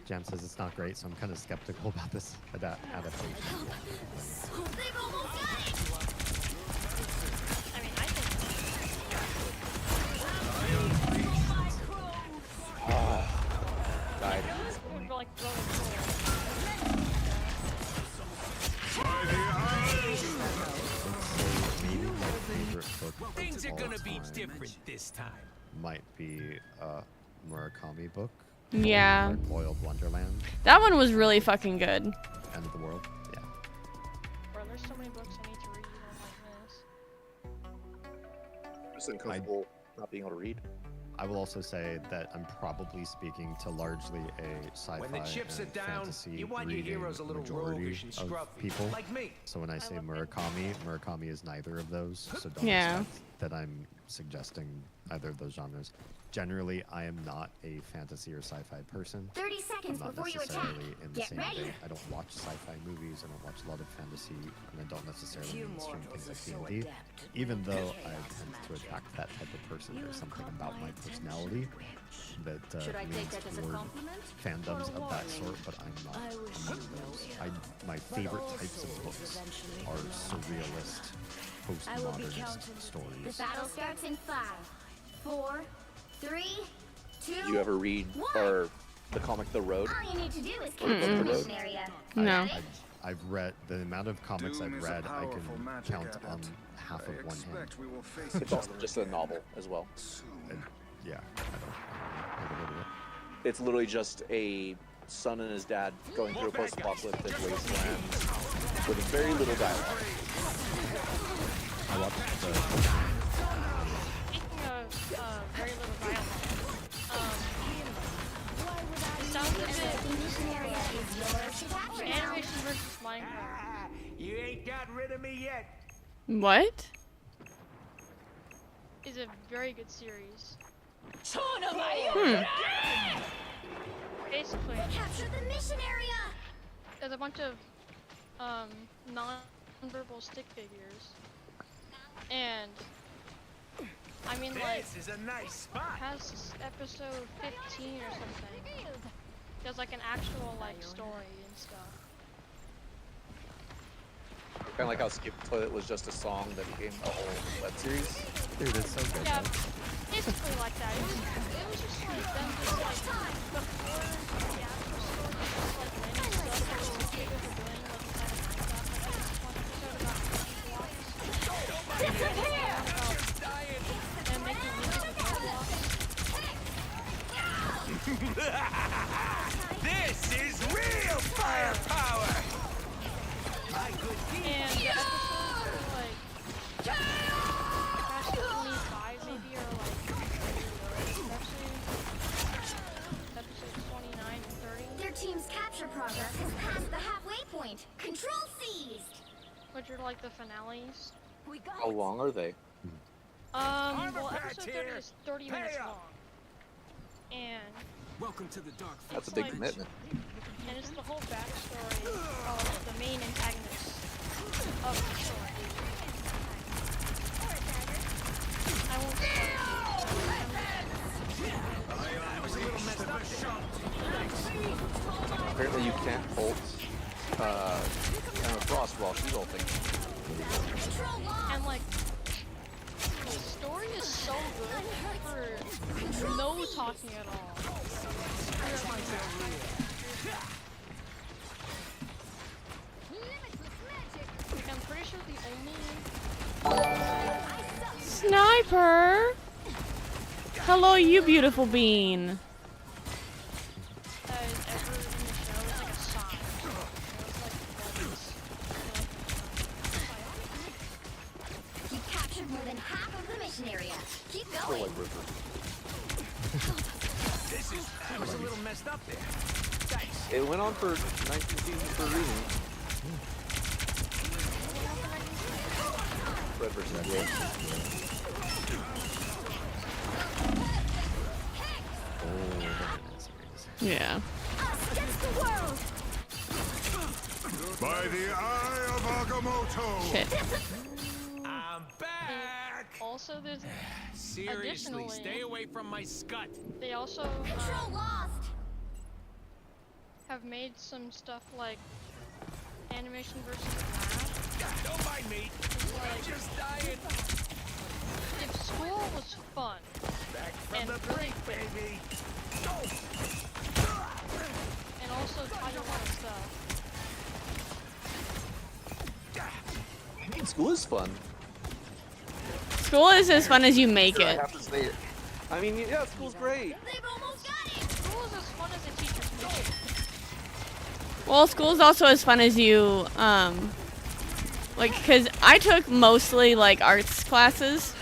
Jam says it's not great, so I'm kind of skeptical about this adaptation. They've almost got it. I mean, I think Died. it would like really cool. Maybe like favorite book Things of are all gonna be time different this time. might be a Murakami book. Yeah. Hard-Boiled Wonderland. That one was really fucking good. End of the World. Yeah. Bro, there's so many books I need to read on like this. Just uncomfortable not being able to read. I will also say that I'm probably speaking to largely a sci-fi When the chips are and down, fantasy you want your reading heroes a little majority roguish and of scruffy, people. like me. So when I say Murakami is neither of those. So don't Yeah. expect that I'm suggesting either of those genres. Generally, I am not a fantasy or sci-fi person. 30 seconds I'm not before you attack. necessarily in the Get same ready. vein. I don't watch sci-fi movies. I don't watch a lot of fantasy, and I don't necessarily mainstream things like D&D. Even though I tend to attract that type of person, there's something about my personality that Should I take leans that as a toward compliment? fandoms of that sort, but I'm not among those. My favorite types of books are surrealist, postmodernist The stories. battle starts in 5, 4, 3, 2. Did you ever read or the comic The Road? All you need to do is Or the book capture The the Road? mission area. No. I've read the amount of comics I've read. I can count on half of one hand. It's also just a novel as well. And, yeah, I don't. Never heard of it. It's literally just a son and his dad going through a post-apocalyptic wasteland with very little dialogue. I watched the. Speaking of very little dialogue, it sounds a bit Mission area is yours to capture now. animation versus Minecraft You ain't got rid of me yet. What? is a very good series. Basically, Capture the mission area. there's a bunch of non-verbal stick figures, and I mean like This is a nice spot. past episode 15 or something, there's like an actual like story and stuff. Kind of like how Skip Toilet was just a song that became a whole web series. Dude, it's so good. Yeah, though. basically like that. It was just like them just like before the actual story, just like random stuff that the figures were doing, like inside of Minecraft. Like this one episode about blocks and making music with blocks. This is real firepower. My good And the episodes were like past 25 maybe, or like especially episodes 29 and 30. Their team's capture progress has passed the halfway point. Control seized. Which are like the finales. We got How long are they? Well, patch episode 30 here. is 30 Pay minutes up. long. And Welcome to the dark. That's a It's big like- commitment. and it's the whole backstory of the main antagonist of the story. I won't Apparently you can't ult Emma Frost while she's ulting. And like, the story is so good for no talking at all. Like, I'm pretty sure the only Sniper! Hello, you beautiful bean. that is ever in the show is like a sign. So it's like You captured more than half of the mission area. Keep Or going. like River. That was a little messed up there. Thanks. It went on for 19 seasons for a reason. Red versus Blue. Oh, the Midnight series. Yeah. Us against the world. By the eye of Agamotto! Shit. I'm back. also there's Seriously, Additionally- stay away from my scut. they also Control lost. have made some stuff like animation versus math. Don't mind me. It's I'm like just dying. if school was fun Back from and the really brink, quick baby. and also taught you a lot of stuff. School is fun. School is as fun as you make I it. have to say it. I mean, yeah, school's great. They've almost got it. School is as fun as a teacher's make it. Well, school's also as fun as you, like, because I took mostly, like, arts classes.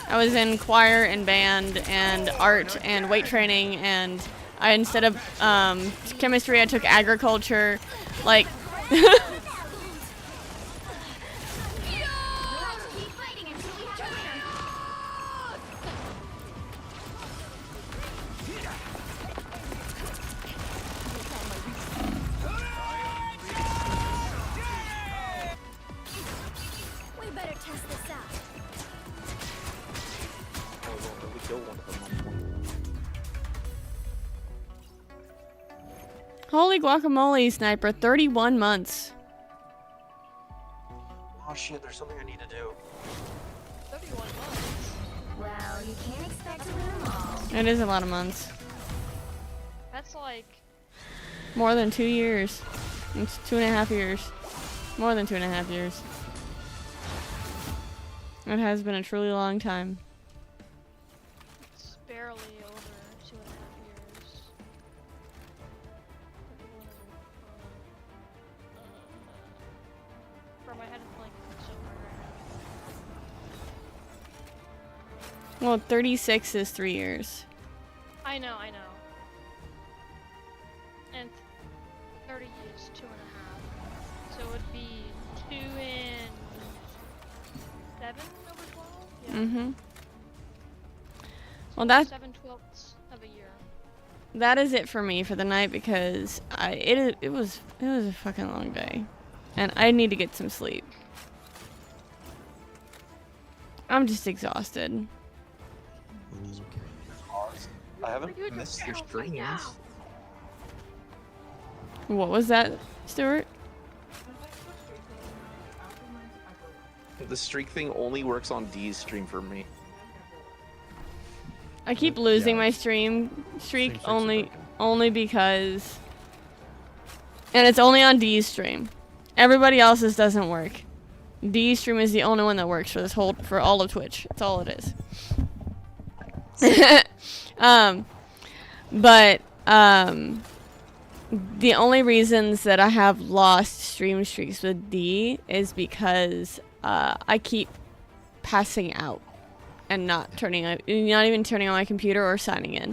I was in choir and band and art and weight training, and I, instead of chemistry, I took agriculture. Like, Let's keep fighting until we have a winner. We better test this out. We killed one of them. holy guacamole, Sniper, 31 months. Oh shit, there's something I need to do. 31 months. Well, you can't expect to win them all. It is a lot of months. That's like More than 2 years. It's 2.5 years. More than 2.5 years. It has been a truly long time. it's barely over 2.5 years. Bro, my head is like so hard right now. Well, 36 is 3 years. I know. And 30 is 2.5. So it would be 2 and 7 over 12? Yeah. Mm-hmm. Well, that 7/12ths of a year. that is it for me for the night because it was a fucking long day, and I need to get some sleep. I'm just exhausted. I haven't You're missed just your out right streams. now. What was that, Stuart? The streak thing only works on D's stream for me. I keep losing Yeah, my it's- streak streaks are only broken. because, and it's only on D's stream. Everybody else's doesn't work. D's stream is the only one that works for all of Twitch. That's all it is. But the only reasons that I have lost stream streaks with D is because I keep passing out and not even turning on my computer or signing in.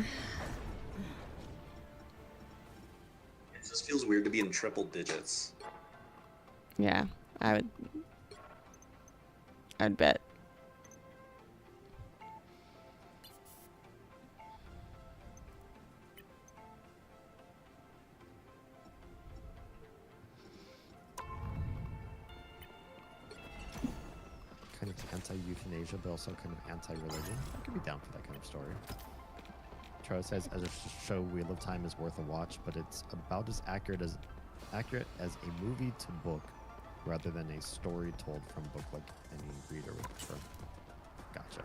It just feels weird to be in triple digits. Yeah, I'd bet. Kind of anti-euthanasia, but also kind of anti-religion. I could be down for that kind of story. Troy says, as a show, Wheel of Time is worth a watch, but it's about as accurate as a movie to book, rather than a story told from book like any reader would prefer. Gotcha.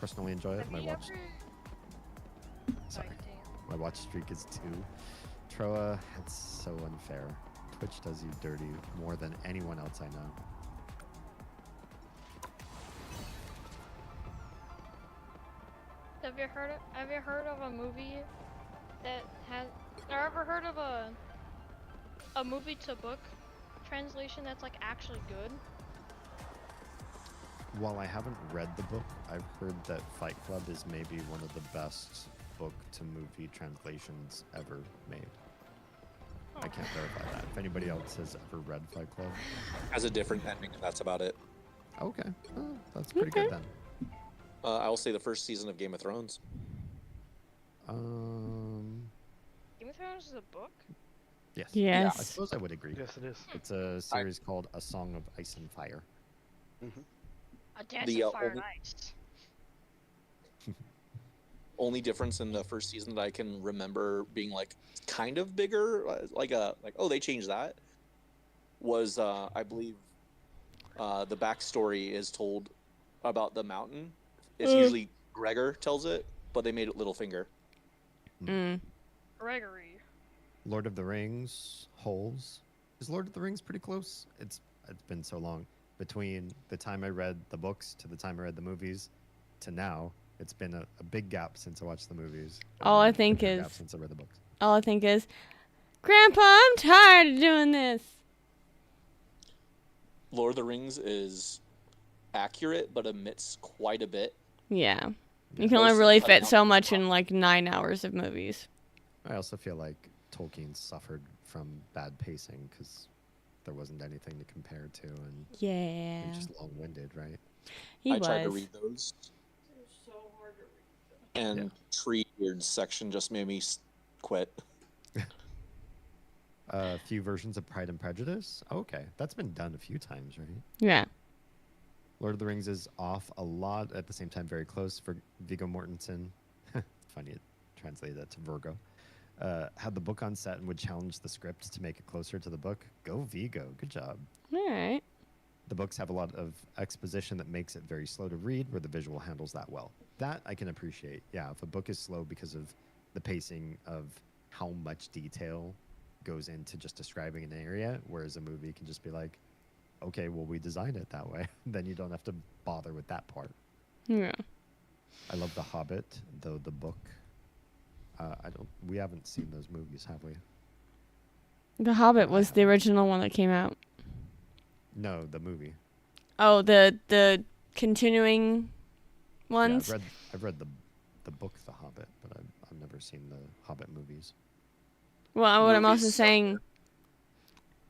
Personally enjoy it. Have My you watch. ever- Sorry. damn. My watch streak is 2. Troa, it's so unfair. Twitch does you dirty more than anyone else I know. Have you heard of a movie that has? Or ever heard of a movie to book translation that's like actually good? While I haven't read the book, I've heard that Fight Club is maybe one of the best book to movie translations ever made. I can't verify that. If anybody else has ever read Fight Club. Has a different ending, and that's about it. Okay. Oh, that's pretty good then. I will say the first season of Game of Thrones. Game of Thrones is a book? Yes. Yes. Yeah, I suppose I would agree. Yes, it is. It's a series called A Song of Ice and Fire. A Dance of Fire and Ice. Only difference in the first season that I can remember being like kind of bigger, like oh, they changed that, was I believe the backstory is told about the mountain. It's usually Gregor tells it, but they made it Littlefinger. Gregory. Lord of the Rings, Holes. Is Lord of the Rings pretty close? It's been so long. between the time I read the books to the time I read the movies to now, it's been a big gap since I watched the movies. All I and a think bigger is- gap since I read the books. All I think is, Grandpa, I'm tired of doing this. Lord of the Rings is accurate, but omits quite a bit. Yeah. You Yeah. can only Most really cutting fit out so is much rough. in like 9 hours of movies. I also feel like Tolkien suffered from bad pacing because there wasn't anything to compare to, and Yeah. he was just long-winded, right? He I was. tried to read those, They're so hard to read. and Yeah. Tree Beard section just made me quit. A few versions of Pride and Prejudice. Okay, that's been done a few times, right? Yeah. Lord of the Rings is off a lot, at the same time very close for Viggo Mortensen. Funny it translated that to Virgo. Had the book on set and would challenge the script to make it closer to the book. Go Viggo, good job. All right. The books have a lot of exposition that makes it very slow to read, where the visual handles that well. That I can appreciate. Yeah, if a book is slow because of the pacing of how much detail goes into just describing an area, whereas a movie can just be like, okay, well, we designed it that way. Then you don't have to bother with that part. Yeah. I love The Hobbit, though the book, we haven't seen those movies, have we? The Hobbit was the original one that came out. No, the movie. Oh, the continuing ones? Yeah, I've read the book The Hobbit, but I've never seen the Hobbit movies. Well, what I'm also Movies saying,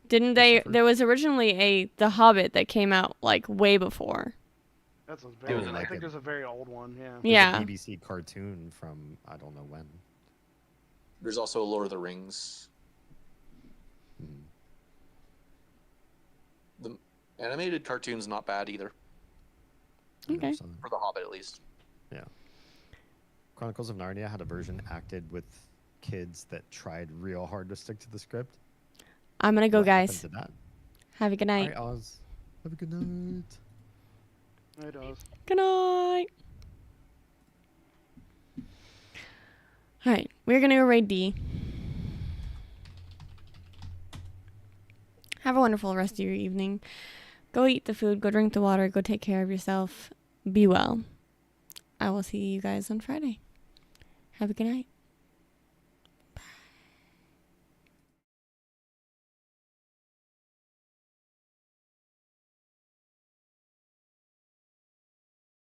didn't they? suffered. There was originally The Hobbit that came out like way before. That's a It very. was I like think a- there's a very old one. Yeah. There's Yeah. a BBC cartoon from I don't know when. There's also Lord of the Rings. Mhm. The animated cartoon's not bad either, I never Okay. saw them. for The Hobbit at least. Yeah. Chronicles of Narnia had a version acted with kids that tried real hard to stick to the script. I'm gonna go, What happened guys. to that? Have a good All night. right, Oz. Have a good night. It does. Good night. All right, we're gonna go raid D. Have a wonderful rest of your evening. Go eat the food. Go drink the water. Go take care of yourself. Be well. I will see you guys on Friday. Have a good night.